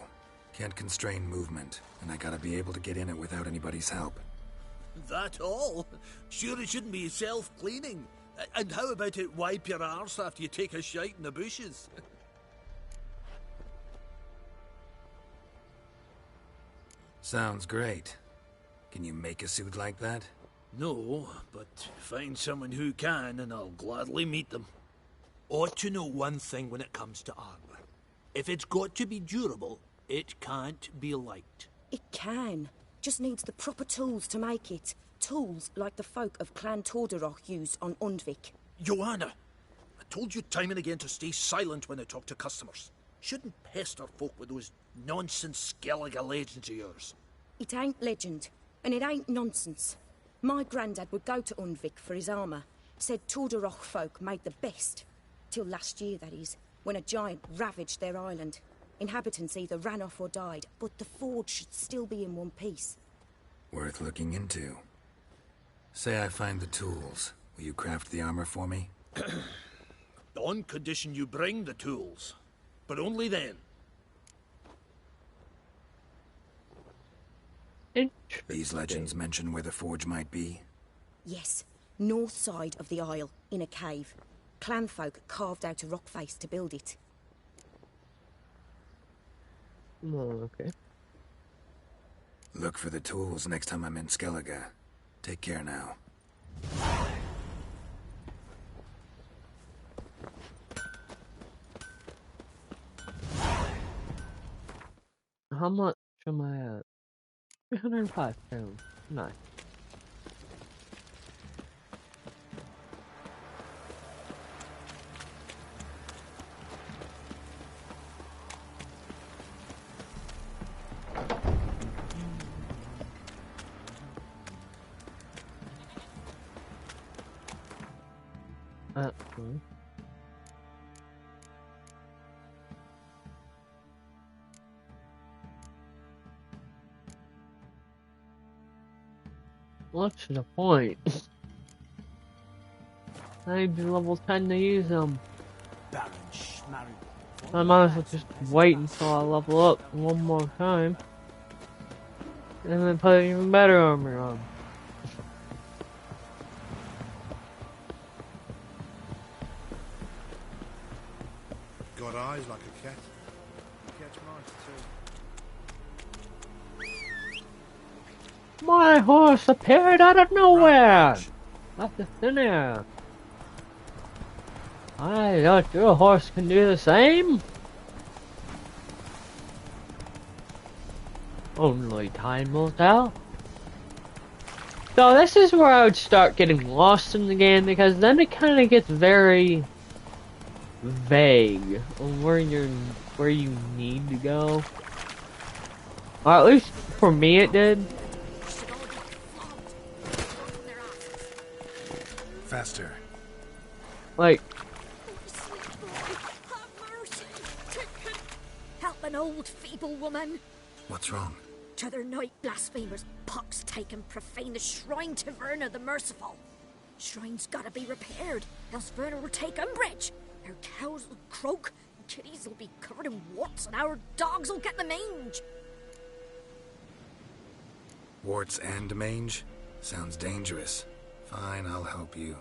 Can't constrain movement, and I gotta be able to get in it without anybody's help. That all? Sure it shouldn't be self-cleaning. And how about it wipe your arse after you take a shite in the bushes? Sounds great. Can you make a suit like that? No, but find someone who can and I'll gladly meet them. Ought to know one thing when it comes to armor. If it's got to be durable, it can't be light. It can. Just needs the proper tools to make it. Tools like the folk of Clan Tordarroch used on Undvik. Joanna, I told you time and again to stay silent when I talk to customers. Shouldn't pester folk with those nonsense Skellige legends of yours. It ain't legend, and it ain't nonsense. My granddad would go to Undvik for his armour. Said Tordarroch folk made the best. Till last year, that is, when a giant ravaged their island. Inhabitants either ran off or died, but the forge should still be in one piece. Worth looking into. Say I find the tools. Will you craft the armor for me? On condition you bring the tools. But only then. These legends mention where the forge might be? Yes, north side of the isle, in a cave. Clanfolk carved out a rock face to build it. Oh, okay. Look for the tools next time I'm in Skellige. Take care now. How much am I at? 305 pounds. Nice. actually. What's the point? I need to level 10 to use them. I might as well just wait until I level up one more time. And then put even better armor on. Got eyes like a cat. Catch mice too. My horse appeared out of nowhere! Out of thin air. I thought your horse can do the same. Only time will tell. So this is where I would start getting lost in the game, because then it kind of gets very vague on where you need to go. Or at least for me it did. Faster. Like, Help an old feeble woman. What's wrong? T'other night blasphemers pox take and profane the shrine to Verna the Merciful. Shrine's gotta be repaired, else Verna will take umbrage. Our cows will croak, kitties will be covered in warts, and our dogs will get the mange. Warts and mange? Sounds dangerous. Fine, I'll help you.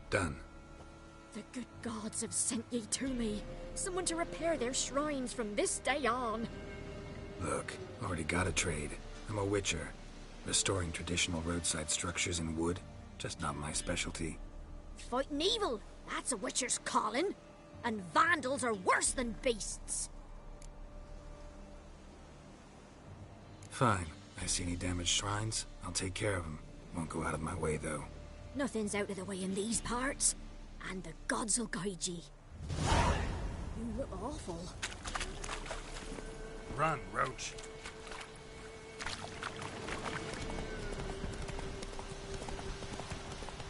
Done. The good gods have sent ye to me. Someone to repair their shrines from this day on. Look, already got a trade. I'm a witcher. Restoring traditional roadside structures in wood, just not my specialty. Fighting evil, that's a witcher's calling. And vandals are worse than beasts. Fine. I see any damaged shrines, I'll take care of them. Won't go out of my way, though. Nothing's out of the way in these parts, and the gods will guide ye. You look awful. Run, Roach.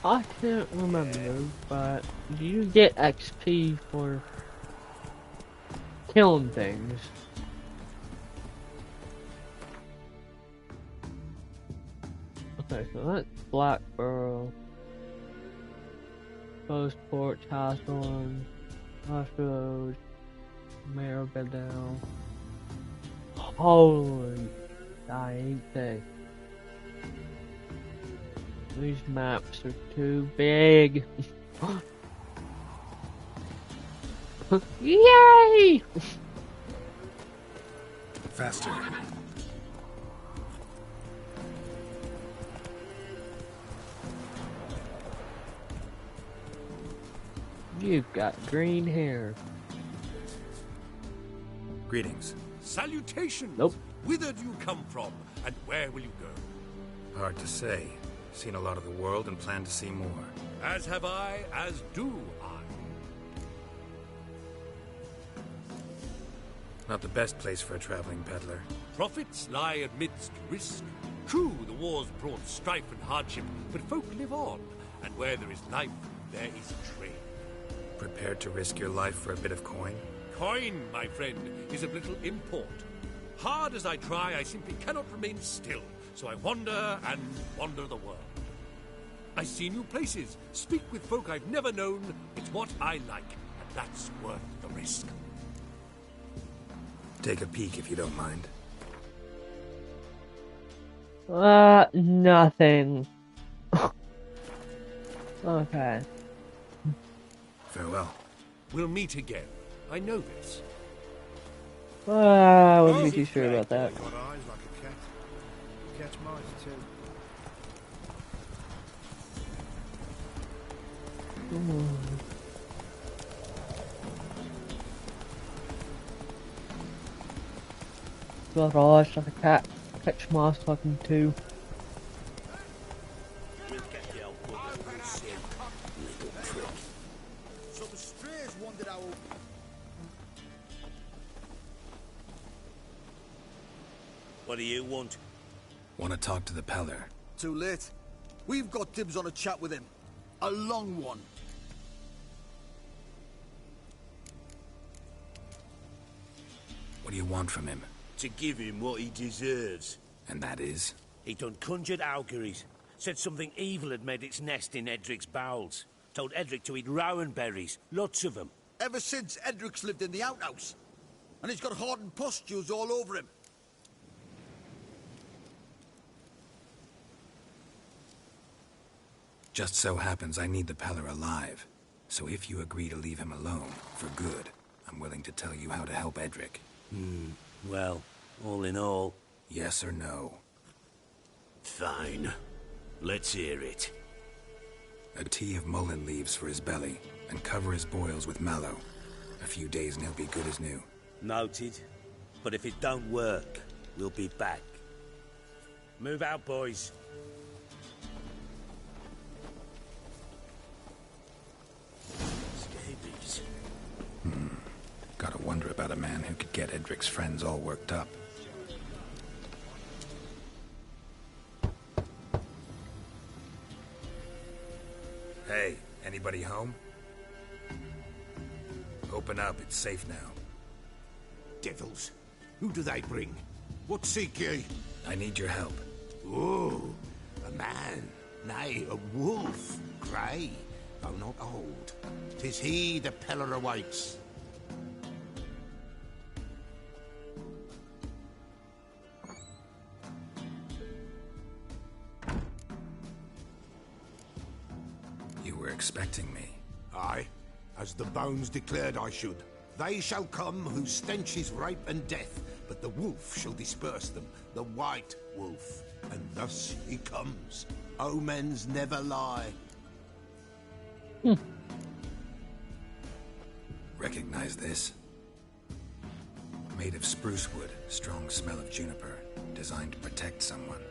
I can't remember, but do you get XP for killing things? Okay, so that's Blackborough. Postport, Hawthorne, Crossroads, Marrowbell. Holy, I ain't they. These maps are too big. Yay! Faster. You've got green hair. Greetings. Salutations! Nope. Whither do you come from, and where will you go? Hard to say. Seen a lot of the world and plan to see more. As have I, as do I. Not the best place for a traveling peddler. Profits lie amidst risk. True, the war's brought strife and hardship, but folk live on, and where there is life, there is trade. Prepared to risk your life for a bit of coin? Coin, my friend, is of little import. Hard as I try, I simply cannot remain still, so I wander and wander the world. I see new places, speak with folk I've never known. It's what I like, and that's worth the risk. Take a peek if you don't mind. Nothing. Okay. Farewell. We'll meet again. I know this. I wouldn't be too sure about that. Got eyes like a cat. Catch mice too. Got eyes like a cat. Catch mice like him too. So the strays What do you want? Want to talk to the Peller. Too late. We've got dibs on a chat with him. A long one. What do you want from him? To give him what he deserves. And that is? He done conjured auguries. Said something evil had made its nest in Edric's bowels. Told Edric to eat rowan berries. Lots of them. Ever since Edric's lived in the outhouse. And he's got hardened pustules all over him. Just so happens I need the Peller alive. So if you agree to leave him alone, for good, I'm willing to tell you how to help Edric. Well, all in all... Yes or no? Fine. Let's hear it. A tea of mullein leaves for his belly, and cover his boils with mallow. A few days and he'll be good as new. Noted. But if it don't work, we'll be back. Move out, boys. Scabies. Gotta wonder about a man who could get Edric's friends all worked up. Hey, anybody home? Open up, it's safe now. Devils. Who do they bring? What seek ye? I need your help. Oh, a man. Nay, a wolf. Grey, though not old. 'Tis he the Peller awaits. You were expecting me. Aye, as the bones declared I should. They shall come whose stench is rape and death, but the wolf shall disperse them, the white wolf. And thus he comes. Omens never lie. Recognize this? Made of spruce wood, strong smell of juniper, designed to protect someone.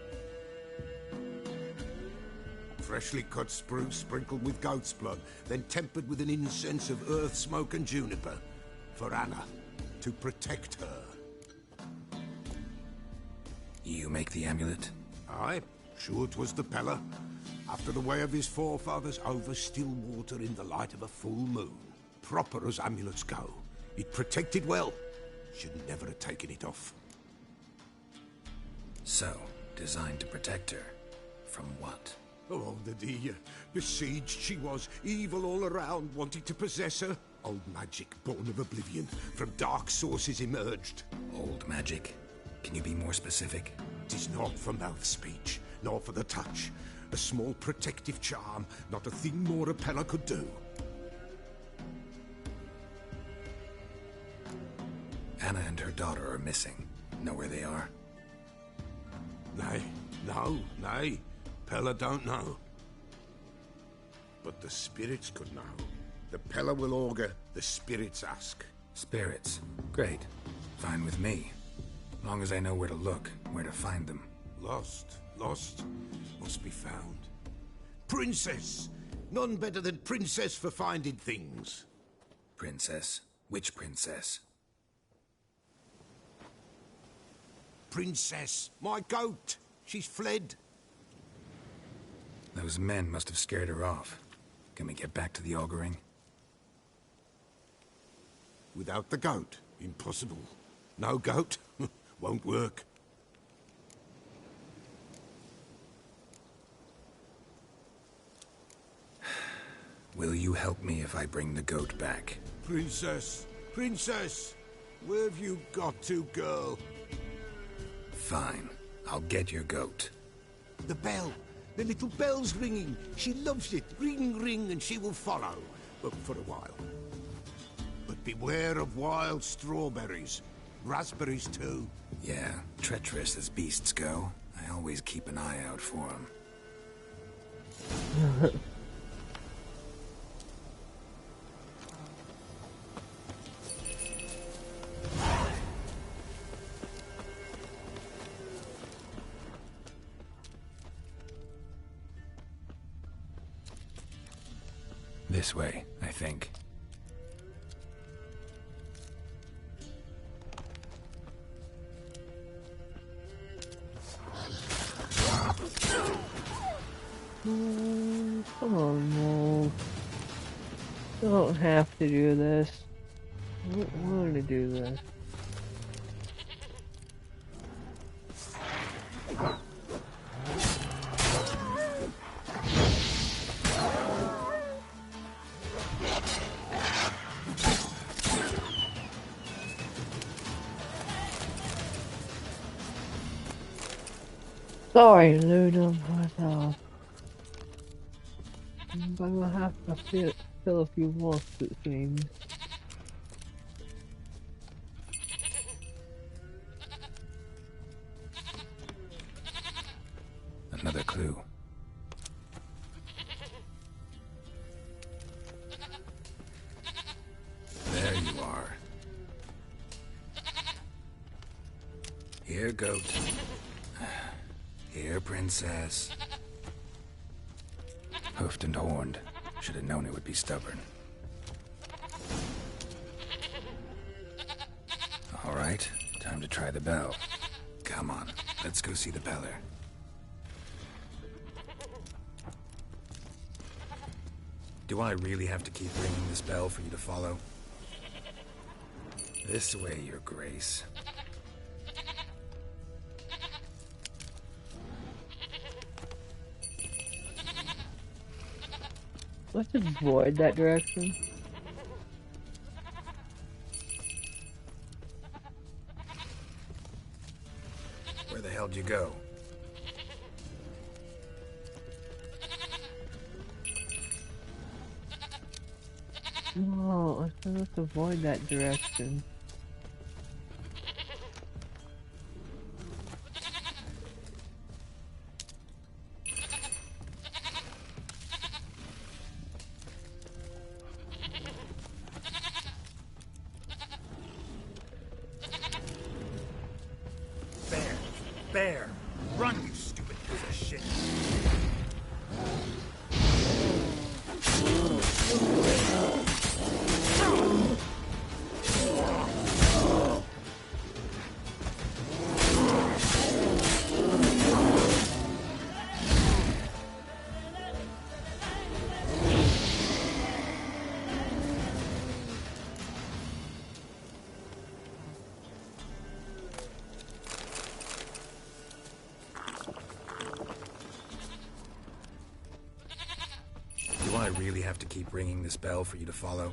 Freshly cut spruce sprinkled with goat's blood, then tempered with an incense of earth, smoke and juniper. For Anna, to protect her. You make the amulet? Aye, sure 'twas the Peller. After the way of his forefathers, over still water in the light of a full moon. Proper as amulets go. It protected well. Should never have taken it off. So, designed to protect her. From what? Oh, the besieged she was, evil all around, wanting to possess her. Old magic, born of oblivion, from dark sources emerged. Old magic? Can you be more specific? 'Tis not for mouth speech, nor for the touch. A small protective charm, not a thing more a Peller could do. Anna and her daughter are missing. Know where they are? Nay. Peller don't know. But the spirits could know. The Peller will augur, the spirits ask. Spirits? Great. Fine with me. Long as I know where to look, where to find them. Lost, must be found. Princess! None better than Princess for finding things. Princess? Which princess? Princess, my goat. She's fled. Those men must have scared her off. Can we get back to the auguring? Without the goat, impossible. No goat, won't work. Will you help me if I bring the goat back? Princess, where have you got to, girl? Fine, I'll get your goat. The bell, the little bell's ringing. She loves it. Ring, ring, and she will follow. But for a while. But beware of wild strawberries. Raspberries, too. Yeah, treacherous as beasts go. I always keep an eye out for them. This way, I think. Come on, Mole. Don't have to do this. I don't want to do this. Sorry, Luna, myself. But we'll have to fill a few more things. Another clue. There you are. Here, goat. Here, princess. Hoofed and horned. Should have known it would be stubborn. All right, time to try the bell. Come on, let's go see the beller. Do I really have to keep ringing this bell for you to follow? This way, Your Grace. Let's avoid that direction. Where the hell did you go? No, let's avoid that direction. Bear! Run, you stupid piece of shit! I really have to keep ringing this bell for you to follow?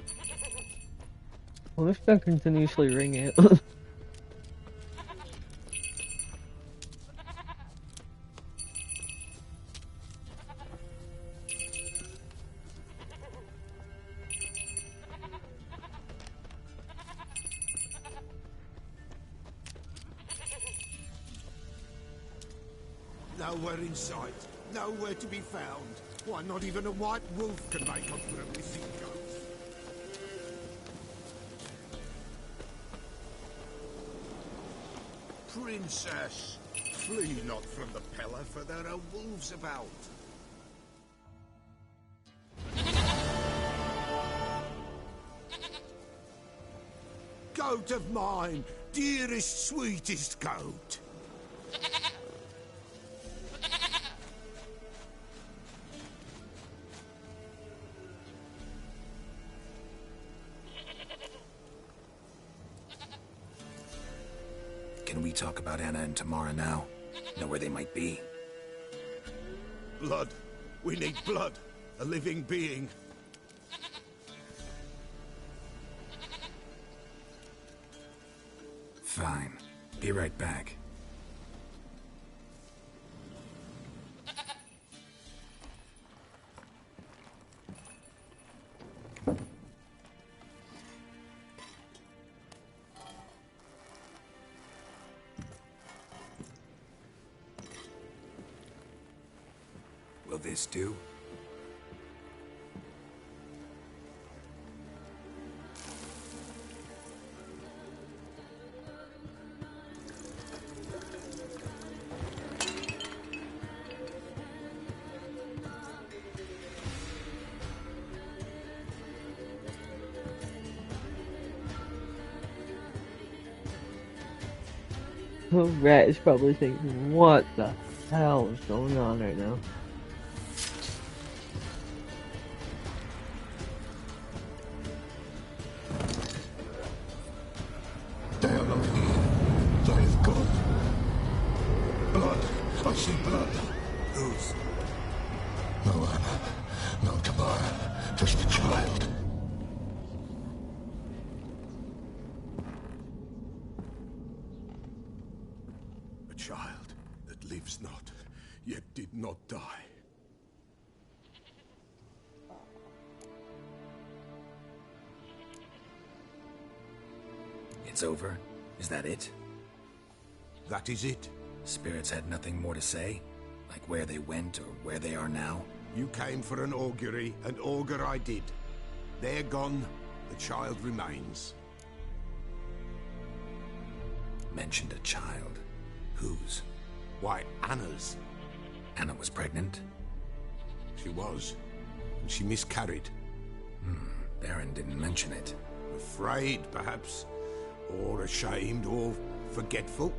Well, if I continuously ring it. Nowhere in sight, nowhere to be found. Why, not even a white wolf can make up for a missing ghost. Princess, flee not from the Pellar, for there are wolves about. Goat of mine, dearest, sweetest goat. Can we talk about Anna and Tamara now? Know where they might be? Blood. We need blood. A living being. Fine. Be right back. Will this do? The rat is probably thinking, what the hell is going on right now? God. Blood. I see blood. Whose? No Anna. No Tabar. Just a child. A child that lives not, yet did not die. It's over? Is that it? That is it. Spirits had nothing more to say? Like where they went or where they are now? You came for an augury, and augur I did. They're gone, the child remains. Mentioned a child. Whose? Why, Anna's. Anna was pregnant? She was. And she miscarried. Baron didn't mention it. Afraid, perhaps. Or ashamed, or forgetful.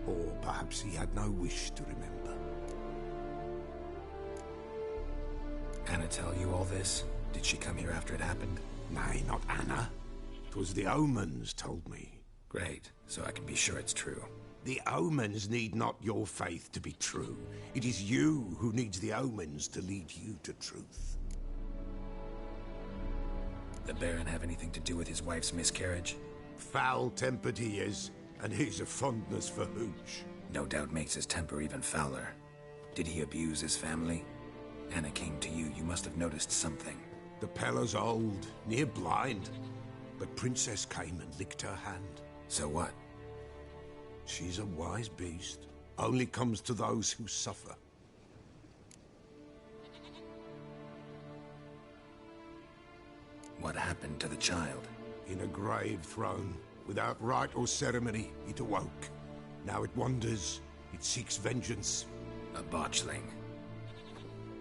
Or perhaps he had no wish to remember. Anna tell you all this? Did she come here after it happened? Nay, not Anna. 'Twas the omens told me. Great, so I can be sure it's true. The omens need not your faith to be true. It is you who needs the omens to lead you to truth. The Baron have anything to do with his wife's miscarriage? Foul-tempered he is, and he's a fondness for hooch. No doubt makes his temper even fouler. Did he abuse his family? Anna came to you, you must have noticed something. The Pella's old, near blind, but Princess came and licked her hand. So what? She's a wise beast. Only comes to those who suffer. What happened to the child? In a grave thrown. Without rite or ceremony, it awoke. Now it wanders. It seeks vengeance. A botchling.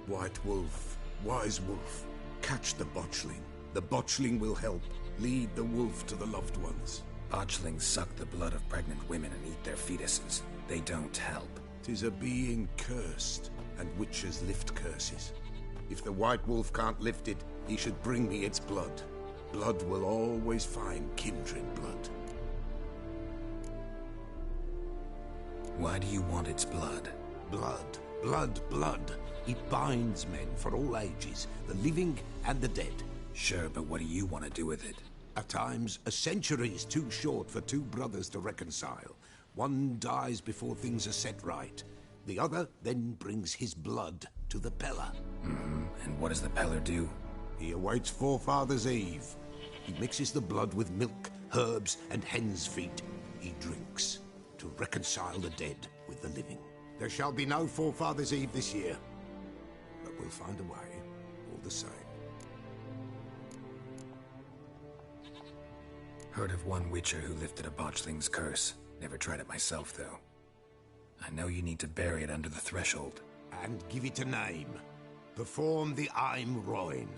White Wolf. Wise Wolf. Catch the botchling. The botchling will help. Lead the wolf to the loved ones. Botchlings suck the blood of pregnant women and eat their fetuses. They don't help. 'Tis a being cursed, and witches lift curses. If the White Wolf can't lift it, he should bring me its blood. Blood will always find kindred blood. Why do you want its blood? Blood, blood, blood. It binds men for all ages, the living and the dead. Sure, but what do you want to do with it? At times, a century is too short for two brothers to reconcile. One dies before things are set right. The other then brings his blood to the Pella. And what does the Peller do? He awaits Forefathers' Eve. He mixes the blood with milk, herbs, and hen's feet. He drinks to reconcile the dead with the living. There shall be no Forefathers' Eve this year, but we'll find a way, all the same. Heard of one witcher who lifted a botchling's curse. Never tried it myself, though. I know you need to bury it under the threshold. And give it a name. Perform the Aim Roin.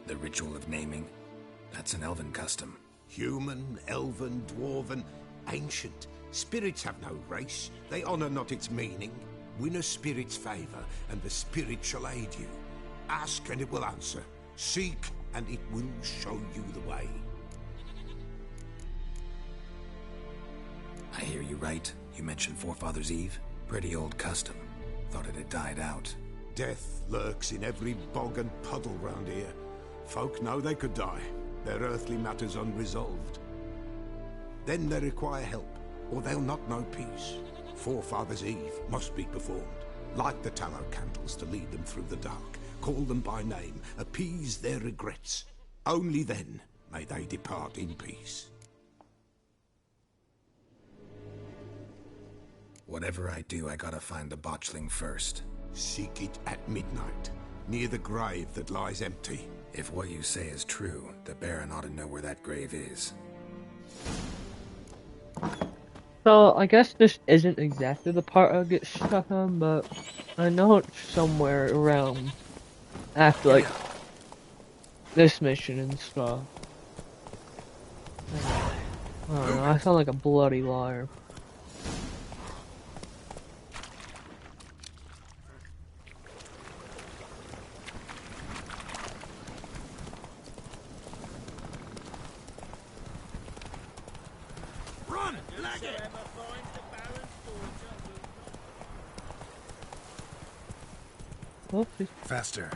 The ritual of naming? That's an elven custom. Human, elven, dwarven, ancient. Spirits have no race. They honor not its meaning. Win a spirit's favor, and the spirit shall aid you. Ask, and it will answer. Seek, and it will show you the way. I hear you right. You mentioned Forefathers' Eve? Pretty old custom. Thought it had died out. Death lurks in every bog and puddle round here. Folk know they could die, their earthly matters unresolved. Then they require help, or they'll not know peace. Forefathers' Eve must be performed. Light the tallow candles to lead them through the dark. Call them by name, appease their regrets. Only then may they depart in peace. Whatever I do, I gotta find the botchling first. Seek it at midnight, near the grave that lies empty. If what you say is true, the Baron ought to know where that grave is. So, I guess this isn't exactly the part I get stuck on, but I know it's somewhere around after, like, this mission and stuff. I don't know, I sound like a bloody liar. Oh, please. Faster.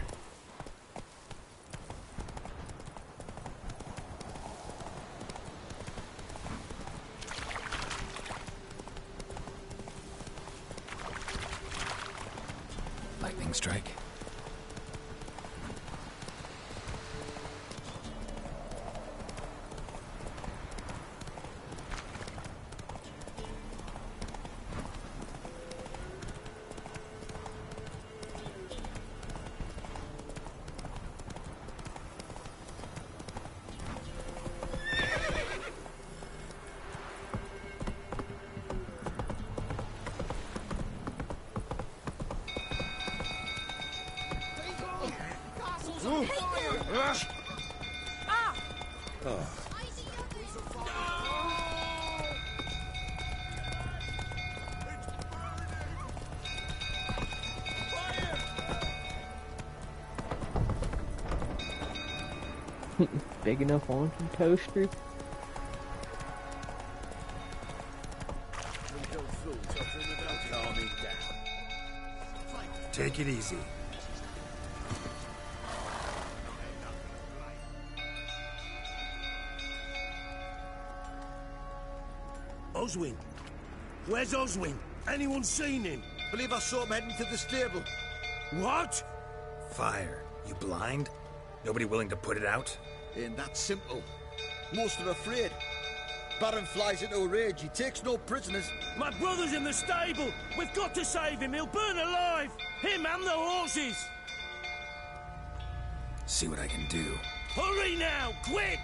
Lightning strike. Big enough on some toaster. Take it easy. Oswin? Where's Oswin? Anyone seen him? Believe I saw him heading to the stable. What? Fire. You blind? Nobody willing to put it out? Ain't that simple. Most are afraid. Baron flies into a rage. He takes no prisoners. My brother's in the stable. We've got to save him. He'll burn alive. Him and the horses. See what I can do. Hurry now, quick!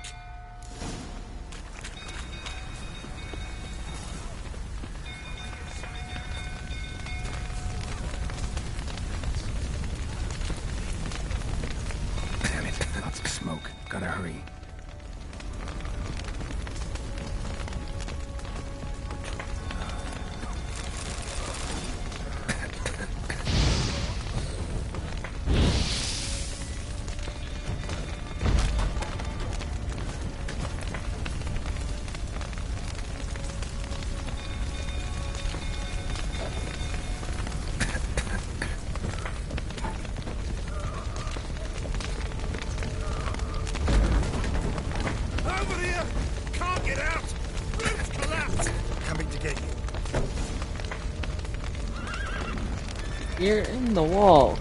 Damn it, lots of smoke. Gotta hurry. Over here! Can't get out! Roof's collapsed! Coming to get you. You're in the wall.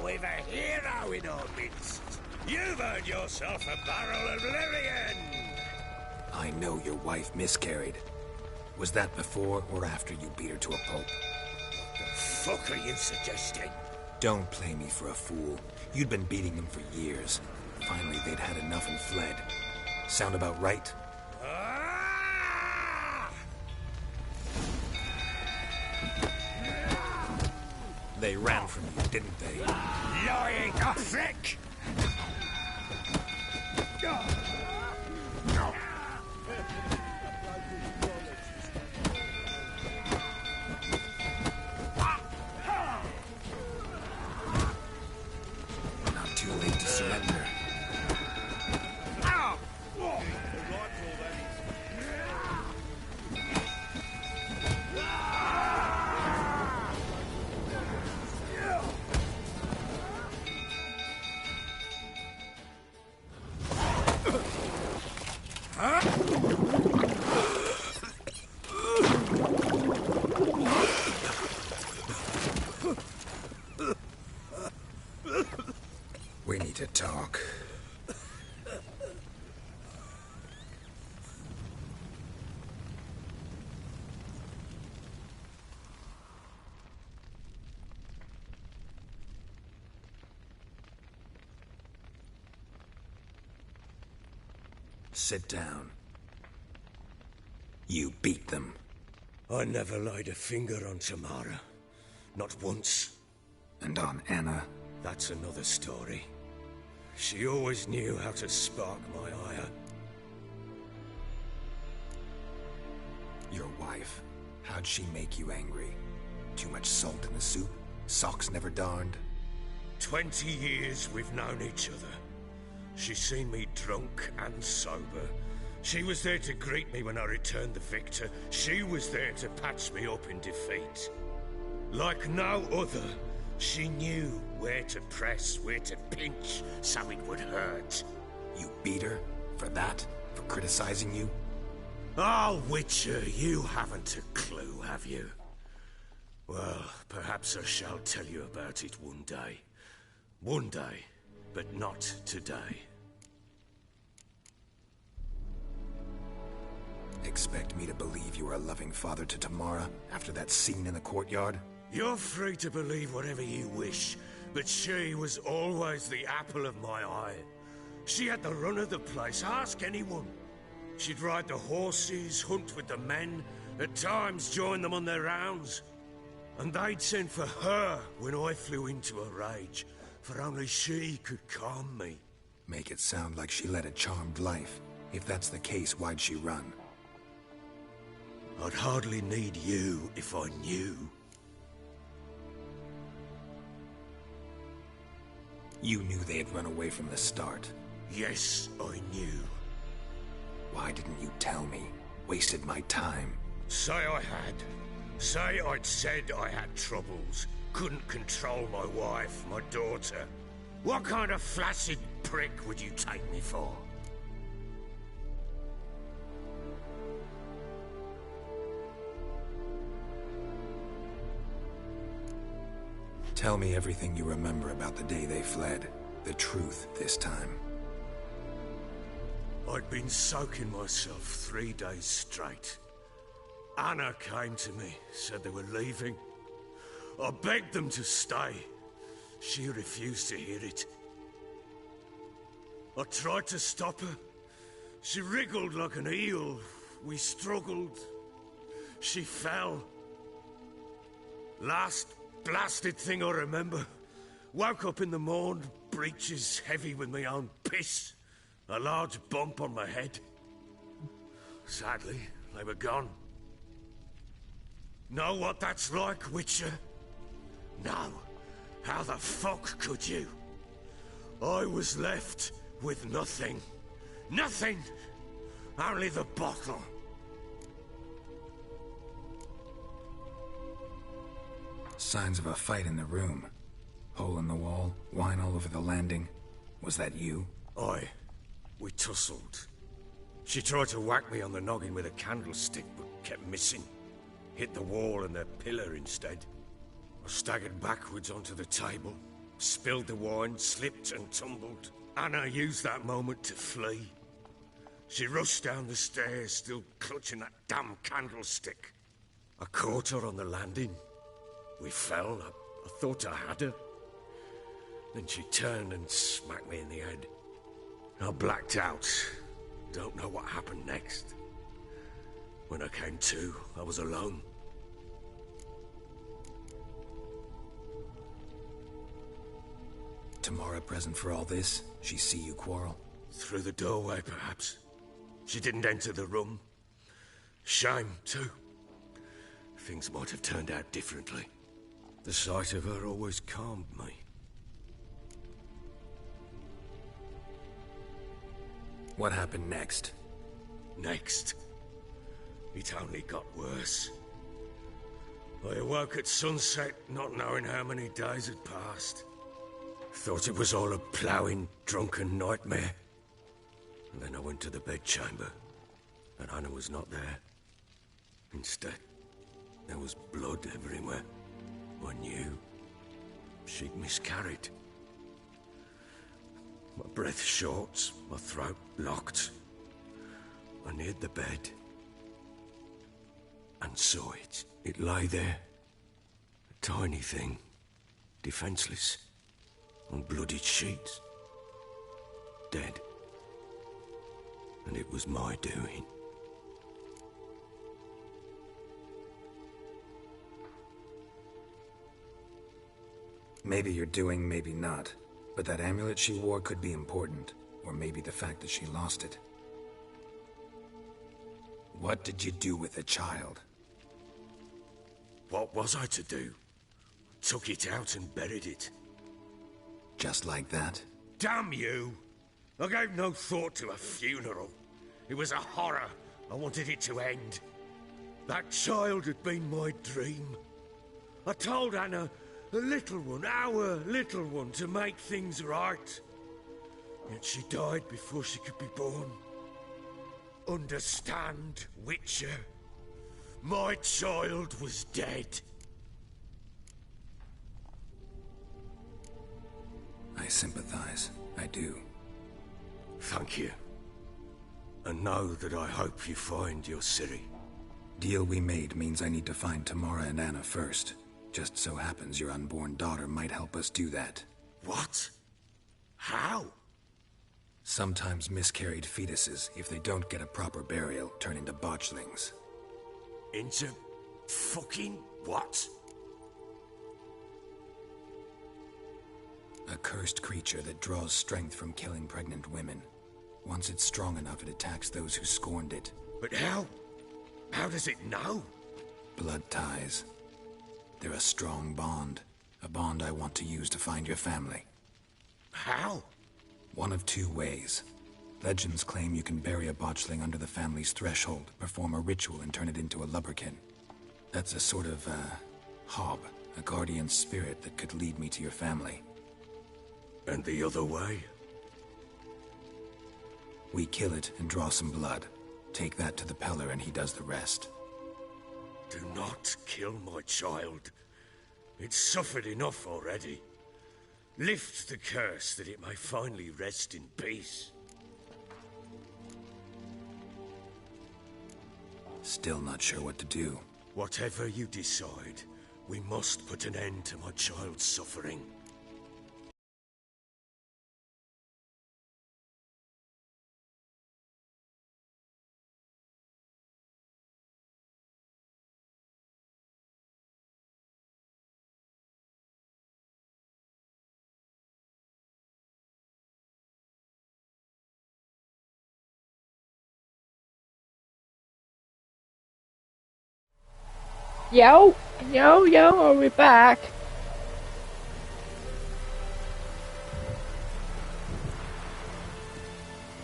We've a hero in our midst. You've earned yourself a barrel of Lyrian. I know your wife miscarried. Was that before or after you beat her to a pulp? What the fuck are you suggesting? Don't play me for a fool. You'd been beating them for years. Finally, they'd had enough and fled. Sound about right? They ran from you, didn't they? Lying prick! Not too late to surrender. We need to talk. Sit down. You beat them. I never laid a finger on Tamara. Not once. And on Anna? That's another story. She always knew how to spark my ire. Your wife. How'd she make you angry? Too much salt in the soup? Socks never darned? 20 years we've known each other. She's seen me drunk and sober. She was there to greet me when I returned the victor. She was there to patch me up in defeat. Like no other, she knew where to press, where to pinch, so it would hurt. You beat her? For that? For criticizing you? Oh, Witcher, you haven't a clue, have you? Well, perhaps I shall tell you about it one day. One day, but not today. Expect me to believe you are a loving father to Tamara after that scene in the courtyard? You're free to believe whatever you wish, but she was always the apple of my eye. She had the run of the place, ask anyone. She'd ride the horses, hunt with the men, at times join them on their rounds. And they'd send for her when I flew into a rage, for only she could calm me. Make it sound like she led a charmed life. If that's the case, why'd she run? I'd hardly need you if I knew. You knew they had run away from the start? Yes, I knew. Why didn't you tell me? Wasted my time. Say I had. Say I'd said I had troubles. Couldn't control my wife, my daughter. What kind of flaccid prick would you take me for? Tell me everything you remember about the day they fled. The truth this time. I'd been soaking myself 3 days straight. Anna came to me, said they were leaving. I begged them to stay. She refused to hear it. I tried to stop her. She wriggled like an eel. We struggled. She fell. Last blasted thing I remember. Woke up in the morn, breeches heavy with my own piss. A large bump on my head. Sadly, they were gone. Know what that's like, Witcher? No. How the fuck could you? I was left with nothing. Nothing! Only the bottle. Signs of a fight in the room. Hole in the wall, wine all over the landing. Was that you? Aye. We tussled. She tried to whack me on the noggin with a candlestick, but kept missing. Hit the wall and the pillar instead. I staggered backwards onto the table, spilled the wine, slipped and tumbled. Anna used that moment to flee. She rushed down the stairs, still clutching that damn candlestick. I caught her on the landing. We fell. I thought I had her. Then she turned and smacked me in the head. I blacked out. Don't know what happened next. When I came to, I was alone. Tamara present for all this? She see you quarrel? Through the doorway, perhaps. She didn't enter the room. Shame, too. Things might have turned out differently. The sight of her always calmed me. What happened next? Next? It only got worse. I awoke at sunset, not knowing how many days had passed. Thought it was all a ploughing, drunken nightmare. And then I went to the bedchamber, and Anna was not there. Instead, there was blood everywhere. I knew she'd miscarried. My breath short, my throat locked. I neared the bed and saw it. It lay there, a tiny thing, defenseless, on bloodied sheets, dead. and it was my doing. Maybe you're doing, maybe not. But that amulet she wore could be important. Or maybe the fact that she lost it. What did you do with the child? What was I to do? Took it out and buried it. Just like that? Damn you! I gave no thought to a funeral. It was a horror. I wanted it to end. That child had been my dream. I told Anna, the little one, our little one, to make things right. Yet she died before she could be born. Understand, Witcher? My child was dead. I sympathize. I do. Thank you. And know that I hope you find your Ciri. Deal we made means I need to find Tamara and Anna first. Just so happens your unborn daughter might help us do that. What? How? Sometimes miscarried fetuses, if they don't get a proper burial, turn into botchlings. Into fucking what? A cursed creature that draws strength from killing pregnant women. Once it's strong enough, it attacks those who scorned it. But how? How does it know? Blood ties. They're a strong bond. A bond I want to use to find your family. How? One of two ways. Legends claim you can bury a botchling under the family's threshold, perform a ritual, and turn it into a lubberkin. That's a sort of, hob, a guardian spirit that could lead me to your family. And the other way? We kill it and draw some blood. Take that to the Peller and he does the rest. Do not kill my child. It's suffered enough already. Lift the curse that it may finally rest in peace. Still not sure what to do. Whatever you decide, we must put an end to my child's suffering. Yo, are we back?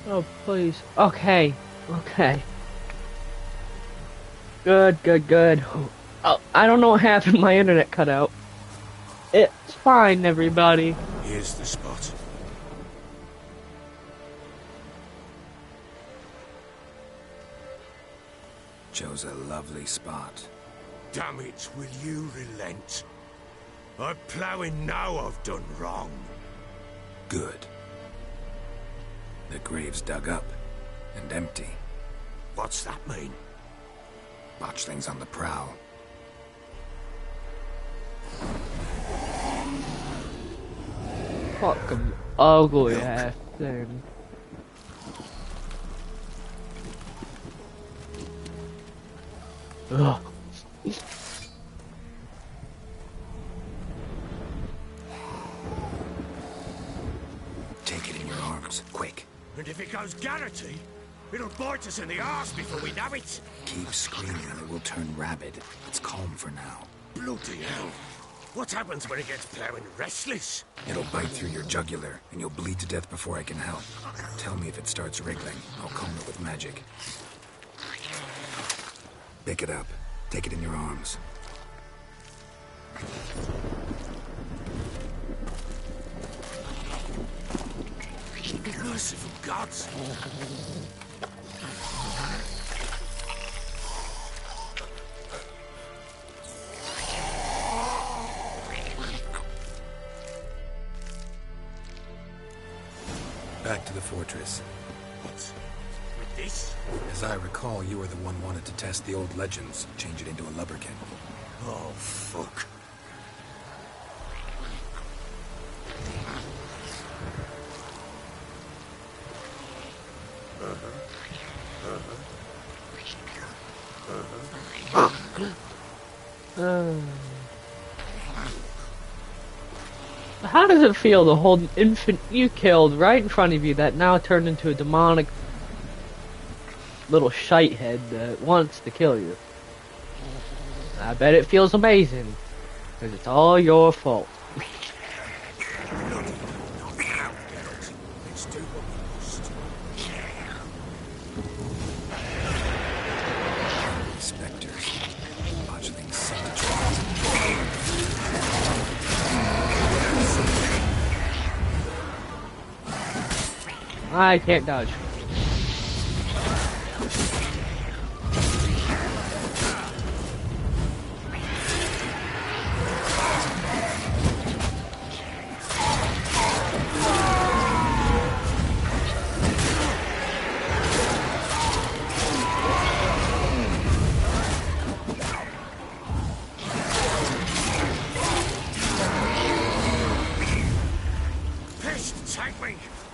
Oh, please. Okay. Good. Oh, I don't know what happened. My internet cut out. It's fine, everybody. Here's the spot. Chose a lovely spot. Damn it, will you relent? I'm ploughing now I've done wrong. Good. The grave's dug up and empty. What's that mean? Botchlings on the prowl. Fucking ugly ass thing. Ugh. Take it in your arms, quick. And if it goes Garrity, it'll bite us in the arse before we know it. Keep screaming and it will turn rabid. It's calm for now. Bloody hell. What happens when it gets ploughing restless? It'll bite through your jugular, and you'll bleed to death before I can help. Tell me if it starts wriggling. I'll calm it with magic. Pick it up. Take it in your arms. Merciful gods! Back to the fortress. What? With this? As I recall, you were the one wanted to test the old legends, change it into a lubberkin. Oh, fuck. How does it feel to hold an infant you killed right in front of you that now turned into a demonic little shite head that wants to kill you? I bet it feels amazing, because it's all your fault. I can't dodge.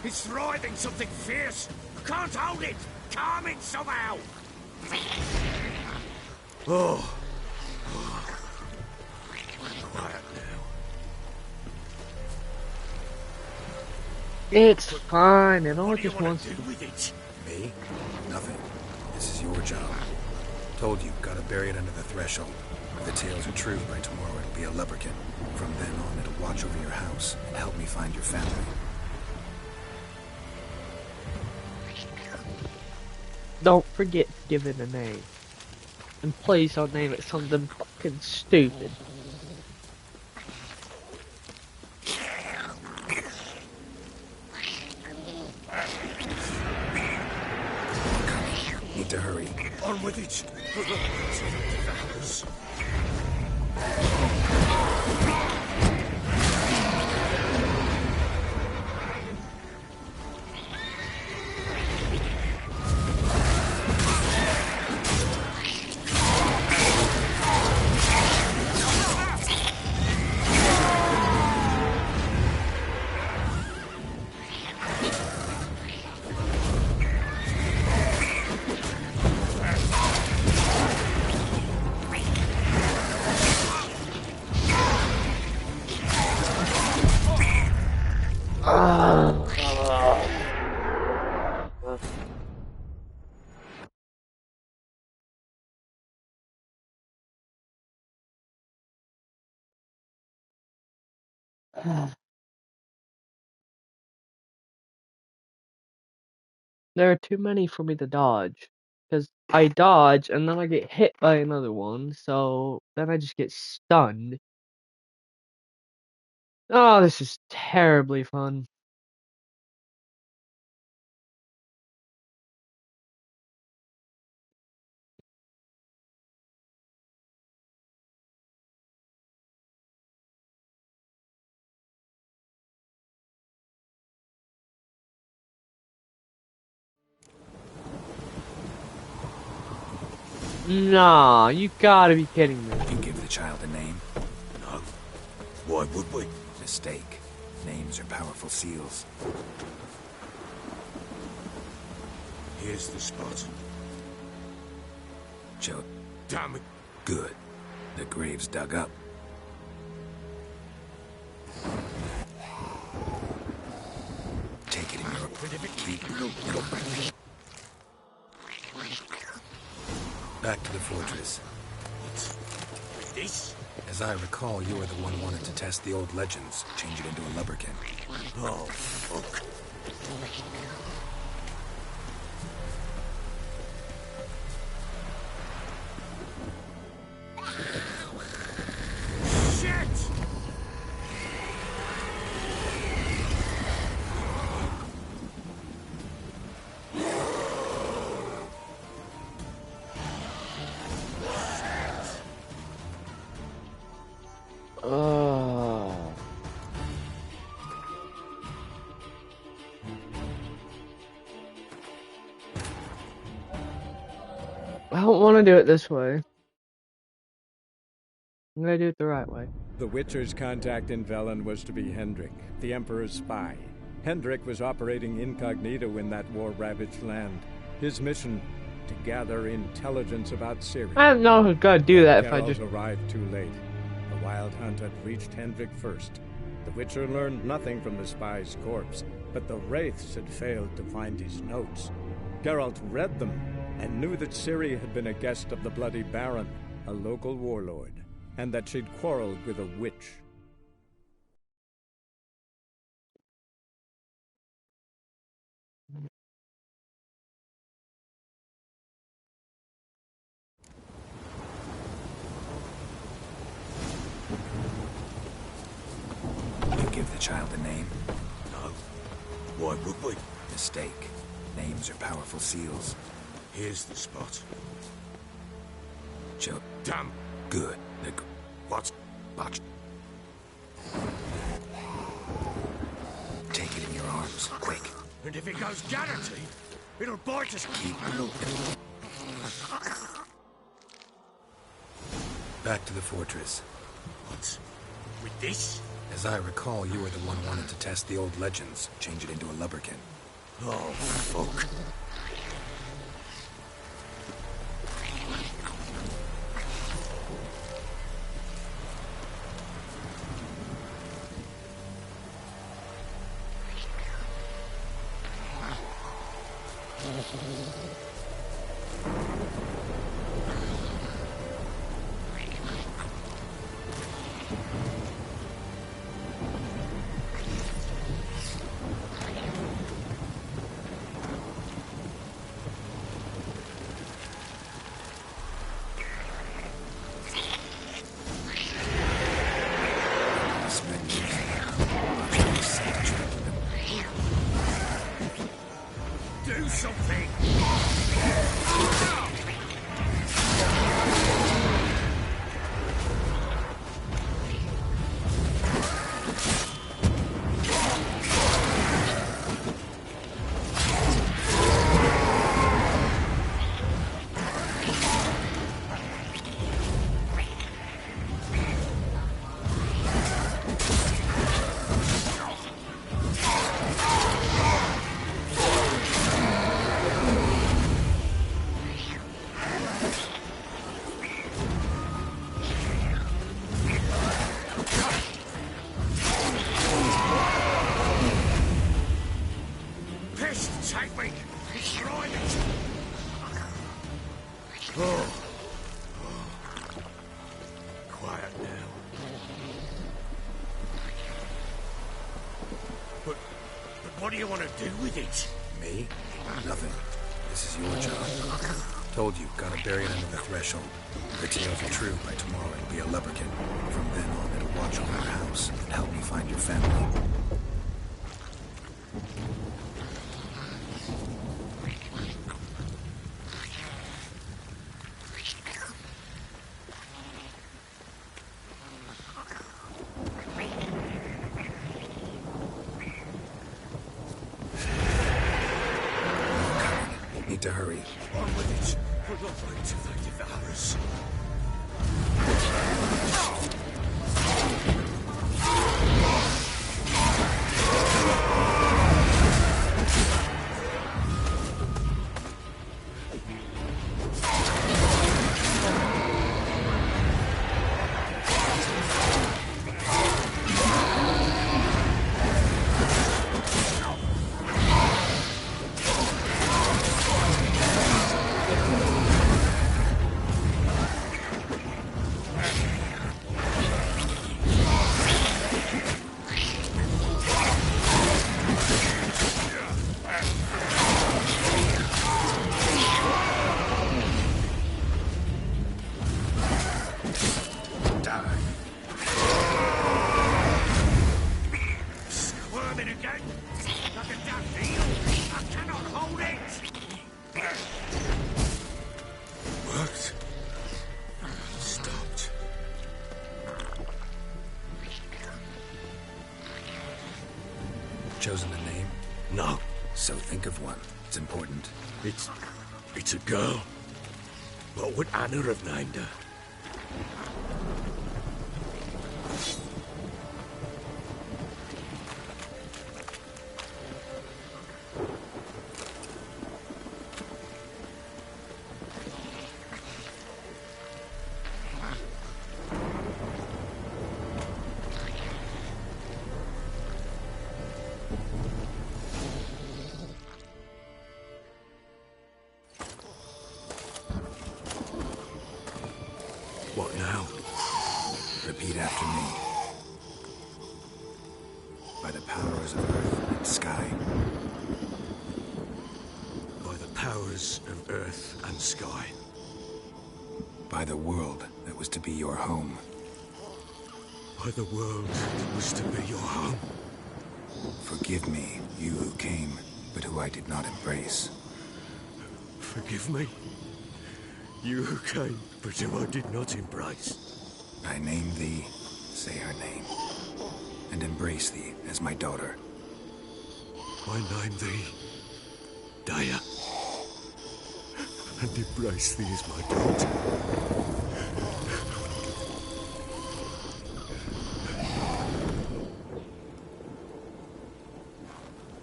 It's writhing something fierce. I can't hold it. Calm it somehow. Oh. Quiet now. It's fine. It all just wants to. Me? Nothing. This is your job. Told you, gotta bury it under the threshold. If the tales are true, by tomorrow it'll be a leprechaun. From then on, it'll watch over your house and help me find your family. Don't forget to give it a name. And please don't name it something fucking stupid. Need to hurry. On with it. There are too many for me to dodge. Because I dodge and then I get hit by another one, so then I just get stunned. Oh, this is terribly fun. Nah, you gotta be kidding me. You give the child a name? No. Why would we? Mistake. Names are powerful seals. Here's the spot. Joe. Damn it. Good. The grave's dug up. Take it in your... Back to the fortress. This? As I recall, you were the one who wanted to test the old legends, change it into a leprechaun. Oh, fuck. I don't want to do it this way. I'm gonna do it the right way. The Witcher's contact in Velen was to be Hendrik, the Emperor's spy. Hendrik was operating incognito in that war-ravaged land. His mission, to gather intelligence about Ciri. I don't know who's gonna do that if I Geralt just... arrived too late. The Wild Hunt had reached Hendrik first. The Witcher learned nothing from the spy's corpse, but the wraiths had failed to find his notes. Geralt read them and knew that Ciri had been a guest of the Bloody Baron, a local warlord, and that she'd quarreled with a witch. You give the child a name? No. Why would we? Mistake. Names are powerful seals. Here's the spot. Joe. Damn. Good. What? Botch. Take it in your arms, quick. And if it goes guaranteed, it'll bite us. Keep looking. Back to the fortress. What? With this? As I recall, you were the one wanted to test the old legends, change it into a lubberkin. Oh, fuck. Do something! Take me! Destroy it! Oh. Quiet now. But what do you want to do with it? Me? Nothing. This is your job. Told you, gotta bury it under the threshold. If the tales are true, by tomorrow it'll be a lubberkin. From then on, it'll watch over your house and help me find your family. To hurry. On with it. We're not going to fight the Valorous. Chosen a name? No. So think of one. It's important. It's a girl. What would Anna have named her? the powers of earth and sky. By the powers of earth and sky. By the world that was to be your home. By the world that was to be your home. Forgive me, you who came, but who I did not embrace. Forgive me, you who came, but who I did not embrace. I name thee, say her name, and embrace thee as my daughter. I name thee, Daya, and embrace thee as my daughter.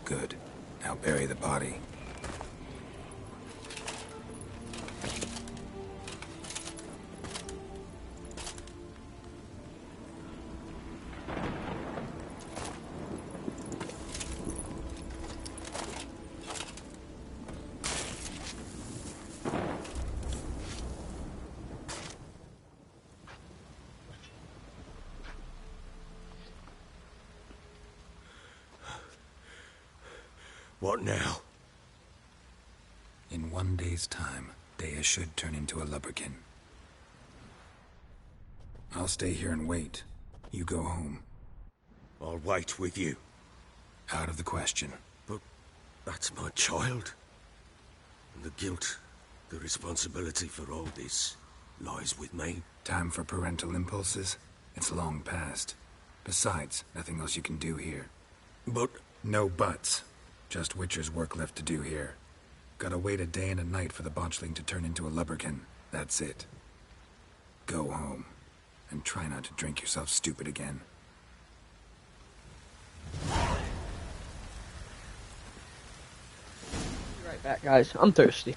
Good. Now bury the body. What now? In 1 day's time, Daya should turn into a lubberkin. I'll stay here and wait. You go home. I'll wait with you. Out of the question. But that's my child. And the guilt, the responsibility for all this, lies with me. Time for parental impulses? It's long past. Besides, nothing else you can do here. But... No buts. Just Witcher's work left to do here. Gotta wait a day and a night for the botchling to turn into a lubberkin. That's it. Go home. And try not to drink yourself stupid again. Be right back, guys. I'm thirsty.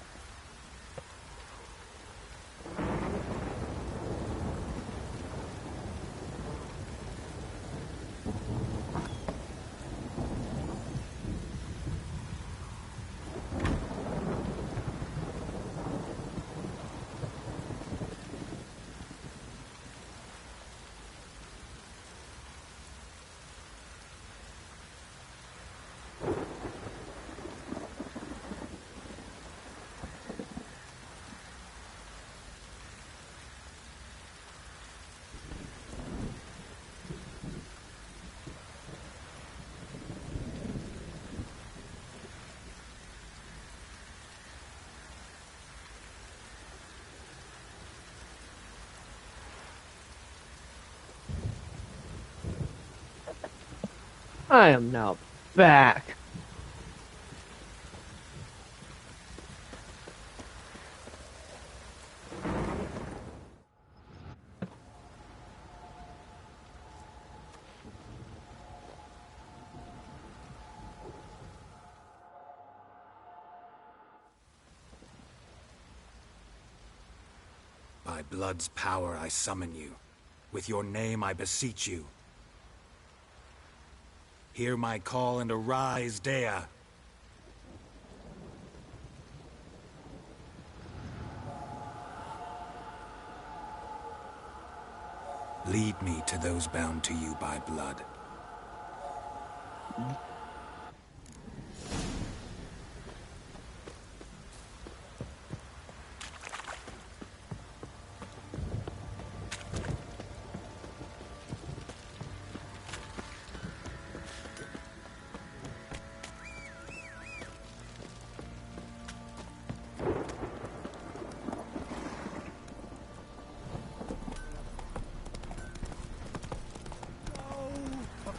I am now back. By blood's power I summon you. With your name I beseech you. Hear my call and arise, Daya. Lead me to those bound to you by blood.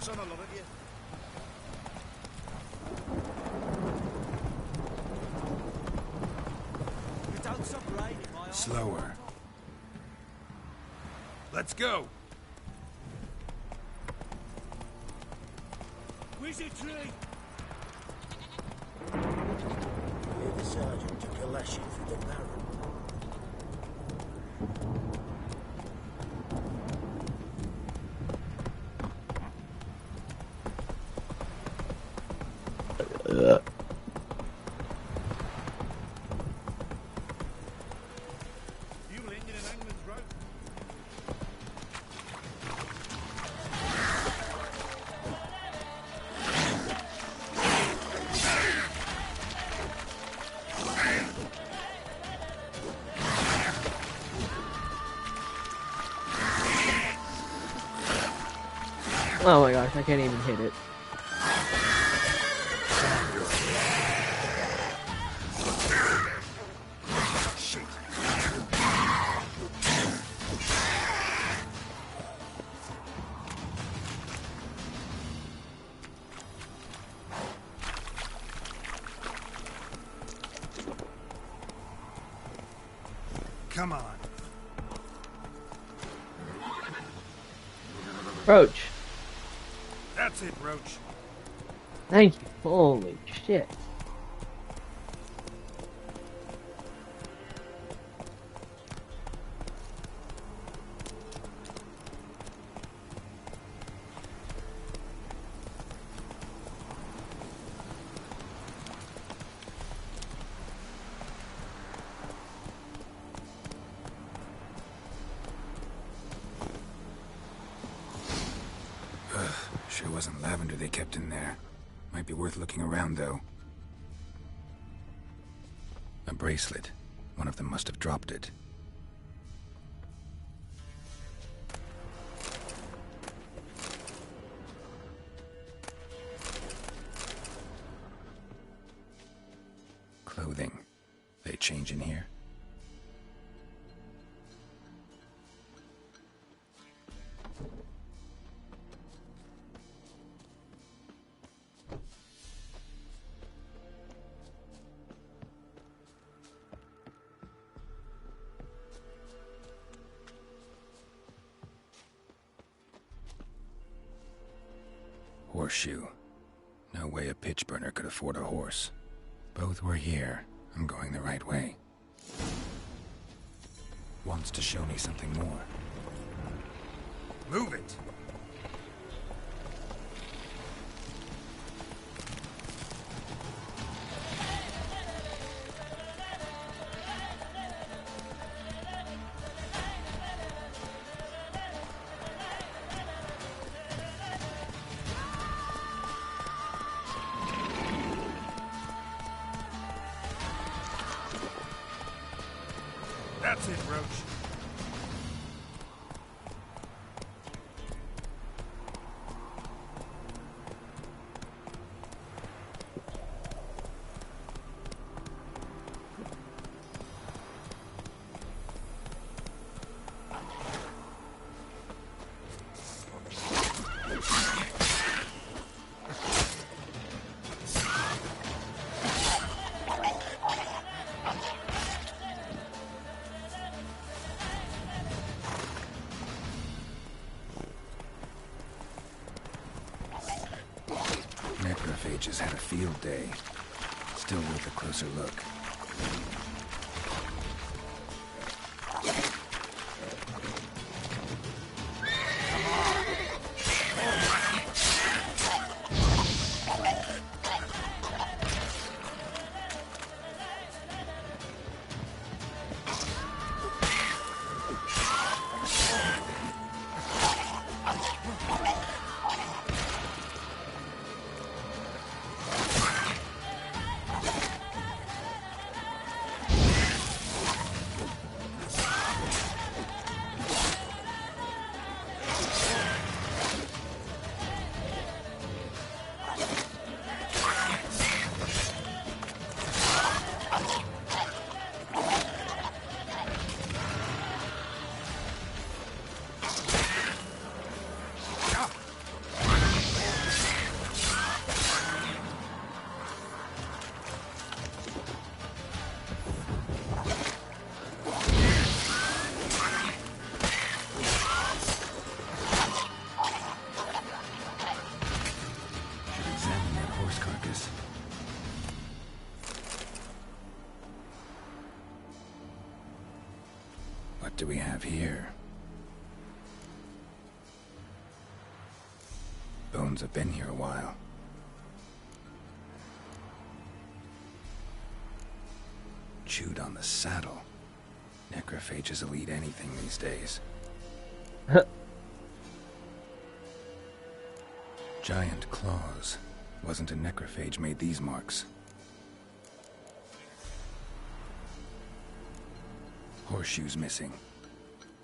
Son, a lot of you. Slower. Let's go. Wizardry! You're the sergeant to Kalashi for the Baron. Oh my gosh, I can't even hit it. Come on. Roach. That's it, Roach. Thank you. Holy shit. Sure wasn't lavender they kept in there. Might be worth looking around, though. A bracelet. One of them must have dropped it. Clothing. They change in here? Horseshoe. No way a pitch burner could afford a horse. Both were here. I'm going the right way. Wants to show me something more. Move it. That's it, Roach. Necrophages had a field day. Still worth a closer look. What do we have here? Bones have been here a while. Chewed on the saddle. Necrophages will eat anything these days. Giant claws. Wasn't a necrophage made these marks. Horseshoes missing.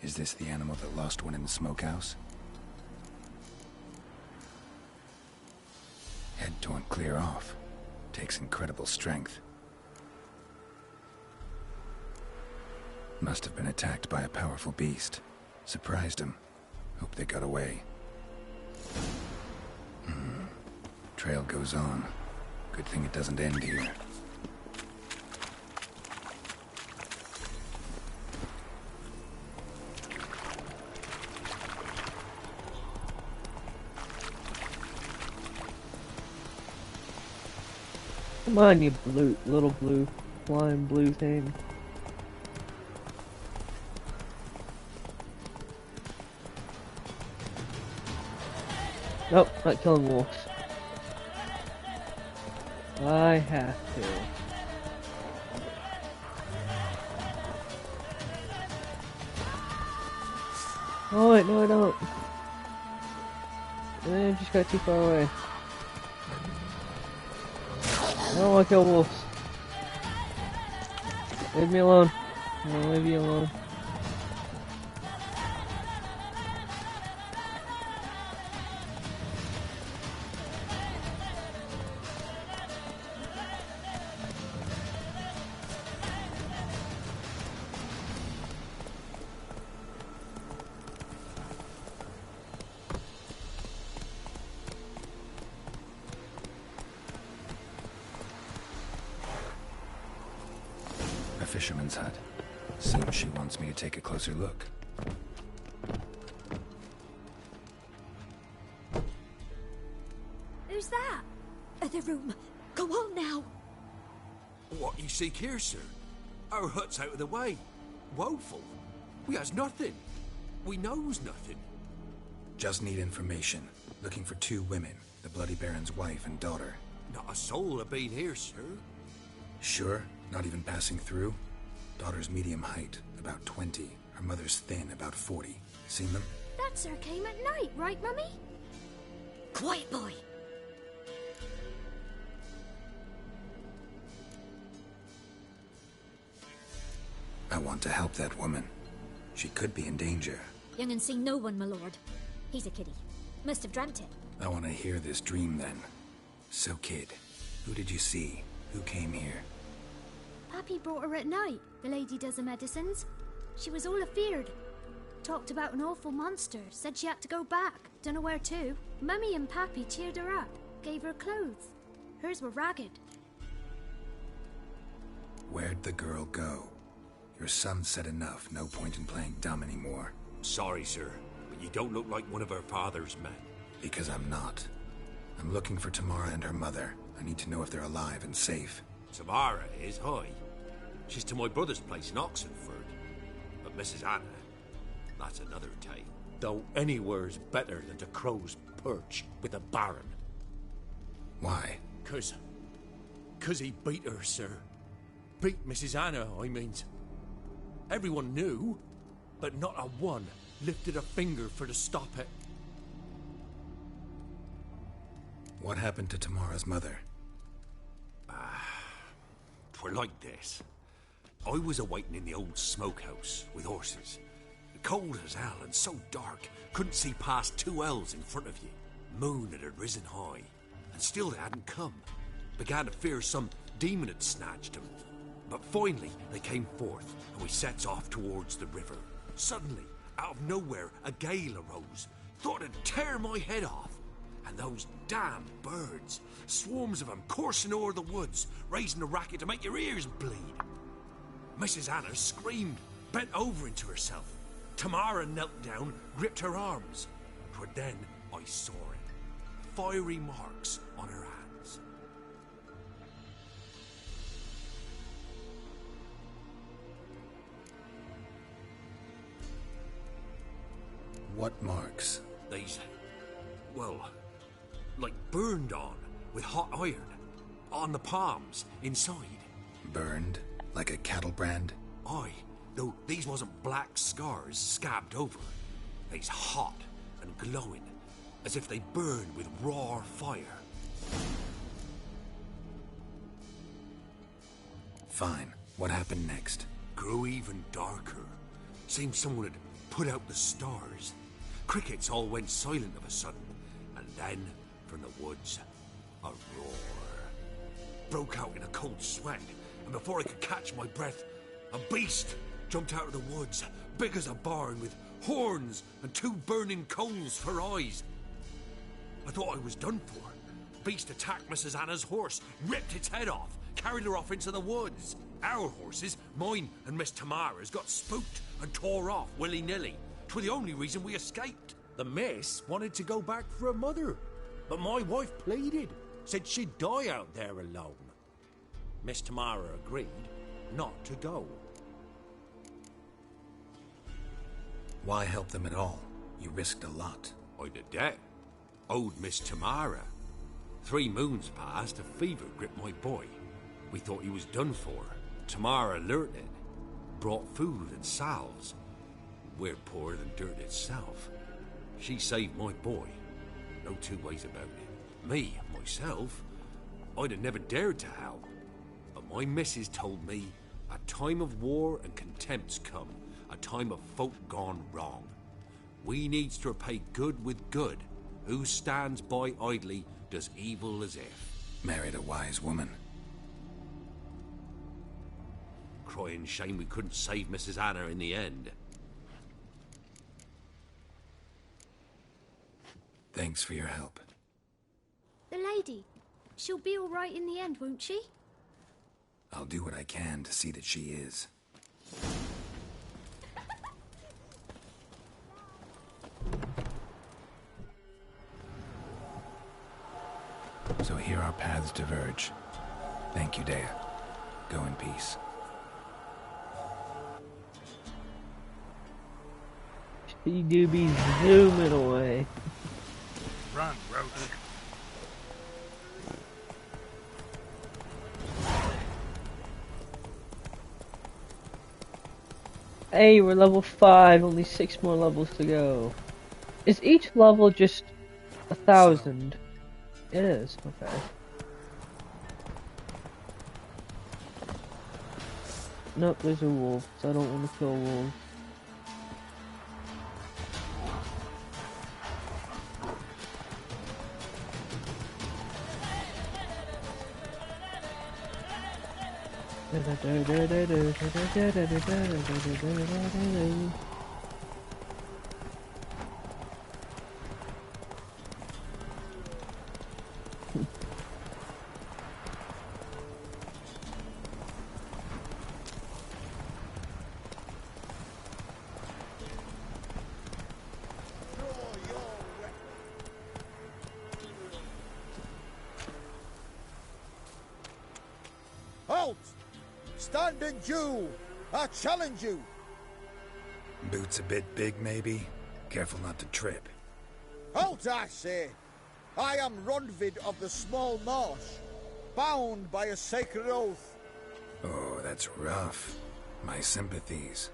Is this the animal that lost one in the smokehouse? Head torn clear off. Takes incredible strength. Must have been attacked by a powerful beast. Surprised him. Hope they got away. Trail goes on. Good thing it doesn't end here. Come on, you little blue, flying blue thing. Nope, not killing wolves. I have to. Oh wait, no I don't. I just got too far away. I don't want to kill wolves. Leave me alone. I'll leave you alone. Fisherman's hut. Seems she wants me to take a closer look. Who's that? Other room. Go on now. What you seek here, sir? Our hut's out of the way. Woeful. We has nothing. We knows nothing. Just need information. Looking for 2 women. The Bloody Baron's wife and daughter. Not a soul have been here, sir. Sure? Not even passing through? Daughter's medium height, about 20. Her mother's thin, about 40. Seen them? That sir came at night, right, Mummy? Quiet, boy. I want to help that woman. She could be in danger. Young and seen no one, my lord. He's a kiddie. Must have dreamt it. I want to hear this dream then. So, kid, who did you see? Who came here? Pappy brought her at night, the lady does the medicines. She was all afeared. Talked about an awful monster, said she had to go back, dunno where to. Mummy and Pappy cheered her up, gave her clothes. Hers were ragged. Where'd the girl go? Your son said enough, no point in playing dumb anymore. Sorry, sir, but you don't look like one of her father's men. Because I'm not. I'm looking for Tamara and her mother. I need to know if they're alive and safe. Tamara is, hi. She's to my brother's place in Oxenford. But Mrs. Anna, that's another tale. Though anywhere's better than to Crow's Perch with a Baron. Why? 'Cause he beat her, sir. Beat Mrs. Anna, I means. Everyone knew, but not a one lifted a finger for to stop it. What happened to Tamara's mother? 'Twere like this. I was awaiting in the old smokehouse with horses. Cold as hell and so dark, couldn't see past 2 ells in front of you. Moon had risen high, and still they hadn't come. Began to fear some demon had snatched them. But finally, they came forth, and we sets off towards the river. Suddenly, out of nowhere, a gale arose. Thought it'd tear my head off. And those damn birds, swarms of them coursing o'er the woods, raising a racket to make your ears bleed. Mrs. Anna screamed, bent over into herself. Tamara knelt down, gripped her arms. 'Twere then I saw it. Fiery marks on her hands. What marks? These, well, like burned on with hot iron. On the palms, inside. Burned? Like a cattle brand? Aye, though these wasn't black scars scabbed over. They's hot and glowing, as if they burned with raw fire. Fine. What happened next? Grew even darker. Seemed someone had put out the stars. Crickets all went silent of a sudden, and then, from the woods, A roar. Broke out in a cold sweat, and before I could catch my breath, a beast jumped out of the woods, big as a barn, with horns and 2 burning coals for eyes. I thought I was done for. The beast attacked Mrs. Anna's horse, ripped its head off, carried her off into the woods. Our horses, mine and Miss Tamara's, got spooked and tore off willy-nilly. 'Twas the only reason we escaped. The miss wanted to go back for her mother, but my wife pleaded, said she'd die out there alone. Miss Tamara agreed not to go. Why help them at all? You risked a lot. I'd a debt. Owed Miss Tamara. 3 moons passed, a fever gripped my boy. We thought he was done for. Tamara alerted, brought food and salves. We're poorer than dirt itself. She saved my boy. No 2 ways about it. Me, myself, I'd have never dared to help. But my missus told me a time of war and contempt's come, a time of folk gone wrong. We needs to repay good with good. Who stands by idly does evil as if. Married a wise woman. Crying shame we couldn't save Mrs. Anna in the end. Thanks for your help. The lady, she'll be all right in the end, won't she? I'll do what I can to see that she is. So here our paths diverge. Thank you, Dea. Go in peace. She do be zooming away. Run, Roach. Hey, we're level 5, only 6 more levels to go. Is each level just 1,000? It is, okay. Nope, there's a wolf, so I don't want to kill wolves. Halt! Standing Jew! I challenge you! Boots a bit big, maybe? Careful not to trip. Halt, I say! I am Ronvid of the Small Marsh, bound by a sacred oath. Oh, that's rough. My sympathies.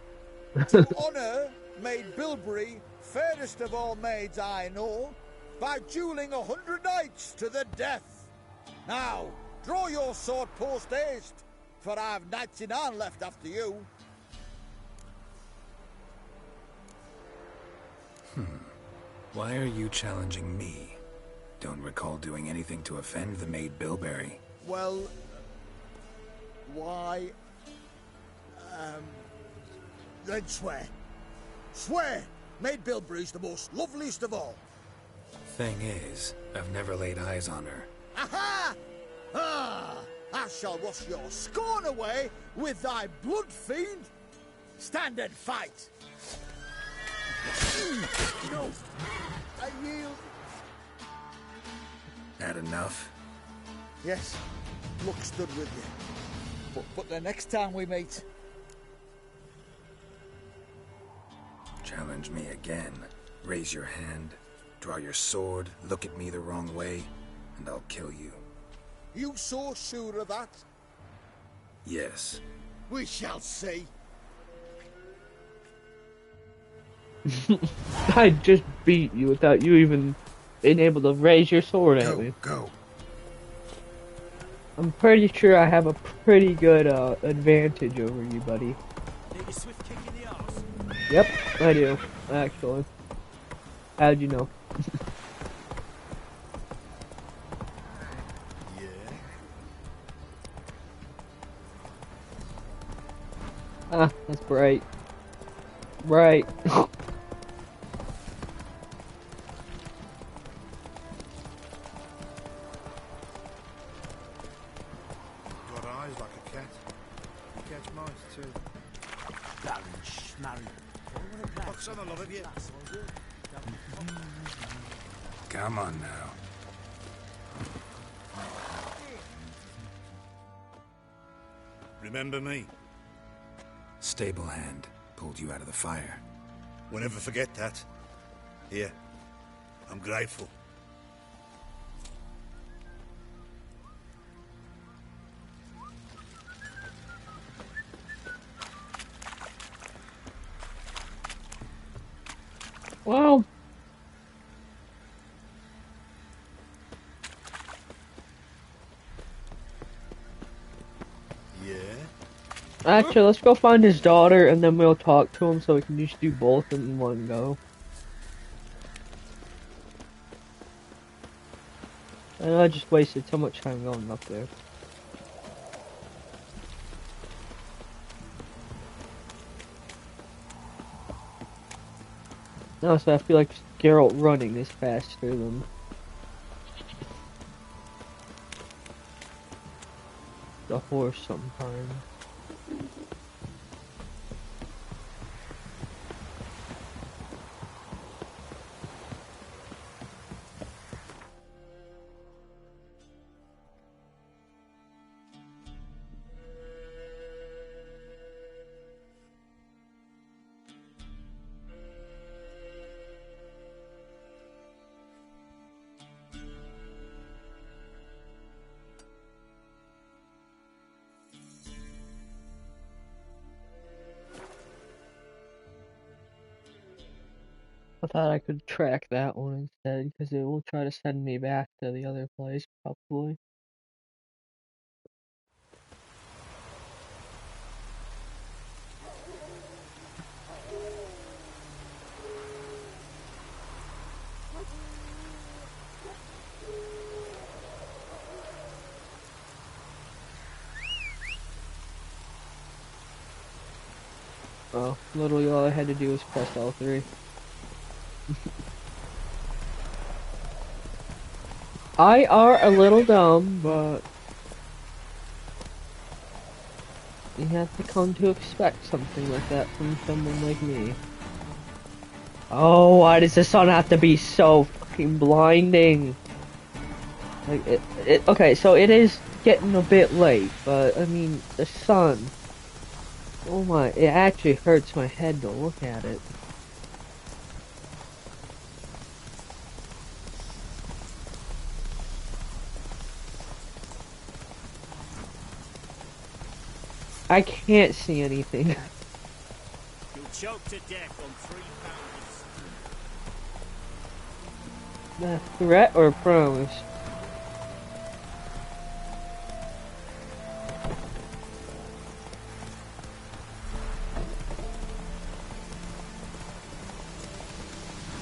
To honor Maid Bilberry, fairest of all maids I know, by dueling 100 knights to the death. Now, draw your sword post haste, for I've 99 left after you. Why are you challenging me? Don't recall doing anything to offend the Maid Bilberry. Well, why? Then swear. Swear! Maid Bilberry's the most loveliest of all. Thing is, I've never laid eyes on her. Aha! Ah! I shall wash your scorn away with thy blood, fiend. Stand and fight. No, I yield. That enough? Yes, luck stood with you. But the next time we meet... Challenge me again. Raise your hand, draw your sword, look at me the wrong way, and I'll kill you. You so sure of that? Yes. We shall see. I just beat you without you even being able to raise your sword at me. Go. I'm pretty sure I have a pretty good advantage over you, buddy. Take a swift kick in the arse. Yep, I do, actually. How'd you know? Ah, that's bright. Right. Got eyes like a cat. You catch mice too. What's on the love of you? Come on now. Remember me? Stable hand pulled you out of the fire. We'll never forget that. Here, I'm grateful. Well. Actually, let's go find his daughter, and then we'll talk to him so we can just do both in one go. And I just wasted so much time going up there. No, so I feel like Geralt running is faster than the horse sometimes. I thought I could track that one instead, because it will try to send me back to the other place, probably. Oh, literally all I had to do was press L3. I are a little dumb, but you have to come to expect something like that from someone like me. Oh, why does the sun have to be so fucking blinding? Like okay, so it is getting a bit late, but I mean the sun. Oh my, it actually hurts my head to look at it. I can't see anything. You'll choke to death on 3 pounds. Threat or promise?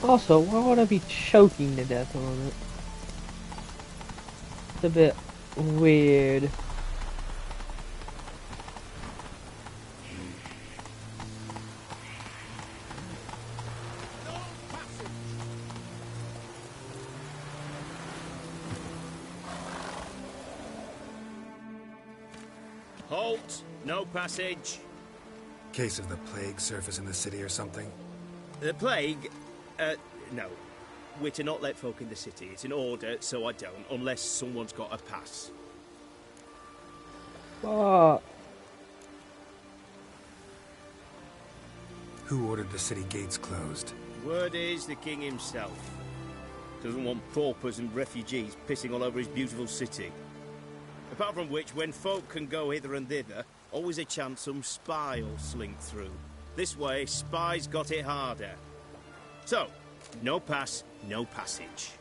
Also, why would I be choking to death on it? It's a bit weird. Halt! No passage. Case of the plague surface in the city or something? The plague? No. We're to not let folk in the city. It's an order, so I don't, unless someone's got a pass. Fuck. Who ordered the city gates closed? Word is the king himself. Doesn't want paupers and refugees pissing all over his beautiful city. Apart from which, when folk can go hither and thither, always a chance some spy will slink through. This way, spies got it harder. So, no pass, no passage.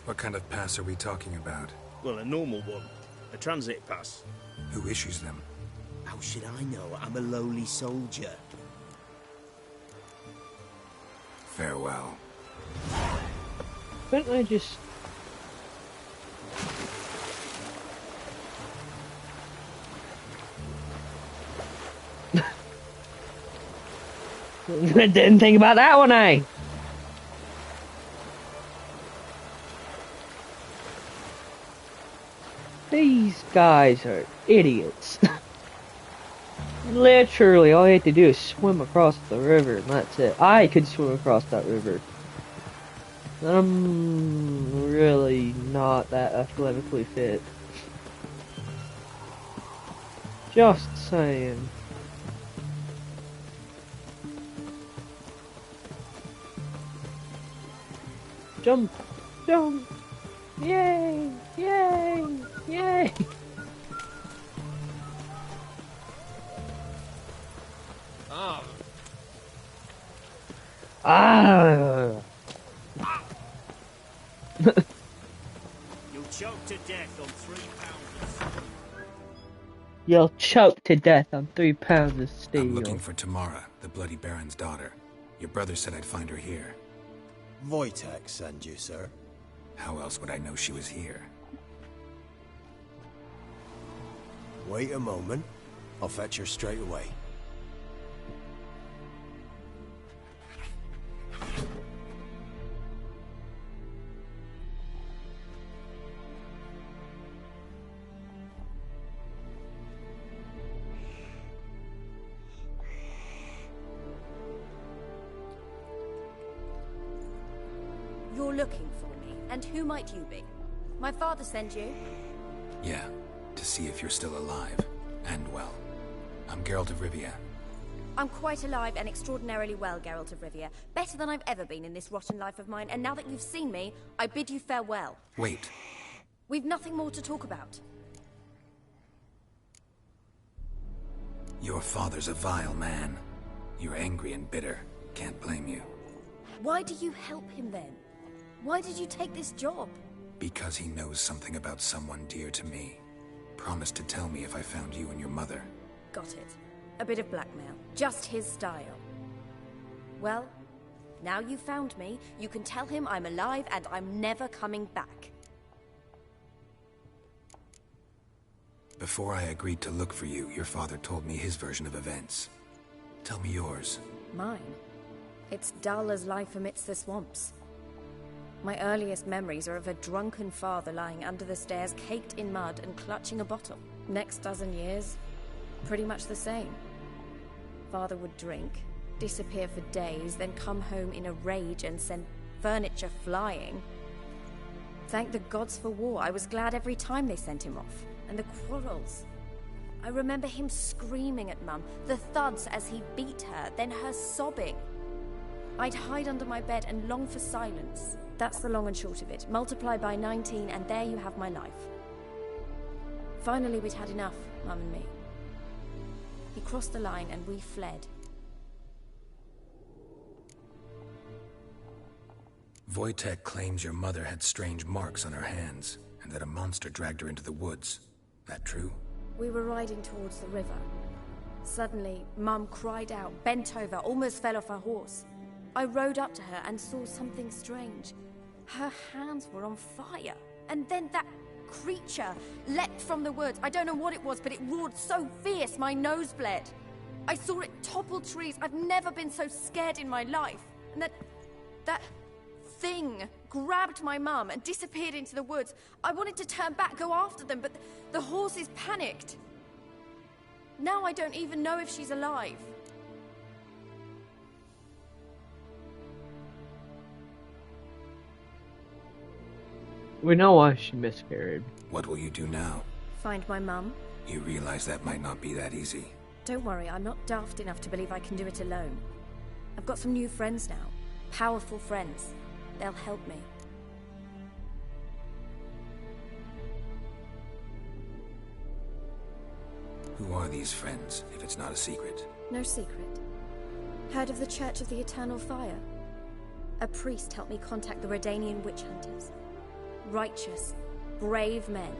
What kind of pass are we talking about? Well, a normal one. A transit pass. Who issues them? How should I know? I'm a lowly soldier. Farewell. Couldn't I just... Didn't think about that one, eh? These guys are idiots. Literally, all you have to do is swim across the river, and that's it. I could swim across that river. I'm really not that athletically fit. Just saying. Jump! Jump! Yay! Yay! Yay! Ah! Ah! You'll choke to death on 3 pounds. You'll choke to death on 3 pounds of steel. I'm looking for Tamara, the Bloody Baron's daughter. Your brother said I'd find her here. Wojtek send you, sir. How else would I know she was here? Wait a moment. I'll fetch her straight away. You're looking for me, and who might you be? My father sent you? Yeah, to see if you're still alive, and well. I'm Geralt of Rivia. I'm quite alive and extraordinarily well, Geralt of Rivia. Better than I've ever been in this rotten life of mine, and now that you've seen me, I bid you farewell. Wait. We've nothing more to talk about. Your father's a vile man. You're angry and bitter. Can't blame you. Why do you help him then? Why did you take this job? Because he knows something about someone dear to me. Promised to tell me if I found you and your mother. Got it. A bit of blackmail. Just his style. Well, now you've found me, you can tell him I'm alive and I'm never coming back. Before I agreed to look for you, your father told me his version of events. Tell me yours. Mine? It's dull as life amidst the swamps. My earliest memories are of a drunken father lying under the stairs, caked in mud and clutching a bottle. Next dozen years, pretty much the same. Father would drink, disappear for days, then come home in a rage and send furniture flying. Thank the gods for war. I was glad every time they sent him off. And the quarrels. I remember him screaming at Mum, the thuds as he beat her, then her sobbing. I'd hide under my bed and long for silence. That's the long and short of it. Multiply by 19 and there you have my life. Finally we'd had enough, Mum and me. He crossed the line and we fled. Wojtek claims your mother had strange marks on her hands, and that a monster dragged her into the woods. That true? We were riding towards the river. Suddenly, Mum cried out, bent over, almost fell off her horse. I rode up to her and saw something strange. Her hands were on fire. And then that creature leapt from the woods. I don't know what it was, but it roared so fierce my nose bled. I saw it topple trees. I've never been so scared in my life. And that thing grabbed my mum and disappeared into the woods. I wanted to turn back, go after them, but the horses panicked. Now I don't even know if she's alive. We know why she miscarried. What will you do now? Find my mum. You realize that might not be that easy. Don't worry, I'm not daft enough to believe I can do it alone. I've got some new friends now. Powerful friends. They'll help me. Who are these friends, if it's not a secret? No secret. Heard of the Church of the Eternal Fire? A priest helped me contact the Redanian witch hunters. Righteous, brave men.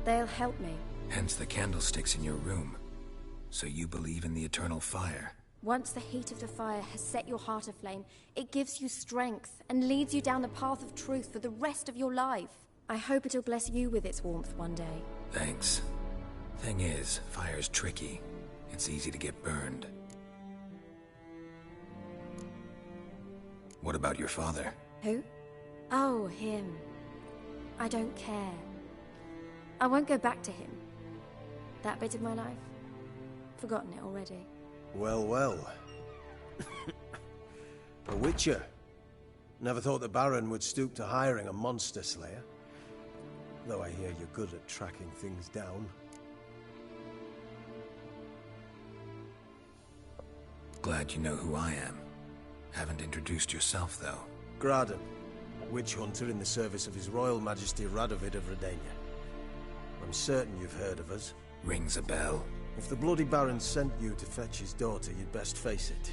They'll help me. Hence the candlesticks in your room. So you believe in the eternal fire? Once the heat of the fire has set your heart aflame, it gives you strength and leads you down the path of truth for the rest of your life. I hope it'll bless you with its warmth one day. Thanks. Thing is, fire's tricky. It's easy to get burned. What about your father? Who? Oh, him. I don't care. I won't go back to him. That bit of my life? Forgotten it already. Well, well. A witcher. Never thought the Baron would stoop to hiring a monster slayer. Though I hear you're good at tracking things down. Glad you know who I am. Haven't introduced yourself, though. Graden, witch hunter in the service of His Royal Majesty Radovid of Redania. I'm certain you've heard of us. Rings a bell. If the Bloody Baron sent you to fetch his daughter, you'd best face it.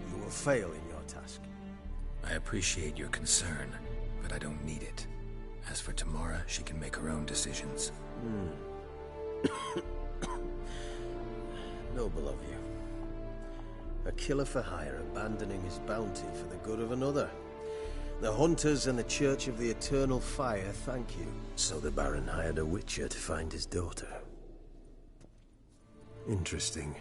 You will fail in your task. I appreciate your concern, but I don't need it. As for Tamara, she can make her own decisions. Noble of you. A killer for hire abandoning his bounty for the good of another. The Hunters and the Church of the Eternal Fire thank you. So the Baron hired a witcher to find his daughter. Interesting.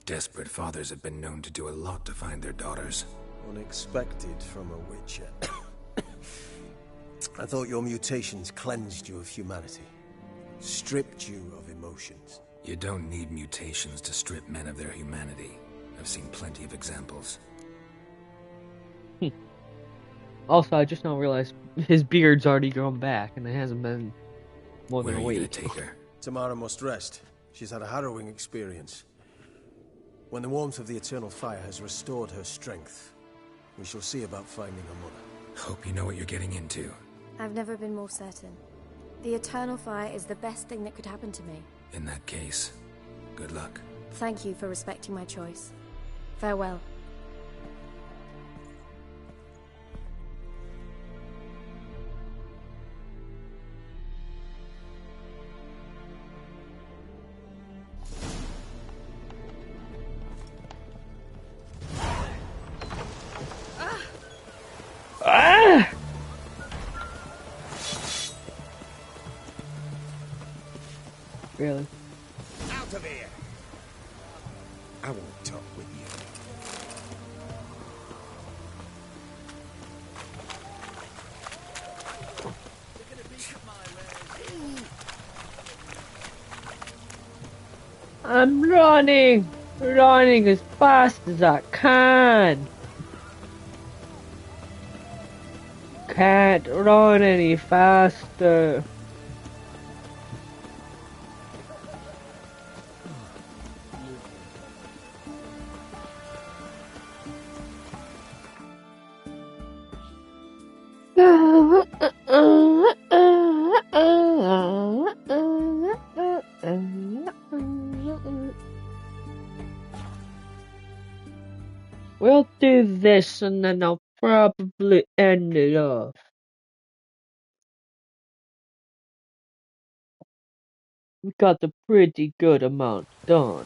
Desperate fathers have been known to do a lot to find their daughters. Unexpected from a witcher. I thought your mutations cleansed you of humanity. Stripped you of emotions. You don't need mutations to strip men of their humanity. I've seen plenty of examples. Also, I just now realized his beard's already grown back, and it hasn't been more than a week. Where are you gonna take her? Tamara must rest. She's had a harrowing experience. When the warmth of the Eternal Fire has restored her strength, we shall see about finding her mother. Hope you know what you're getting into. I've never been more certain. The Eternal Fire is the best thing that could happen to me. In that case, good luck. Thank you for respecting my choice. Farewell. Ah! Really? Out of here! I won't talk with you. I'm running as fast as I can. Can't run any faster. We'll do this and then I'll probably end it off. We got a pretty good amount done.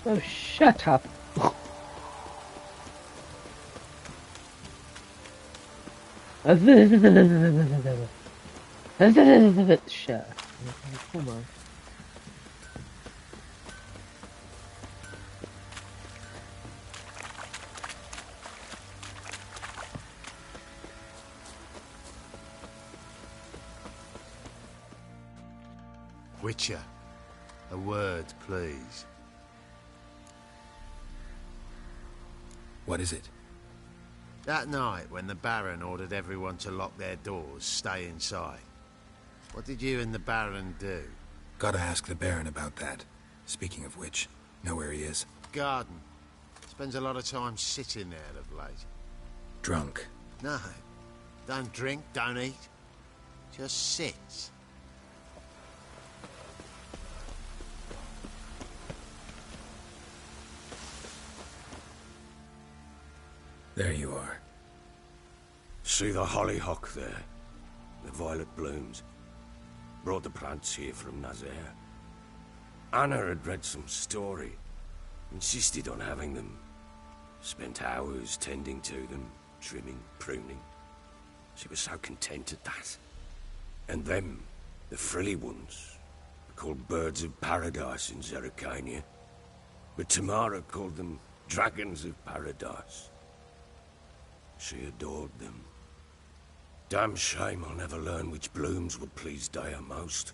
Oh, shut up. Shut up. Come on. Witcher, a word, please. What is it? That night when the Baron ordered everyone to lock their doors, stay inside. What did you and the Baron do? Gotta ask the Baron about that. Speaking of which, know where he is? Garden. Spends a lot of time sitting there of late. Drunk. No. Don't drink, don't eat. Just sits. There you are. See the hollyhock there? The violet blooms. Brought the plants here from Nazaire. Anna had read some story. Insisted on having them. Spent hours tending to them, trimming, pruning. She was so content at that. And them, the frilly ones, were called birds of paradise in Zerrikania. But Tamara called them dragons of paradise. She adored them. Damn shame I'll never learn which blooms would please Dea most.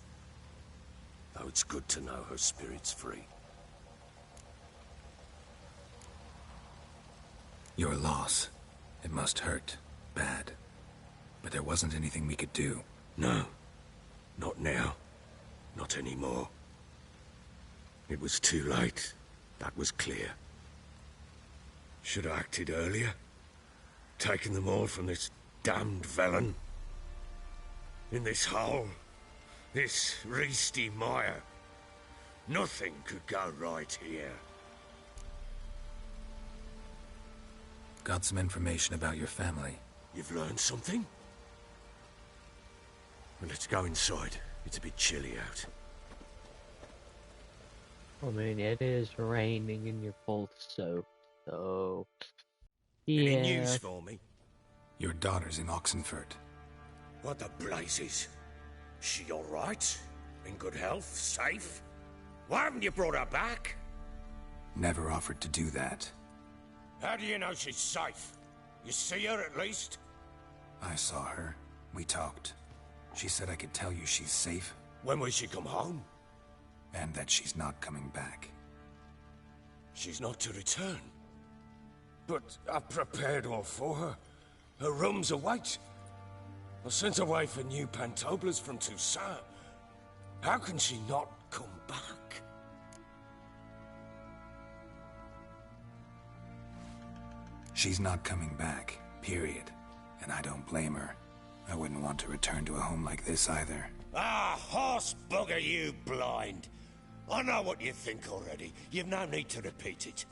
Though it's good to know her spirit's free. Your loss. It must hurt. Bad. But there wasn't anything we could do. No. Not now. Not anymore. It was too late. That was clear. Should have acted earlier. Taken them all from this damned Velen. In this hole. This Reesty mire. Nothing could go right here. Got some information about your family. You've learned something? Well, let's go inside. It's a bit chilly out. I mean, it is raining and you're both soaked, so... Yeah. Any news for me? Your daughter's in Oxenfurt. What the blazes? She all right? In good health? Safe? Why haven't you brought her back? Never offered to do that. How do you know she's safe? You see her at least? I saw her. We talked. She said I could tell you she's safe. When will she come home? And that she's not coming back. She's not to return. But I've prepared all for her. Her rooms await. I've sent away for new Pantoblas from Toussaint. How can she not come back? She's not coming back, period. And I don't blame her. I wouldn't want to return to a home like this either. Ah, horse bugger you, blind. I know what you think already. You've no need to repeat it.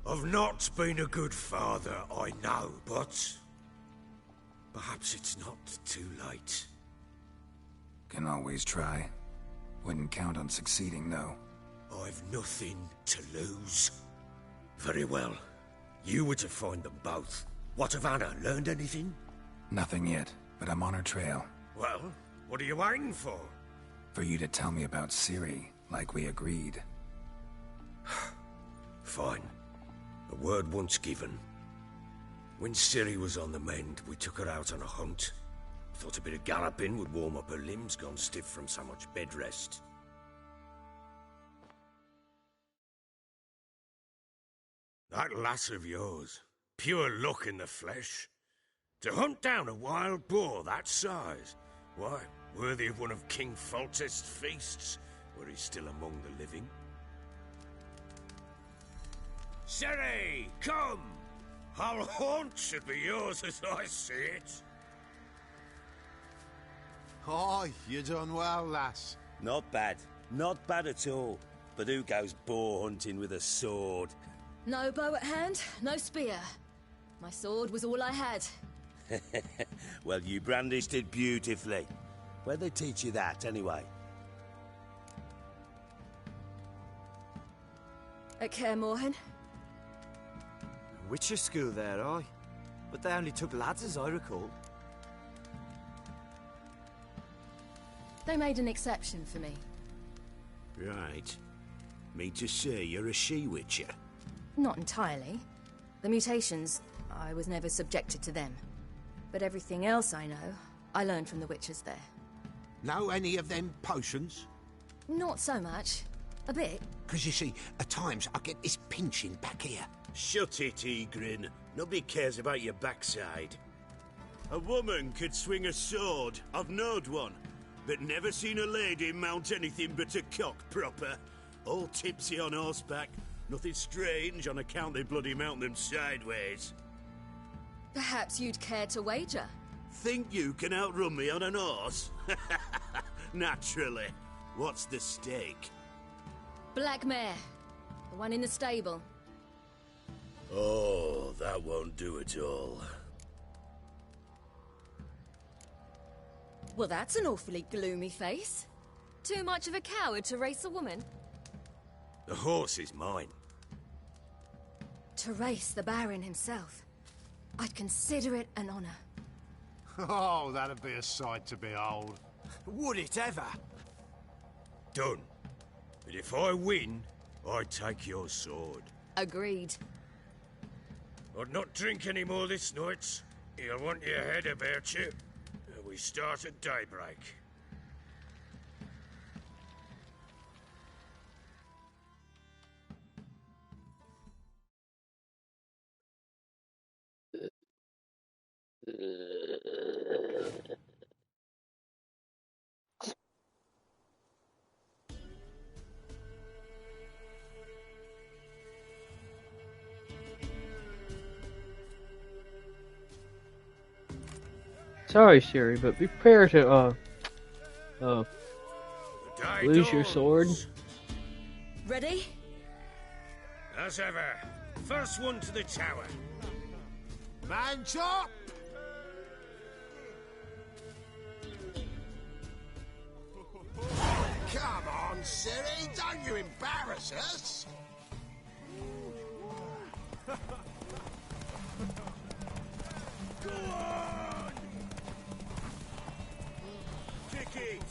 I've not been a good father, I know, but... perhaps it's not too late. Can always try. Wouldn't count on succeeding, though. I've nothing to lose. Very well. You were to find them both. What of Anna? Learned anything? Nothing yet, but I'm on her trail. Well, what are you waiting for? For you to tell me about Ciri, like we agreed. Fine. A word once given. When Ciri was on the mend, we took her out on a hunt. Thought a bit of galloping would warm up her limbs, gone stiff from so much bed rest. That lass of yours, pure luck in the flesh. To hunt down a wild boar that size, why, worthy of one of King Foltest's feasts, were he still among the living. Ciri, come! Our haunt should be yours as I see it. Oh, you done well, lass. Not bad. Not bad at all. But who goes boar hunting with a sword? No bow at hand, no spear. My sword was all I had. Well, you brandished it beautifully. Where'd they teach you that, anyway? At Kaer Morhen. Witcher school there, aye. But they only took lads, as I recall. They made an exception for me. Right. Mean to say you're a she-witcher? Not entirely. The mutations, I was never subjected to them. But everything else I know, I learned from the witches there. Know any of them potions? Not so much. A bit. Because you see, at times I get this pinching back here. Shut it, Egrin. Nobody cares about your backside. A woman could swing a sword. I've knowed one. But never seen a lady mount anything but a cock proper. All tipsy on horseback. Nothing strange on account they bloody mount them sideways. Perhaps you'd care to wager? Think you can outrun me on an horse? Naturally. What's the stake? Black mare. The one in the stable. Oh, that won't do at all. Well, that's an awfully gloomy face. Too much of a coward to race a woman? The horse is mine. To race the Baron himself. I'd consider it an honor. Oh, that'd be a sight to behold. Would it ever? Done. But if I win, I take your sword. Agreed. I'd not drink any more this night. You'll want your head about you. We start at daybreak. Sorry, Siri, but be prepared to, lose your sword. Ready? As ever. First one to the tower. Man chop! Come on, Siri, don't you embarrass us! Go on! Kick it!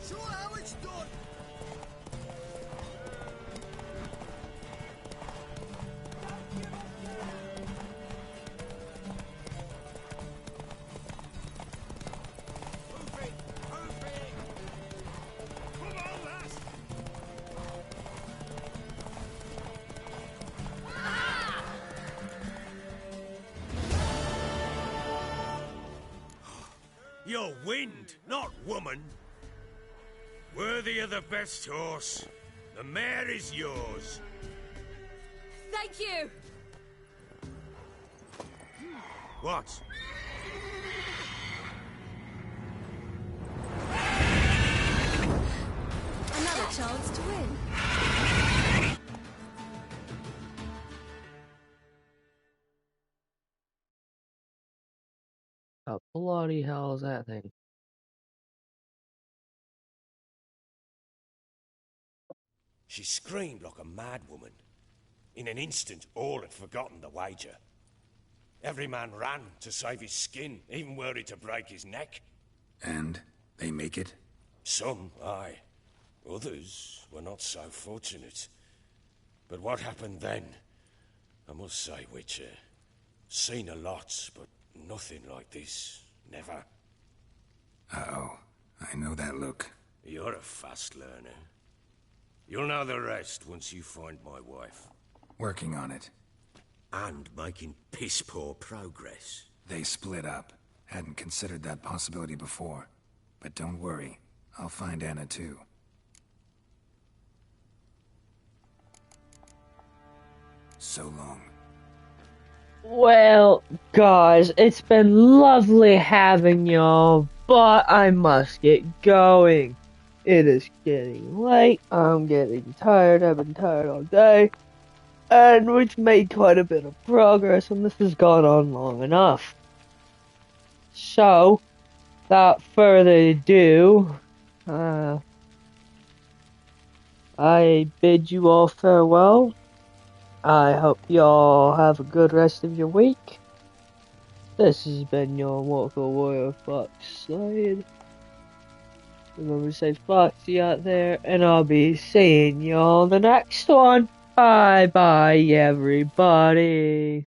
Show how it's done! You're wind, not woman. Worthy of the best horse. The mare is yours. Thank you! What? Another chance to win. How bloody hell is that thing? She screamed like a mad woman. In an instant, all had forgotten the wager. Every man ran to save his skin, even worried to break his neck. And they make it? Some, aye. Others were not so fortunate. But what happened then? I must say, Witcher, seen a lot, but nothing like this. Never. Uh-oh. I know that look. You're a fast learner. You'll know the rest once you find my wife. Working on it. And making piss-poor progress. They split up. Hadn't considered that possibility before. But don't worry. I'll find Anna too. So long. Well, guys, it's been lovely having y'all, but I must get going. It is getting late, I'm getting tired, I've been tired all day, and we've made quite a bit of progress, and this has gone on long enough. So, without further ado, I bid you all farewell. I hope y'all have a good rest of your week. This has been your Mortal Warrior Foxside. Remember to stay foxy out there, and I'll be seeing y'all in the next one. Bye bye, everybody.